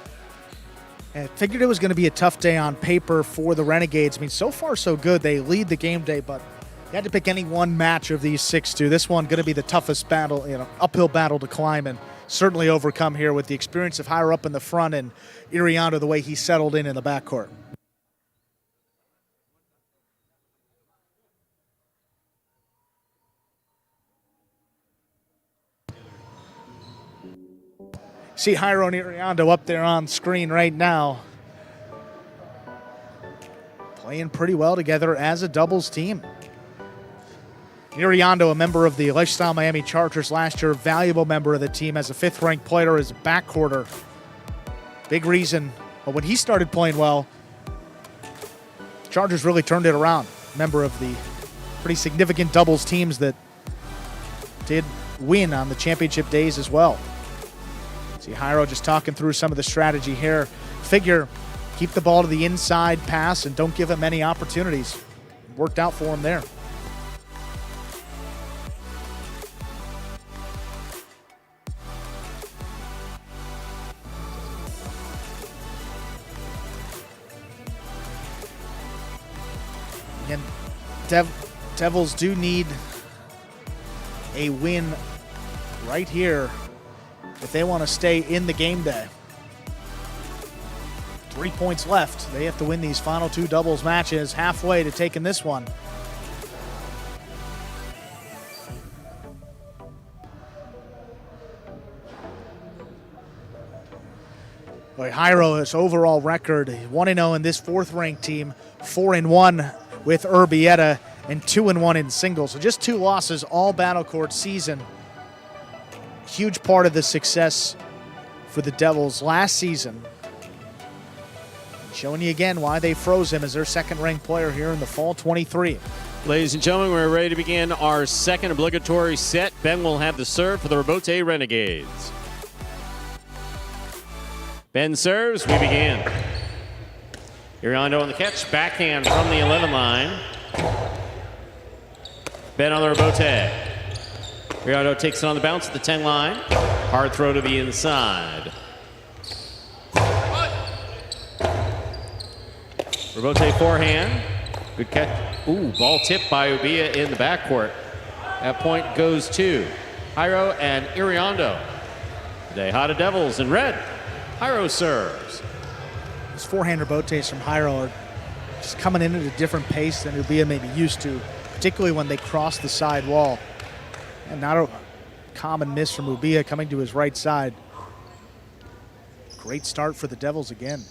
I figured it was going to be a tough day on paper for the Renegades. I mean, so far so good. They lead the game day, but you had to pick any one match of these 6-2. This one going to be the toughest battle, uphill battle to climb and certainly overcome here with the experience of Hyro up in the front and Iriondo the way he settled in the backcourt. See Hyro and Iriondo up there on screen right now. Playing pretty well together as a doubles team. Iriondo, a member of the Lifestyle Miami Chargers last year, valuable member of the team as a 5th-ranked player as a backcourter. Big reason, but when he started playing well, Chargers really turned it around. Member of the pretty significant doubles teams that did win on the championship days as well. See Hyro just talking through some of the strategy here. Figure, keep the ball to the inside pass and don't give him many opportunities. Worked out for him there. Again, Devils do need a win right here if they want to stay in the game day. 3 points left. They have to win these final 2 doubles matches, halfway to taking this one. Hyro, his overall record, 1-0 in this 4th-ranked team, 4-1 with Erbetta, and 2-1 in singles. So just 2 losses all battle court season. Huge part of the success for the Devils last season. Showing you again why they froze him as their 2nd-ranked player here in the fall 23. Ladies and gentlemen, we're ready to begin our 2nd obligatory set. Ben will have the serve for the Rebote Renegades. Ben serves, we begin. Iriondo on the catch, backhand from the 11 line. Ben on the Rebote. Iriondo takes it on the bounce at the 10 line. Hard throw to the inside. Rebote forehand. Good catch. Ooh, ball tipped by Ubia in the backcourt. That point goes to Hyro and Iriondo. The Arta Devils in red. Hyro serves. These forehand rebotes from Hyro are just coming in at a different pace than Ubia may be used to, particularly when they cross the side wall. And not a common miss from Ubia coming to his right side. Great start for the Devils again.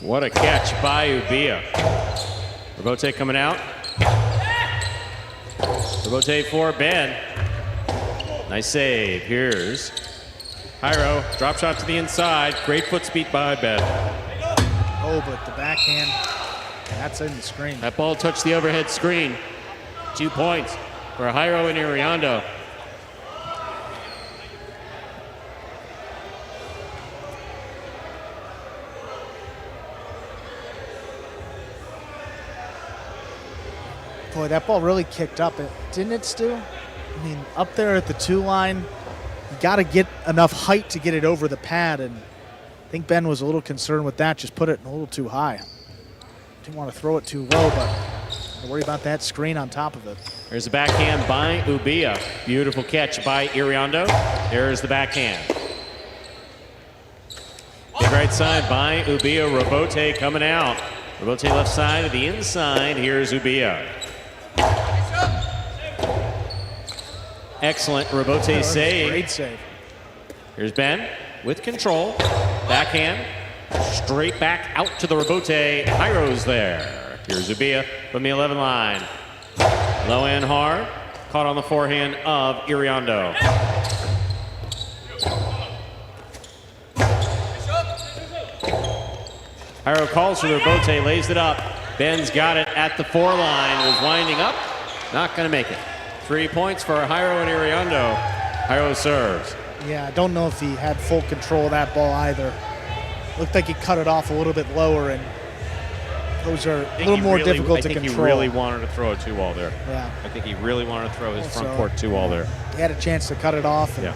What a catch by Ubia. Rebote coming out. Rebote for Ben. Nice save. Here's Hyro. Drop shot to the inside. Great foot speed by Ben. Oh, but the backhand, that's in the screen. That ball touched the overhead screen. 2 points for Hyro and Iriondo. Boy, that ball really kicked up. Didn't it, Stu? I mean, up there at the 2 line, you got to get enough height to get it over the pad, and I think Ben was a little concerned with that, just put it a little too high. Didn't want to throw it too low, but don't worry about that screen on top of it. There's a backhand by Ubia. Beautiful catch by Iriondo. There's the backhand. Big right side by Ubia. Robote coming out. Robote left side to the inside. Here's Ubia. Excellent Robote save. Great save. Here's Ben with control. Backhand. Straight back out to the Robote. Hyro's there. Here's Ubia from the 11 line. Low and hard. Caught on the forehand of Iriondo. Hyro calls for the Robote, lays it up. Ben's got it at the 4 line. Was winding up. Not going to make it. 3 points for Hyro and Iriondo. Hyro serves. Yeah, I don't know if he had full control of that ball either. Looked like he cut it off a little bit lower, and those are a little more difficult to control. I think he really wanted to throw a 2-ball there. Yeah. I think he really wanted to throw his front So, court 2-ball there. He had a chance to cut it off and Yeah.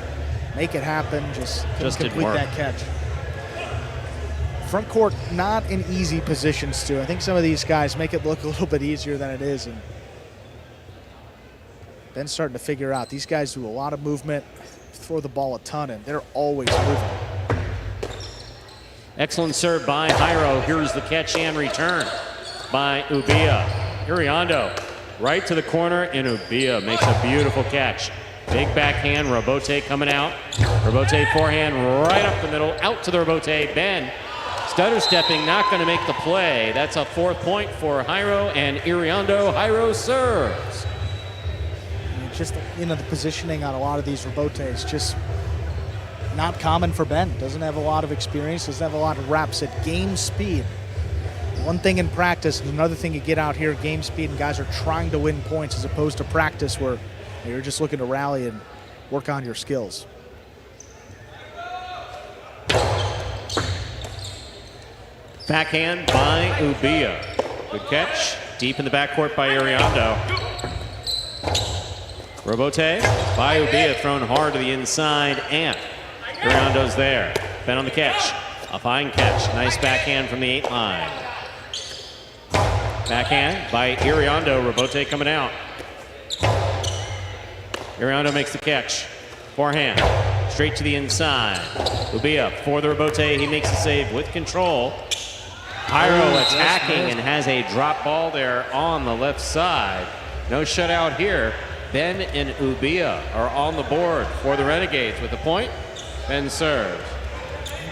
make it happen, just couldn't Just didn't complete work. that catch. Front court, not an easy position, Stu. I think some of these guys make it look a little bit easier than it is. And Ben's starting to figure out these guys do a lot of movement, throw the ball a ton, and they're always moving. Excellent serve by Hyro. Here's the catch and return by Ubia. Iriondo right to the corner, and Ubia makes a beautiful catch. Big backhand, Robote coming out. Robote forehand right up the middle, out to the Robote. Ben stutter stepping, not going to make the play. That's a 4th point for Hyro and Iriondo. Hyro serves. Just, the positioning on a lot of these Robotes, just not common for Ben. Doesn't have a lot of experience, doesn't have a lot of reps at game speed. One thing in practice, and another thing you get out here, game speed, and guys are trying to win points as opposed to practice where you're just looking to rally and work on your skills. Backhand by Ubia. Good catch. Deep in the backcourt by Iriondo. Robote by Ubia, thrown hard to the inside, and Iriondo's there. Ben on the catch. A fine catch. Nice backhand from the 8 line. Backhand by Iriondo. Robote coming out. Iriondo makes the catch. Forehand. Straight to the inside. Ubia for the Robote. He makes the save with control. Hyro attacking and has a drop ball there on the left side. No shutout here. Ben and Ubia are on the board for the Renegades with the point. Ben serves.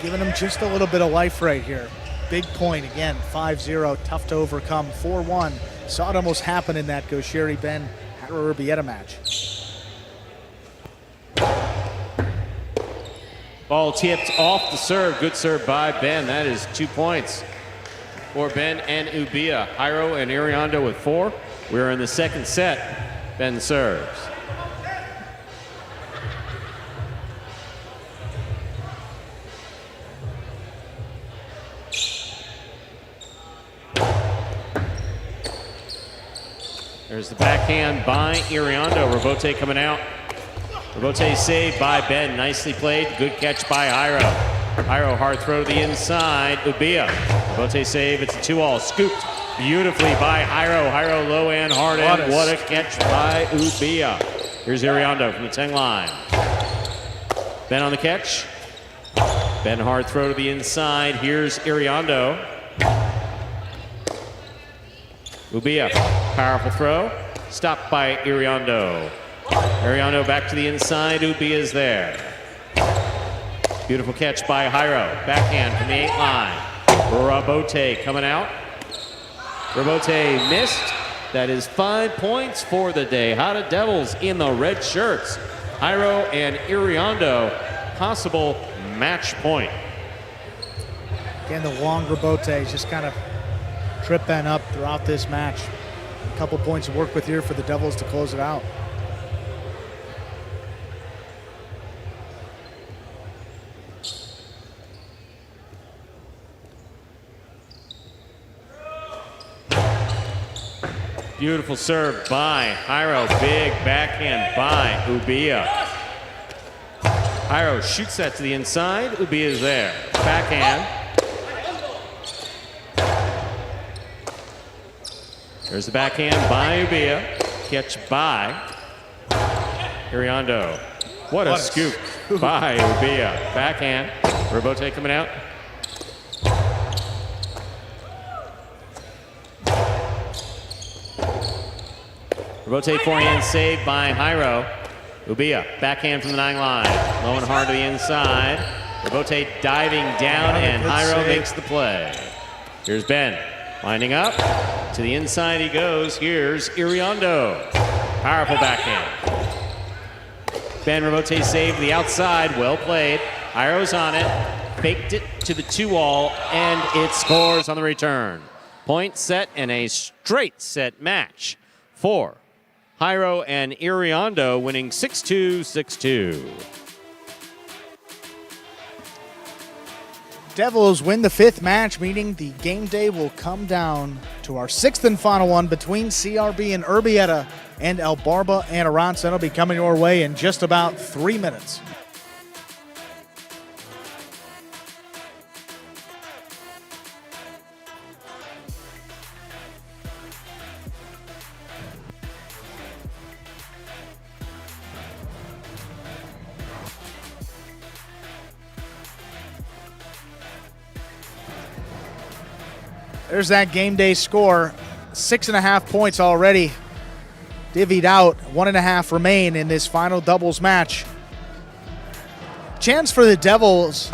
Giving them just a little bit of life right here. Big point again, 5-0, tough to overcome. 4-1, saw it almost happen in that Goer-Ben Hyro Erbetta match. Ball tipped off the serve. Good serve by Ben. That is 2 points for Ben and Ubia. Hyro and Iriondo with 4. We're in the 2nd set. Ben serves. There's the backhand by Iriondo. Robote coming out. Robote saved by Ben. Nicely played. Good catch by Hyro. Hyro hard throw to the inside. Ubia. Robote save. It's a 2-all. Scooped beautifully by Hyro. Hyro low and hard end. What a catch by Ubia. Here's Iriondo from the 10 line. Ben on the catch. Ben hard throw to the inside. Here's Iriondo. Ubia, powerful throw. Stopped by Iriondo. Iriondo back to the inside. Ubia's there. Beautiful catch by Hyro. Backhand from the 8 line. Robote coming out. Robote missed. That is 5 points for the day. Hada Devils in the red shirts. Hyro and Iriondo, possible match point. Again, the long Robote just kind of trip Ben up throughout this match. A couple points to work with here for the Devils to close it out. Beautiful serve by Hyro. Big backhand by Ubia. Hyro shoots that to the inside. Ubia is there. Backhand. There's the backhand by Ubia. Catch by Iriondo. What a scoop by Ubia. Backhand. Robote coming out. Robote forehand saved by Hyro. Ubia, backhand from the 9 line. Low and hard to the inside. Robote diving down, and Hyro makes the play. Here's Ben, winding up. To the inside he goes. Here's Iriondo. Powerful backhand. Ben Robote saved the outside. Well played. Hyro's on it. Faked it to the 2-all, and it scores on the return. Point set and a straight set match for Hyro and Iriondo, winning 6-2, 6-2. Devils win the 5th match, meaning the game day will come down to our 6th and final one between CRB and Erbetta and El Barba and Aratz. That'll be coming your way in just about 3 minutes. There's that game day score. 6.5 points already divvied out. 1.5 remain in this final doubles match. Chance for the Devils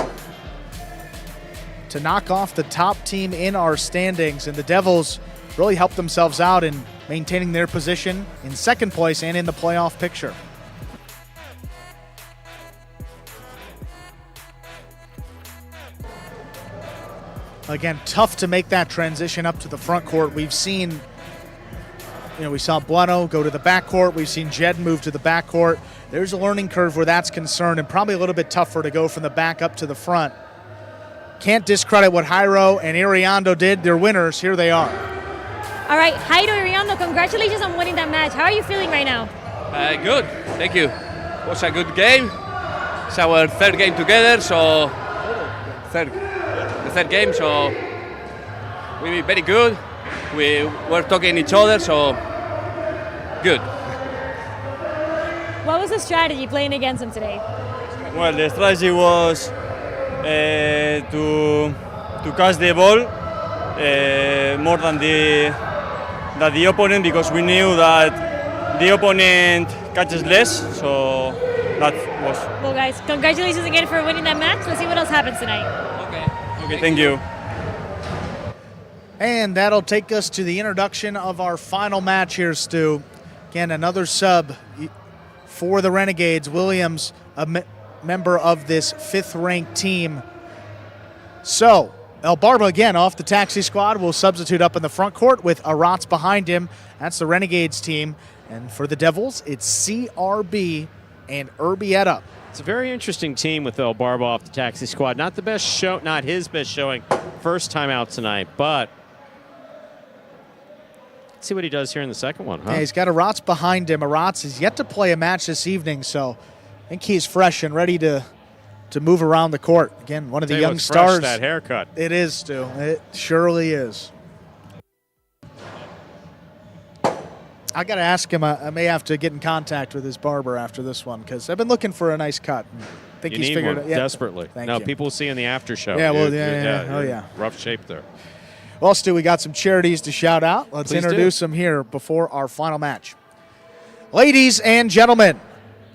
to knock off the top team in our standings, and the Devils really helped themselves out in maintaining their position in 2nd place and in the playoff picture. Again, tough to make that transition up to the front court. We've seen, we saw Bueno go to the back court. We've seen Jed move to the back court. There's a learning curve where that's concerned, and probably a little bit tougher to go from the back up to the front. Can't discredit what Hyro and Iriondo did. They're winners. Here they are. All right, Hyro, Iriondo, congratulations on winning that match. How are you feeling right now? Good, thank you. It was a good game. It's our 3rd game together, so the 3rd game, so we did very good. We were talking each other, so good. What was the strategy playing against him today? Well, the strategy was to catch the ball more than the opponent, because we knew that the opponent catches less, so that was. Well, guys, congratulations again for winning that match. Let's see what else happens tonight. Okay, thank you. And that'll take us to the introduction of our final match here, Stu. Again, another sub for the Renegades. Williams, a member of this 5th-ranked team. So, El Barba, again, off the taxi squad, will substitute up in the front court with Aratz behind him. That's the Renegades team. And for the Devils, it's CRB and Erbetta. It's a very interesting team with El Barba off the taxi squad. Not the best show, not his best showing first time out tonight, but let's see what he does here in the second one, huh? Yeah, he's got Aratz behind him. Aratz is yet to play a match this evening, so I think he's fresh and ready to move around the court. Again, one of the young stars. Fresh, that haircut. It is, Stu. It surely is. I got to ask him. I may have to get in contact with his barber after this one, because I've been looking for a nice cut. I think you he's need figured one it. Yeah. Desperately. Thank no, you. people will see in the after show. Yeah, well, yeah. Oh, yeah. Rough shape there. Well, Stu, we got some charities to shout out. Let's Please introduce them here before our final match. Ladies and gentlemen,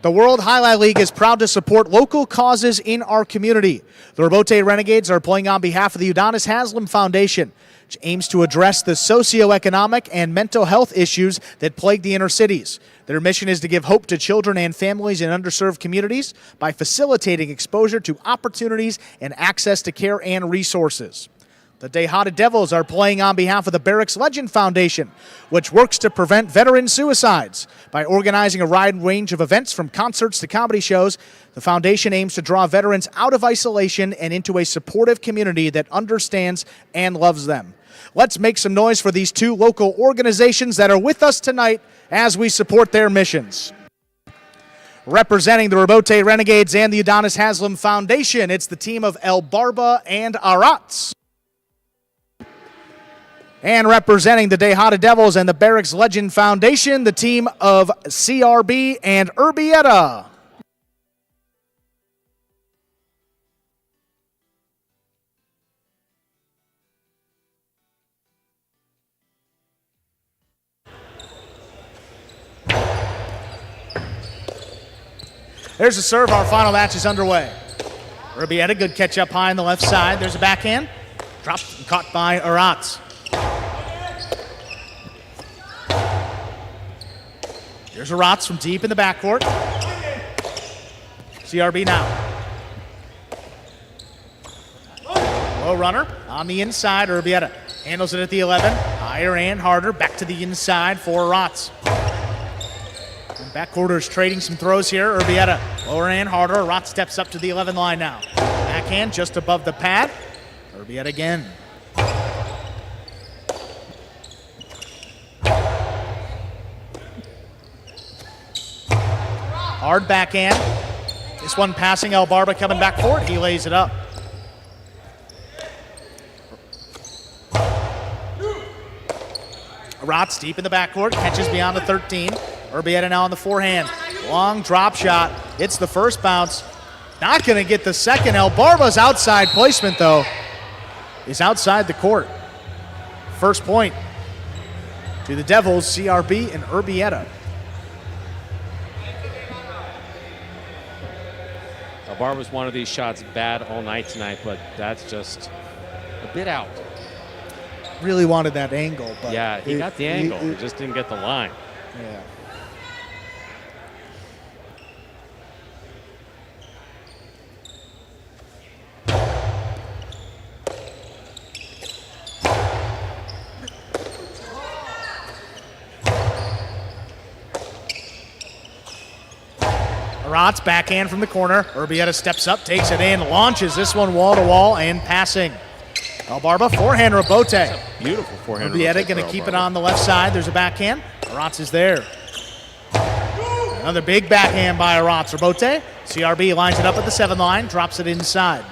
the World Jai-Alai League is proud to support local causes in our community. The Robote Renegades are playing on behalf of the Udonis Haslam Foundation, which aims to address the socioeconomic and mental health issues that plague the inner cities. Their mission is to give hope to children and families in underserved communities by facilitating exposure to opportunities and access to care and resources. The Tejada Devils are playing on behalf of the Barracks Legend Foundation, which works to prevent veteran suicides. By organizing a wide range of events from concerts to comedy shows, the foundation aims to draw veterans out of isolation and into a supportive community that understands and loves them. Let's make some noise for these two local organizations that are with us tonight as we support their missions. Representing the Robote Renegades and the Adonis Haslam Foundation, it's the team of El Barba and Aratz. And representing the Tejada Devils and the Barracks Legend Foundation, the team of CRB and Erbetta. There's a serve. Our final match is underway. Erbetta, good catch up high on the left side. There's a backhand. Dropped and caught by Aratz. Here's Aratz from deep in the backcourt. CRB now. Low runner on the inside. Erbetta handles it at the 11. Higher and harder. Back to the inside for Aratz. Backcourt is trading some throws here. Erbetta lower and harder. Aratz steps up to the 11 line now. Backhand just above the pad. Erbetta again. Hard backhand. This one passing. El Barba coming back forward. He lays it up. Aratz deep in the backcourt. Catches beyond the 13. Erbetta now on the forehand. Long drop shot. Hits the first bounce. Not going to get the second. El Barba's outside placement, though, is outside the court. First point to the Devils, CRB and Erbetta. Barba's one of these shots bad all night tonight, but that's just a bit out. Really wanted that angle, but yeah, he got the angle. He just didn't get the line. Yeah. Aratz backhand from the corner. Erbetta steps up, takes it in, launches this one wall to wall and passing. El Barba forehand Robote. Beautiful forehand. Erbetta going to keep it on the left side. There's a backhand. Aratz is there. Another big backhand by Aratz. Robote. CRB lines it up at the 7 line, drops it inside.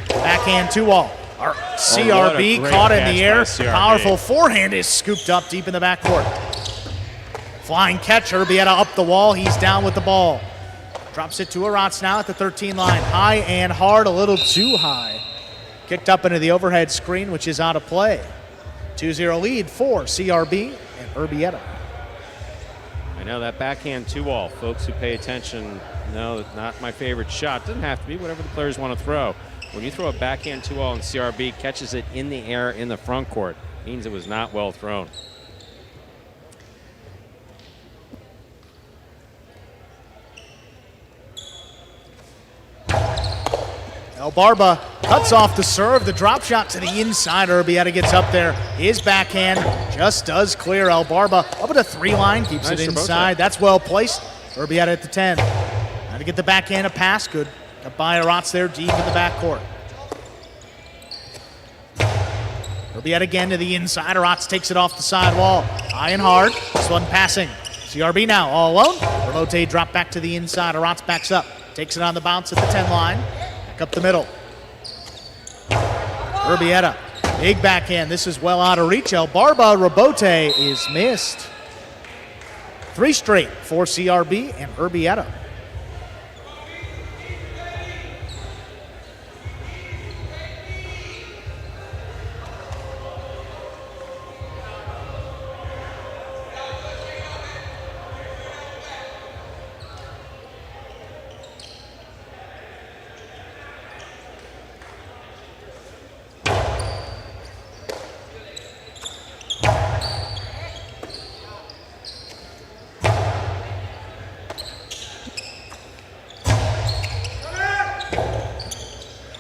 Backhand 2-wall. CRB caught in the air. Powerful forehand is scooped up deep in the backcourt. Flying catch, Erbetta up the wall. He's down with the ball. Drops it to Aratz now at the 13 line. High and hard, a little too high. Kicked up into the overhead screen, which is out of play. 2-0 lead for CRB and Erbetta. I know that backhand 2-wall. Folks who pay attention know that's not my favorite shot. Doesn't have to be, whatever the players want to throw. When you throw a backhand 2-wall and CRB catches it in the air in the front court, means it was not well thrown. El Barba cuts off the serve, the drop shot to the inside. Erbetta gets up there. His backhand just does clear. El Barba up at the 3 line, keeps it inside. That's well placed. Erbetta at the 10. Now to get the backhand a pass, good. Got by Aratz there deep in the backcourt. Erbetta again to the inside. Aratz takes it off the side wall. High and hard. This one passing. CRB now all alone. Robote drop back to the inside. Aratz backs up. Takes it on the bounce at the 10 line. Up the middle. Erbetta, big backhand. This is well out of reach. El Barba, Robote is missed. 3 straight for CRB and Erbetta.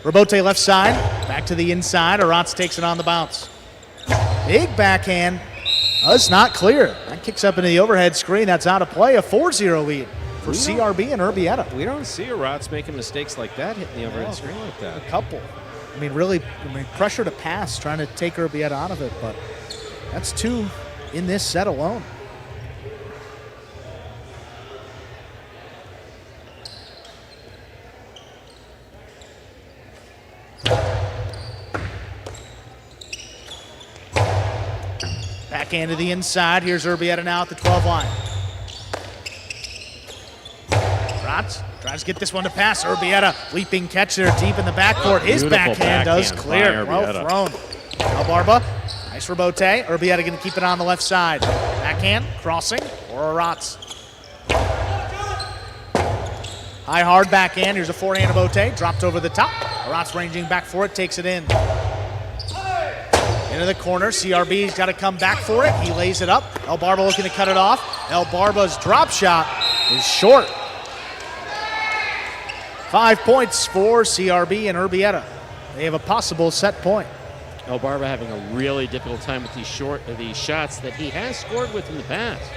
Robote left side, back back to the inside. Aratz takes it on the bounce. Big backhand. That's not clear. That kicks up into the overhead screen. That's out of play. A 4-0 lead for CRB and Erbetta. We don't see Aratz making mistakes like that, hitting the overhead screen like that. A couple. I mean, really, pressure to pass, trying to take Erbetta out of it, but that's 2 in this set alone. Backhand to the inside. Here's Erbetta now at the 12 line. Aratz tries to get this one to pass. Erbetta leaping catch there deep in the backcourt. His backhand does clear. Well thrown. Now Barba. Nice rebote. Erbetta going to keep it on the left side. Backhand, crossing for Aratz. High hard backhand. Here's a forehand of Bote. Dropped over the top. Aratz ranging back for it. Takes it in. Into the corner. CRB's got to come back for it. He lays it up. El Barba looking to cut it off. El Barba's drop shot is short. 5 points for CRB and Erbetta. They have a possible set point. El Barba having a really difficult time with these shots that he has scored with in the past.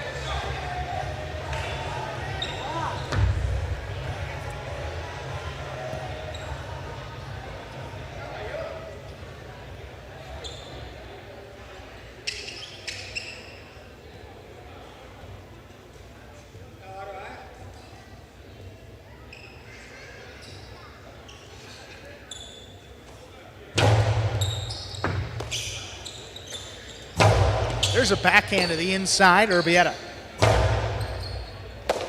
There's a backhand to the inside, Erbetta.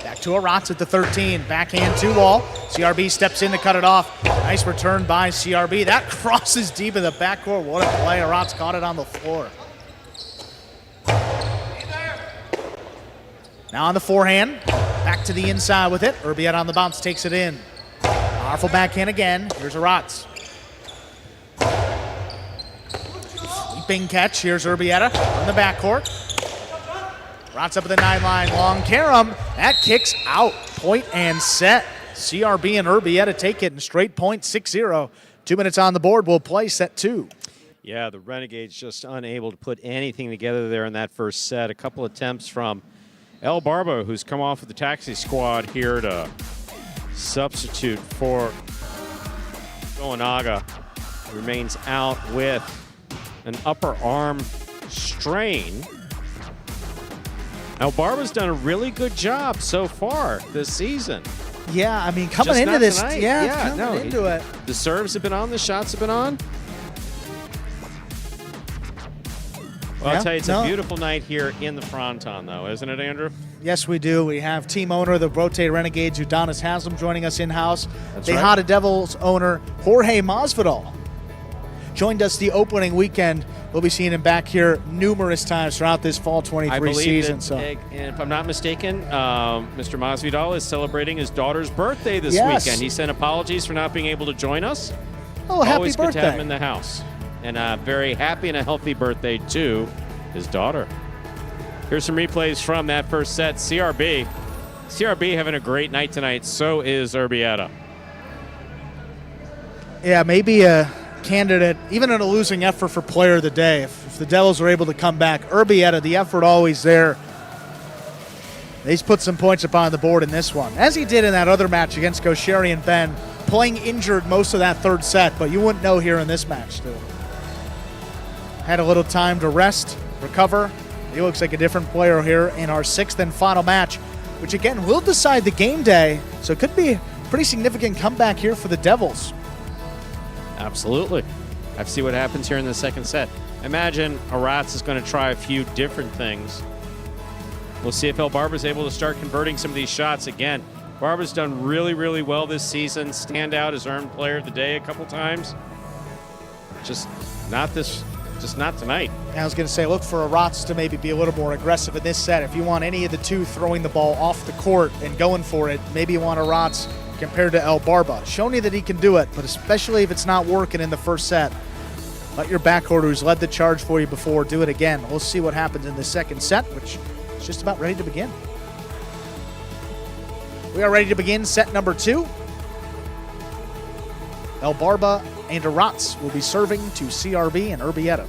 Back to Aratz at the 13. Backhand 2-wall. CRB steps in to cut it off. Nice return by CRB. That crosses deep in the backcourt. What a play. Aratz caught it on the floor. Now on the forehand. Back to the inside with it. Erbetta on the bounce takes it in. Powerful backhand again. Here's Aratz. Leaping catch. Here's Erbetta from the backcourt. Aratz up at the 9-line. Long carom. That kicks out. Point and set. CRB and Erbetta take it in straight point, 6-0. 2 minutes on the board. We'll play set 2. Yeah, the Renegades just unable to put anything together there in that first set. A couple attempts from El Barba, who's come off of the taxi squad here to substitute for Goenaga. Remains out with an upper arm strain. Now, Barba's done a really good job so far this season. Yeah, I mean, coming Just into not this, tonight. coming into it. The serves have been on, the shots have been on. Well, I'll tell you, it's a beautiful night here in the Fronton, though, isn't it, Andrew? Yes, we do. We have team owner of the Rotate Renegades, Udonis Haslam, joining us in-house. That's Tejada Devils owner Jorge Masvidal joined us the opening weekend. We'll be seeing him back here numerous times throughout this fall 23 season. And if I'm not mistaken, Mr. Masvidal is celebrating his daughter's birthday this weekend. He sent apologies for not being able to join us. Oh, happy Always birthday. good to have him in the house. And a very happy and a healthy birthday to his daughter. Here's some replays from that first set. CRB having a great night tonight. So is Erbetta. Yeah, maybe a candidate, even in a losing effort for player of the day. If the Devils were able to come back, Erbetta, the effort always there. He's put some points up on the board in this one, as he did in that other match against Goer and Ben, playing injured most of that third set, but you wouldn't know here in this match, too. Had a little time to rest, recover. He looks like a different player here in our 6th and final match, which again will decide the game day, so it could be a pretty significant comeback here for the Devils. Absolutely. Have to see what happens here in the second set. Imagine Aratz is going to try a few different things. We'll see if El Barba is able to start converting some of these shots again. Barba's done really, really well this season. Stand out as earned player of the day a couple times. Just not tonight. I was going to say, look for Aratz to maybe be a little more aggressive in this set. If you want any of the two throwing the ball off the court and going for it, maybe you want Aratz compared to El Barba. Shown you that he can do it, but especially if it's not working in the first set, let your backcourt who's led the charge for you before do it again. We'll see what happens in the second set, which is just about ready to begin. We are ready to begin set number 2. El Barba and Aratz will be serving to CRB and Erbetta.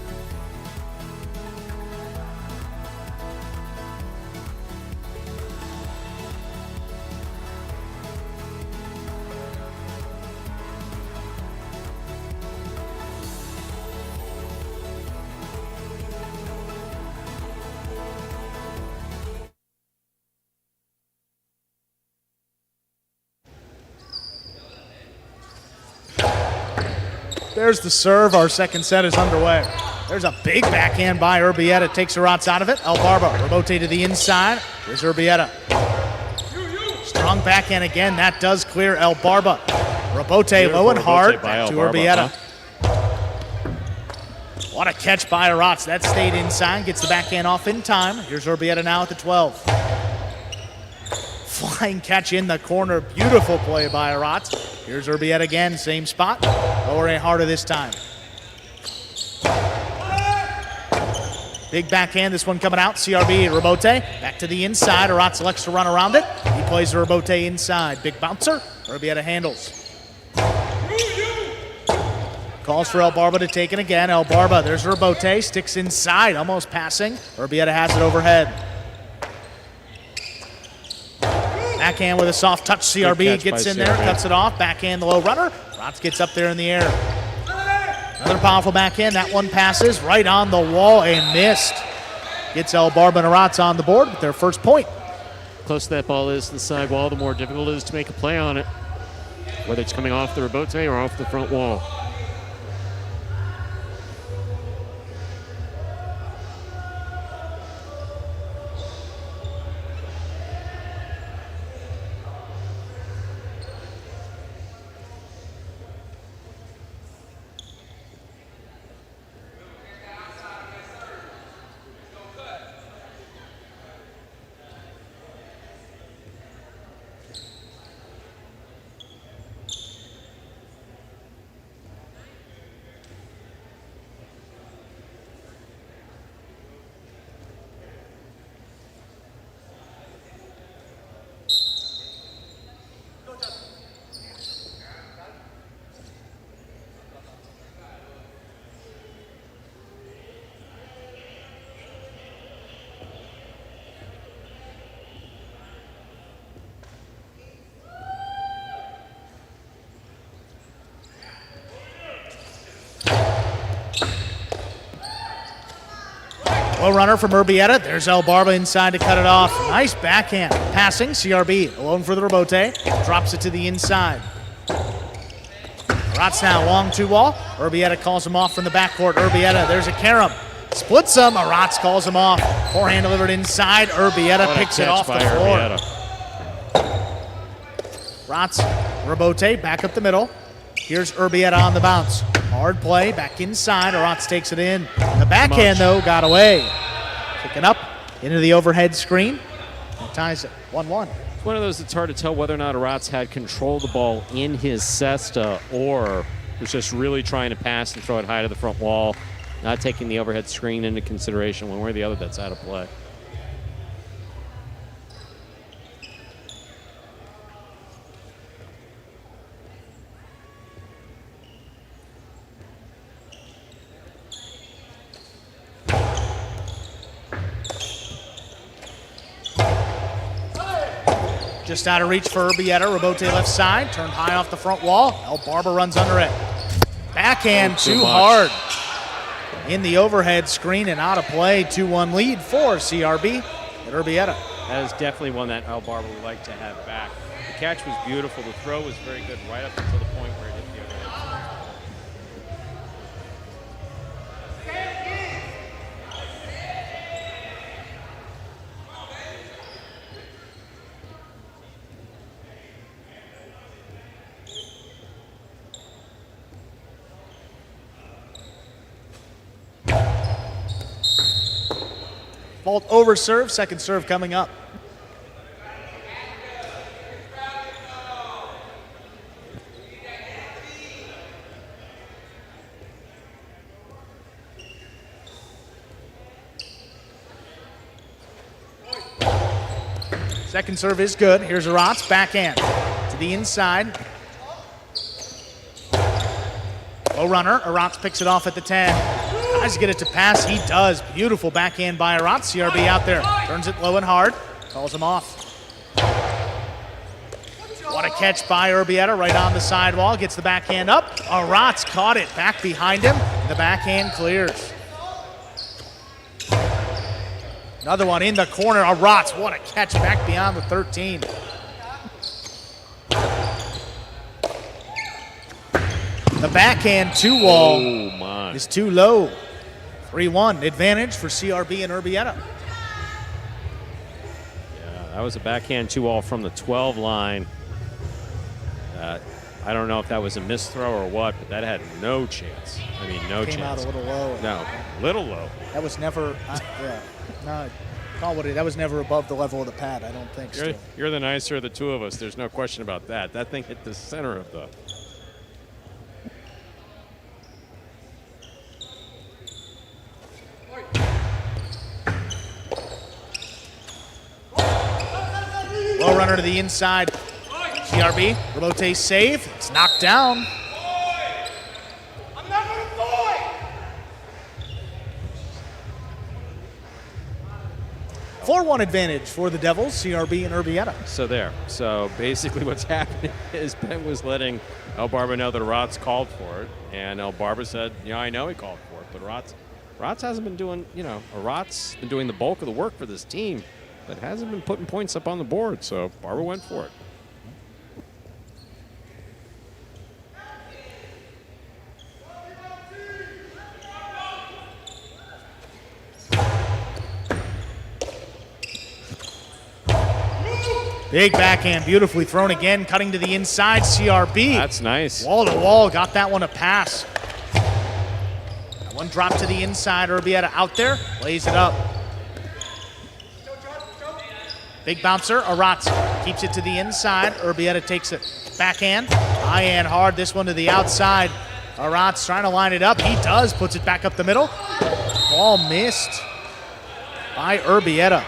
There's the serve. Our second set is underway. There's a big backhand by Erbetta. Takes Aratz out of it. El Barba, Rebote to the inside. Here's Erbetta. Strong backhand again. That does clear El Barba. Rebote low and hard. Back to Erbetta. What a catch by Aratz. That stayed inside. Gets the backhand off in time. Here's Erbetta now at the 12. Flying catch in the corner. Beautiful play by Aratz. Here's Erbetta again. Same spot. Lower and harder this time. Big backhand. This one coming out. CRB, Rebote. Back to the inside. Aratz elects to run around it. He plays the Rebote inside. Big bouncer. Erbetta handles. Calls for El Barba to take it again. El Barba, there's Rebote. Sticks inside. Almost passing. Erbetta has it overhead. Backhand with a soft touch. CRB gets in there, cuts it off. Backhand, the low runner. Aratz gets up there in the air. Another powerful backhand. That one passes right on the wall and missed. Gets El Barba and Aratz on the board with their first point. Close that ball is to the side wall, the more difficult it is to make a play on it, whether it's coming off the Rebote or off the front wall. Low runner from Erbetta. There's El Barba inside to cut it off. Nice backhand. Passing. CRB alone for the Rebote. Drops it to the inside. Aratz now long two wall. Erbetta calls him off from the backcourt. Erbetta, there's a carom. Splits him. Aratz calls him off. Forehand delivered inside. Erbetta picks it off the floor. Aratz, Rebote back up the middle. Here's Erbetta on the bounce. Hard play, back inside. Aratz takes it in. The backhand, though, got away. Kicking up into the overhead screen. And ties it 1-1. It's one of those that's hard to tell whether or not Aratz had control of the ball in his cesta or was just really trying to pass and throw it high to the front wall, not taking the overhead screen into consideration. One way or the other, that's out of play. Just out of reach for Erbetta. Rebote left side. Turned high off the front wall. El Barba runs under it. Backhand too hard. In the overhead screen and out of play. 2-1 lead for CRB at Erbetta. That is definitely one that El Barba would like to have back. The catch was beautiful. The throw was very good right up until the point where it hit the overhead. Fault over serve, second serve coming up. Second serve is good. Here's Aratz, backhand to the inside. Low runner, Aratz picks it off at the 10. Tries to get it to pass, he does. Beautiful backhand by Aratz. CRB out there, turns it low and hard, calls him off. What a catch by Erbetta right on the sidewall, gets the backhand up. Aratz caught it, back behind him, the backhand clears. Another one in the corner, Aratz, what a catch back beyond the 13. The backhand two-wall is too low. 3-1 advantage for CRB and Erbetta. Yeah, that was a backhand two-all from the 12 line. I don't know if that was a missed throw or what, but that had no chance. I mean, no chance. Came out a little low. No, little low. That was never, that was never above the level of the pad, I don't think. You're the nicer of the two of us. There's no question about that. That thing hit the center of the... Low runner to the inside. CRB, Rebote save. It's knocked down. A 4-1 advantage for the Devils, CRB and Erbetta. So basically what's happening is Ben was letting El Barba know that Aratz called for it, and El Barba said, I know he called for it, but Aratz hasn't been doing, Aratz been doing the bulk of the work for this team, but hasn't been putting points up on the board, so Barba went for it. Big backhand, beautifully thrown again, cutting to the inside, CRB. That's nice. Wall to wall, got that one a pass. That one dropped to the inside, Erbetta out there, lays it up. Big bouncer, Aratz keeps it to the inside, Erbetta takes it. Backhand, high and hard, this one to the outside. Aratz trying to line it up, he does, puts it back up the middle. Ball missed by Erbetta.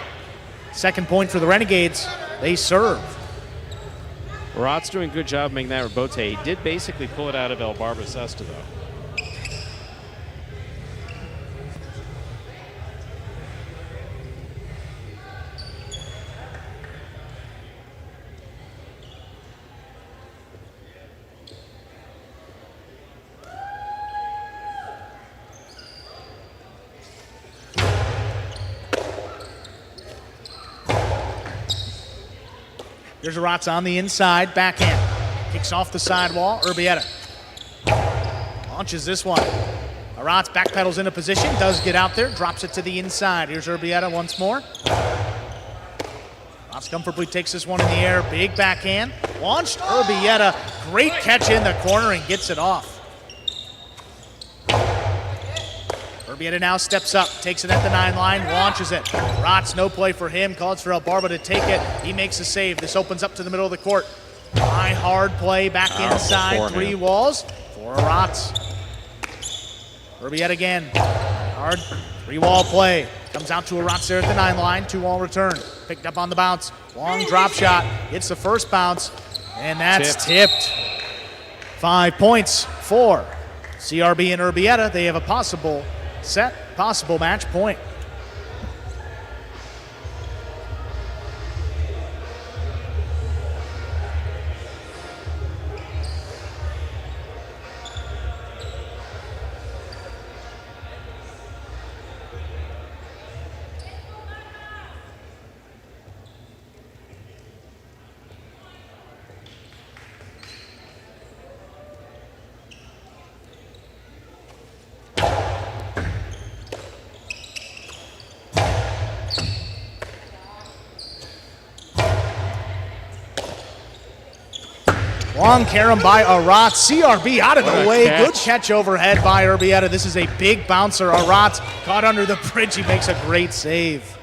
Second point for the Renegades. They serve. Aratz doing a good job making that rebote. He did basically pull it out of El Barba Cesta, though. Here's Aratz on the inside, backhand. Kicks off the sidewall, Erbetta. Launches this one. Aratz backpedals into position, does get out there, drops it to the inside. Here's Erbetta once more. Aratz comfortably takes this one in the air, big backhand. Launched, Erbetta, great catch in the corner and gets it off. Erbetta now steps up, takes it at the 9 line, launches it. Aratz, no play for him, calls for El Barba to take it. He makes a save. This opens up to the middle of the court. High, hard play back inside, 3 walls for Aratz. Erbetta again, hard, 3-wall play. Comes out to Aratz there at the 9 line, 2-wall return. Picked up on the bounce, long drop shot, hits the first bounce, and that's tipped. 5 points for CRB and Erbetta. They have a possible match point. Long carom by Aratz. CRB out of the way. Good catch overhead by Erbetta. This is a big bouncer. Aratz caught under the bridge. He makes a great save.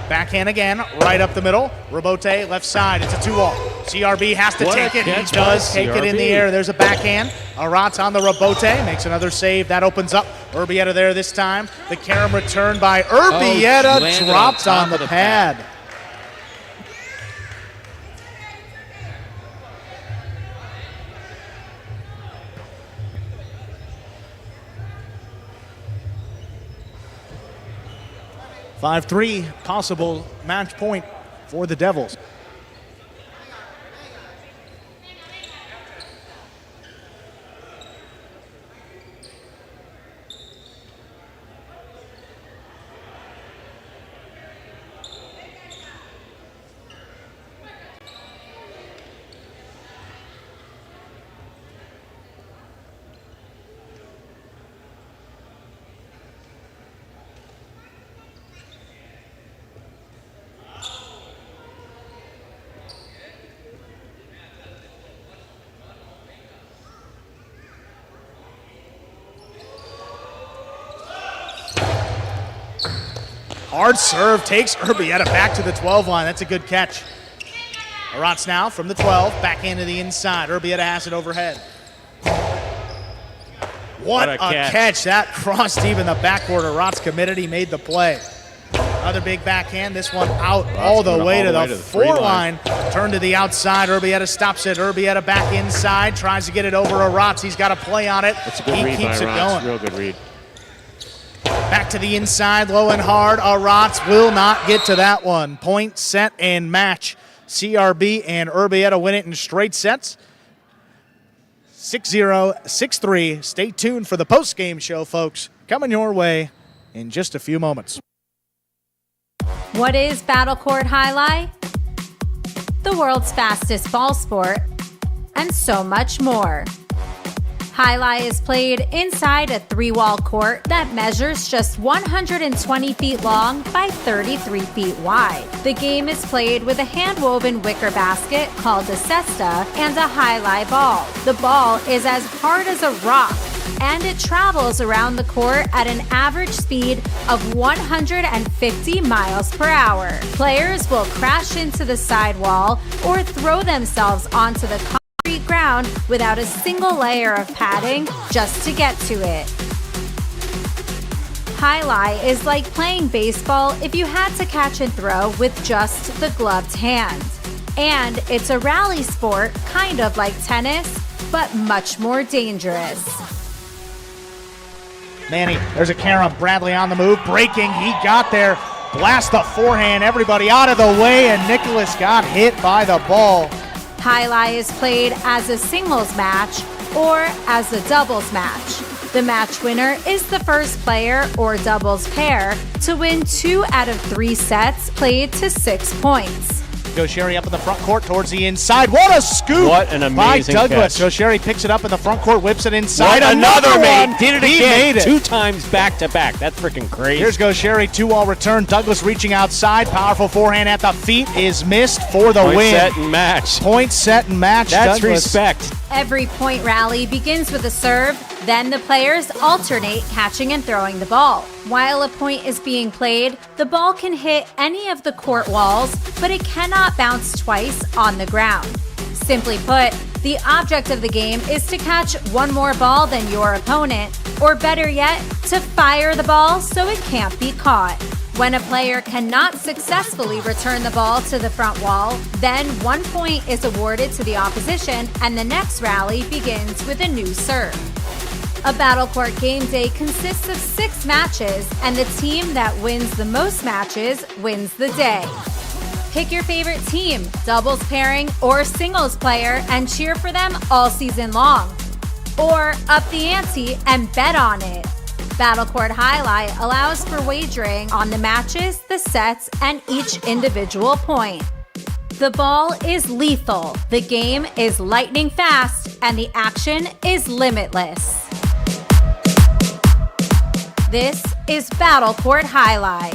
Backhand again, right up the middle. Rebote, left side. It's a 2-wall. CRB has to take it. He does take it in the air. There's a backhand. Aratz on the rebote. Makes another save. That opens up. Erbetta there this time. The carom return by Erbetta. Dropped on the pad. 5-3 possible match point for the Devils. Hard serve takes Erbetta back to the 12 line. That's a good catch. Aratz now from the 12, back into the inside. Erbetta has it overhead. What a catch. That crossed even the backboard. Aratz committed. He made the play. Another big backhand. This one out all the way to the 4 line. Turn to the outside. Erbetta stops it. Erbetta back inside. Tries to get it over Aratz. He's got a play on it. That's a good he read keeps by it Aratz. going. Real good read. Back to the inside, low and hard. Aratz will not get to that one. Point, set, and match. CRB and Erbetta win it in straight sets. 6-0, 6-3. Stay tuned for the post-game show, folks. Coming your way in just a few moments. What is Battle Court Jai-Alai? The world's fastest ball sport, and so much more. Jai-Alai is played inside a 3-wall court that measures just 120 feet long by 33 feet wide. The game is played with a hand-woven wicker basket called a cesta and a Jai-Alai ball. The ball is as hard as a rock, and it travels around the court at an average speed of 150 miles per hour. Players will crash into the sidewall or throw themselves onto the concrete ground without a single layer of padding just to get to it. Jai-Alai is like playing baseball if you had to catch and throw with just the gloved hand. And it's a rally sport, kind of like tennis, but much more dangerous. Manny, there's a carom. Bradley on the move, breaking. He got there. Blast the forehand. Everybody out of the way, and Nicholas got hit by the ball. Jai-Alai is played as a singles match or as a doubles match. The match winner is the first player or doubles pair to win 2 out of 3 sets played to 6 points. Goer up in the front court towards the inside. What a scoop! What an amazing by Douglas. catch. Goer picks it up in the front court, whips it inside. Right, another one. Did it He again. made it. 2 times back to back. That's freaking crazy. Here's Goer, 2-wall return. Douglas reaching outside. Powerful forehand at the feet is missed for the Point, win. set, and match. Point, set, and match. That's Douglas. respect. Every point rally begins with a serve, then the players alternate catching and throwing the ball. While a point is being played, the ball can hit any of the court walls, but it cannot bounce twice on the ground. Simply put, the object of the game is to catch one more ball than your opponent, or better yet, to fire the ball so it can't be caught. When a player cannot successfully return the ball to the front wall, then 1 point is awarded to the opposition and the next rally begins with a new serve. A Battle Court game day consists of 6 matches, and the team that wins the most matches wins the day. Pick your favorite team, doubles pairing, or singles player, and cheer for them all season long. Or up the ante and bet on it. Battle Court Jai-Alai allows for wagering on the matches, the sets, and each individual point. The ball is lethal, the game is lightning fast, and the action is limitless. This is Battle Court Jai-Alai.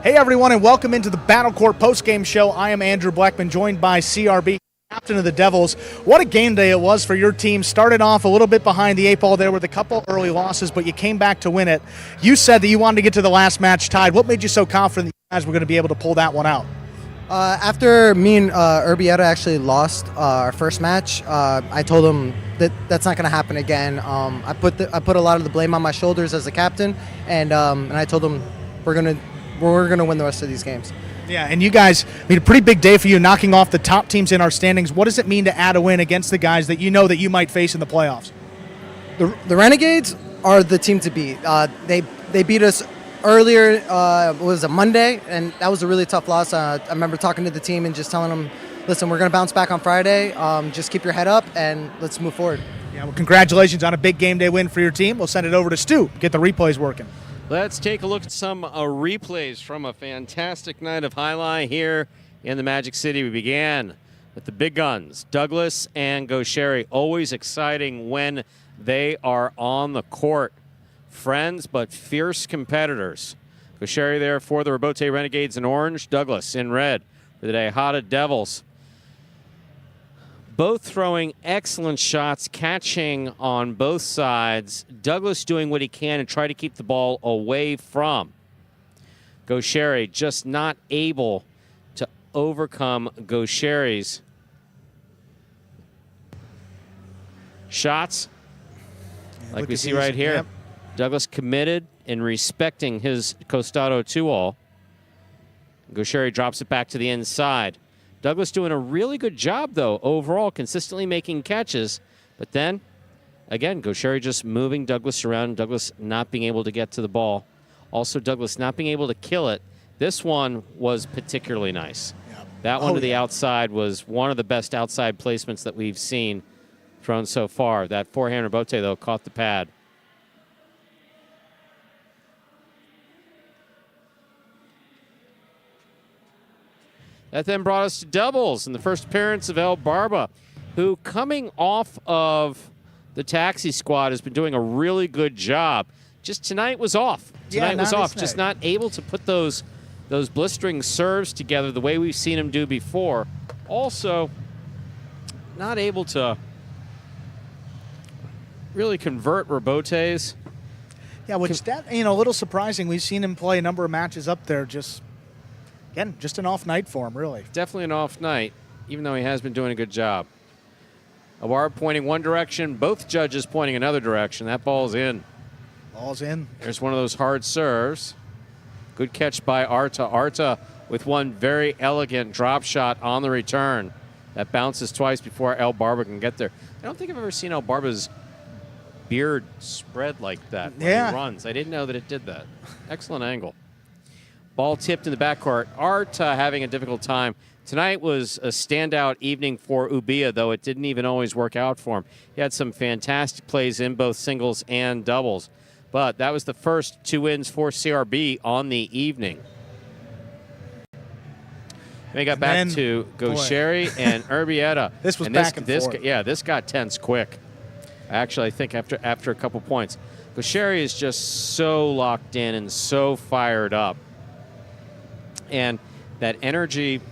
Hey everyone, and welcome into the Battle Court postgame show. I am Andrew Blackman, joined by CRB, captain of the Devils. What a game day it was for your team. Started off a little bit behind the 8 ball there with a couple early losses, but you came back to win it. You said that you wanted to get to the last match tied. What made you so confident that you guys were going to be able to pull that one out? After me and Erbetta actually lost our first match, I told him that that's not going to happen again. I put a lot of the blame on my shoulders as a captain, and I told him we're gonna win the rest of these games. Yeah, and you guys, I mean, a pretty big day for you, knocking off the top teams in our standings. What does it mean to add a win against the guys that you know that you might face in the playoffs? The Renegades are the team to beat. They beat us earlier, it was a Monday, and that was a really tough loss. I remember talking to the team and just telling them, listen, we're going to bounce back on Friday. Just keep your head up, and let's move forward. Yeah, well, congratulations on a big game day win for your team. We'll send it over to Stu, get the replays working. Let's take a look at some replays from a fantastic night of highlight here in the Magic City. We began with the big guns, Douglas and Goer. Always exciting when they are on the court. Friends, but fierce competitors. Goer there for the Robote Renegades in orange. Douglas in red for the DeVils Devils. Both throwing excellent shots, catching on both sides. Douglas doing what he can and try to keep the ball away from Goer, just not able to overcome Goer's shots. Like we see right here. Yep. Douglas committed and respecting his Costado 2-all. Goer drops it back to the inside. Douglas doing a really good job, though, overall, consistently making catches. But then, again, Goer just moving Douglas around, Douglas not being able to get to the ball. Also, Douglas not being able to kill it. This one was particularly nice. Yep. That one to the outside was one of the best outside placements that we've seen thrown so far. That forehand Robote, though, caught the pad. That then brought us to doubles in the first appearance of El Barba, who, coming off of the taxi squad, has been doing a really good job. Just tonight was off. Tonight was off. Just not able to put those blistering serves together the way we've seen him do before. Also, not able to really convert Robotes. Yeah, which a little surprising. We've seen him play a number of matches up there. Again, just an off night for him, really. Definitely an off night, even though he has been doing a good job. Awar pointing one direction, both judges pointing another direction. That ball's in. Ball's in. There's one of those hard serves. Good catch by Arta. Arta with one very elegant drop shot on the return. That bounces twice before El Barba can get there. I don't think I've ever seen El Barba's beard spread like that when he runs. I didn't know that it did that. Excellent angle. Ball tipped in the backcourt. Arta having a difficult time. Tonight was a standout evening for Ubia, though it didn't even always work out for him. He had some fantastic plays in both singles and doubles. But that was the first 2 wins for CRB on the evening. Then we got back to Goer and Erbetta. This was back and forth. Yeah, this got tense quick. Actually, I think after a couple points. Goer is just so locked in and so fired up. And that energy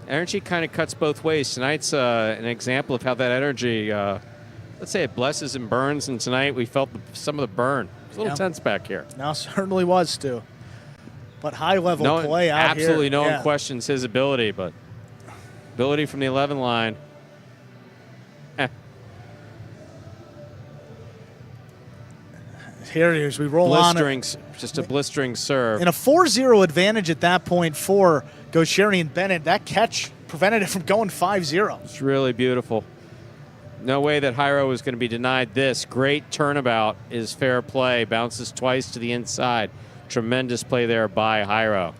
kind of cuts both ways. Tonight's an example of how that energy, let's say it blesses and burns, and tonight we felt some of the burn. It's a little tense back here. No, certainly was, Stu. But high-level play out here. Absolutely no one questions his ability, but ability from the 11 line. Here it is. We roll on. Just a blistering serve. And a 4-0 advantage at that point for Goer and Bennett. That catch prevented it from going 5-0. It's really beautiful. No way that Hyro was going to be denied this. Great turnabout is fair play. Bounces twice to the inside. Tremendous play there by Hyro.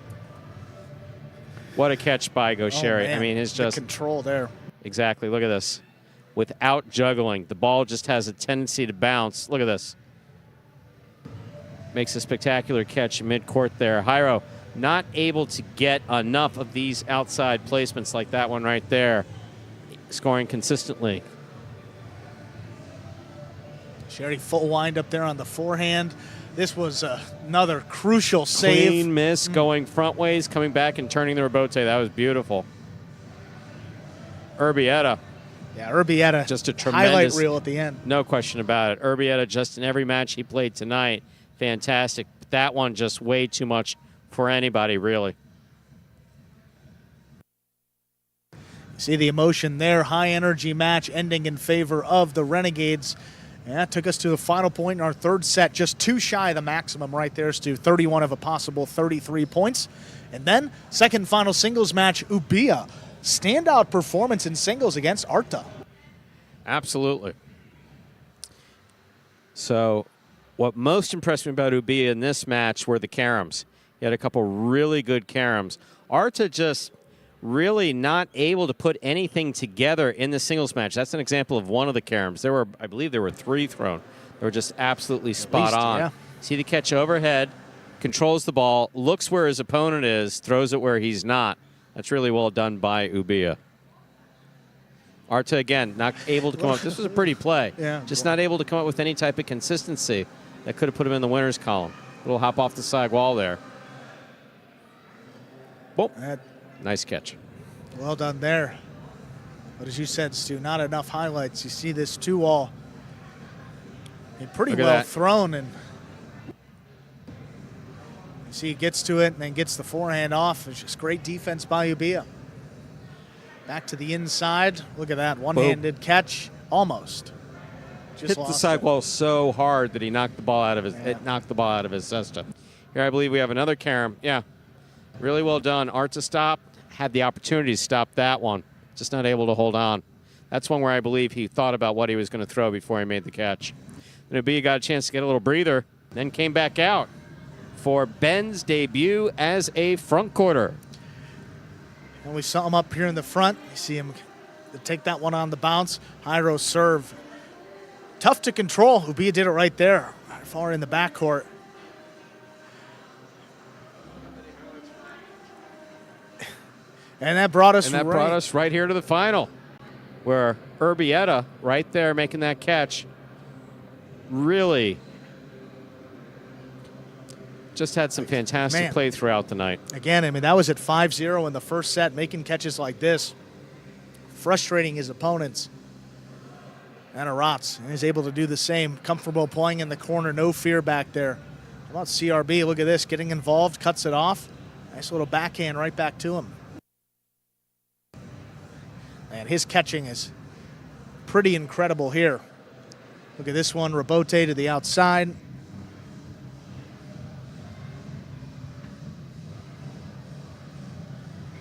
What a catch by Goer. I mean, it's just the control there. Exactly. Look at this. Without juggling, the ball just has a tendency to bounce. Look at this. Makes a spectacular catch mid-court there. Hyro not able to get enough of these outside placements like that one right there. Scoring consistently. Sherry full wind up there on the forehand. This was another crucial save. Clean miss going front ways, coming back and turning the Robote. That was beautiful. Erbetta. Yeah, Erbetta. Just a tremendous highlight reel at the end. No question about it. Erbetta just in every match he played tonight. Fantastic. That one just way too much for anybody, really. See the emotion there. High energy match ending in favor of the Renegades. Yeah, it took us to the final point in our third set, just 2 shy of the maximum right there, Stu. 31 of a possible 33 points. And then, second final singles match, Ubia. Standout performance in singles against Arta. Absolutely. So, what most impressed me about Ubia in this match were the caroms. He had a couple really good caroms. Arta just really not able to put anything together in the singles match. That's an example of one of the caroms. I believe there were 3 thrown. They were just absolutely spot on. Yeah. See the catch overhead, controls the ball, looks where his opponent is, throws it where he's not. That's really well done by Ubia. Arta, again, not able to come up. This was a pretty play. Yeah. Just not able to come up with any type of consistency that could have put him in the winner's column. Little hop off the side wall there. Boom. Nice catch. Well done there. But as you said, Stu, not enough highlights. You see this 2-all. Pretty Look at well that. thrown. And you see he gets to it and then gets the forehand off. It's just great defense by Ubia. Back to the inside. Look at that. One-handed catch. Almost. Just Hit the lost sidewall so hard that he knocked the ball out of his it knocked the ball out of his cesta. Here I believe we have another carom. Yeah. Really well done. Arta stop. Had the opportunity to stop that one. Just not able to hold on. That's one where I believe he thought about what he was going to throw before he made the catch. And Ubia got a chance to get a little breather, then came back out for Ben's debut as a front quarter. And we saw him up here in the front. You see him take that one on the bounce. Hyro serve. Tough to control. Ubia did it right there, far in the backcourt. And that brought us right here to the final, where Erbetta, right there, making that catch, really just had some fantastic play throughout the night. Again, I mean, that was at 5-0 in the first set, making catches like this, frustrating his opponents. And Aratz is able to do the same. Comfortable playing in the corner, no fear back there. How about CRB? Look at this, getting involved, cuts it off. Nice little backhand right back to him. And his catching is pretty incredible here. Look at this one, Rebote to the outside.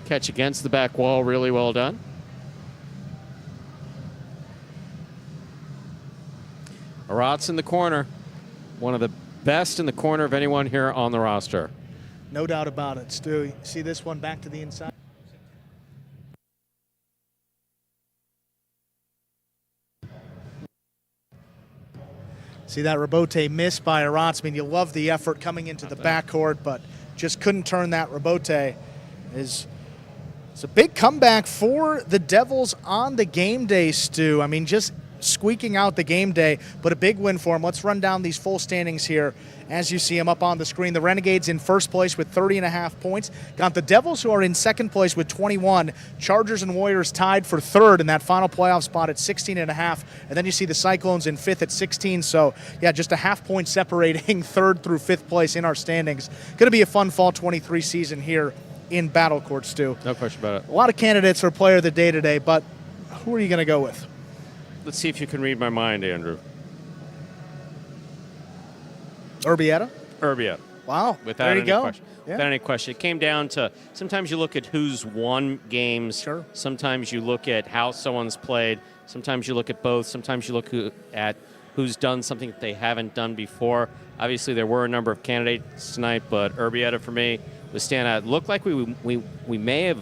Catch against the back wall, really well done. Aratz in the corner. One of the best in the corner of anyone here on the roster. No doubt about it, Stu. See this one back to the inside? See that Rebote miss by Aratz. I mean, you love the effort coming into the backcourt, but just couldn't turn that. Rebote is it's a big comeback for the Devils on the game day, Stu. I mean, just squeaking out the game day, but a big win for them. Let's run down these full standings here as you see them up on the screen. The Renegades in first place with 30.5 points. Got the Devils, who are in second place with 21. Chargers and Warriors tied for third in that final playoff spot at 16.5. And then you see the Cyclones in fifth at 16. So, yeah, just a half point separating third through fifth place in our standings. Going to be a fun fall 23 season here in Battle Court, Stu. No question about it. A lot of candidates for player of the day today, but who are you going to go with? Let's see if you can read my mind, Andrew. Erbetta? Erbetta. Wow. Without there you any go. question. Yeah. Without any question. It came down to sometimes you look at who's won games. Sure. Sometimes you look at how someone's played. Sometimes you look at both. Sometimes you look at who's done something that they haven't done before. Obviously, there were a number of candidates tonight, but Erbetta for me was standout. It looked like we may have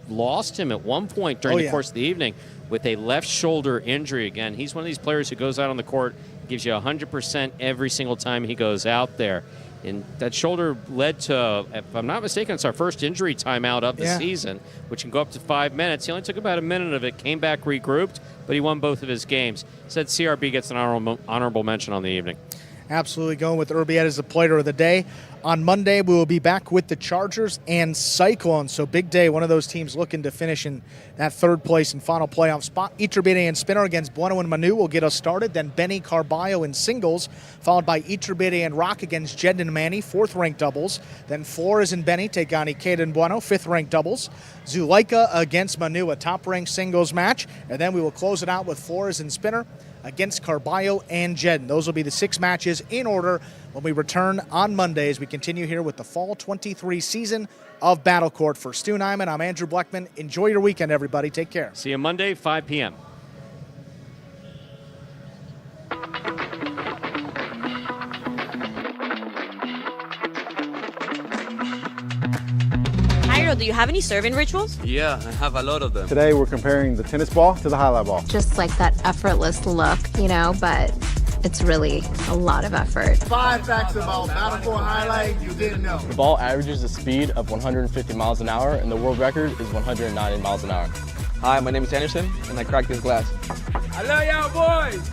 lost him at one point during the course of the evening with a left shoulder injury. Again, he's one of these players who goes out on the court, gives you 100% every single time he goes out there. And that shoulder led to, if I'm not mistaken, it's our first injury timeout of the season, which can go up to 5 minutes. He only took about a minute of it, came back, regrouped, but he won both of his games. Said CRB gets an honorable mention on the evening. Absolutely going with Erbetta as the player of the day. On Monday, we will be back with the Chargers and Cyclones. So big day, one of those teams looking to finish in that third place and final playoff spot. Erbetta and Spinner against Bueno and Manu will get us started. Then Benny Carballo in singles, followed by Erbetta and Rock against Jed and Manny, fourth-ranked doubles. Then Flores and Benny take on Ikeda and Bueno, fifth-ranked doubles. Zuleika against Manu, a top-ranked singles match. And then we will close it out with Flores and Spinner against Carballo and Jedden. Those will be the 6 matches in order when we return on Monday as we continue here with the Fall 23 season of Battle Court. For Stu Nyman, I'm Andrew Bleckman. Enjoy your weekend, everybody. Take care. See you Monday, 5 p.m. Hyro, do you have any serving rituals? Yeah, I have a lot of them. Today we're comparing the tennis ball to the highlight ball. Just like that effortless look, but it's really a lot of effort. 5 facts about Battle Court Highlight you didn't know. The ball averages a speed of 150 miles an hour, and the world record is 190 miles an hour. Hi, my name is Anderson, and I cracked this glass. I love y'all boys.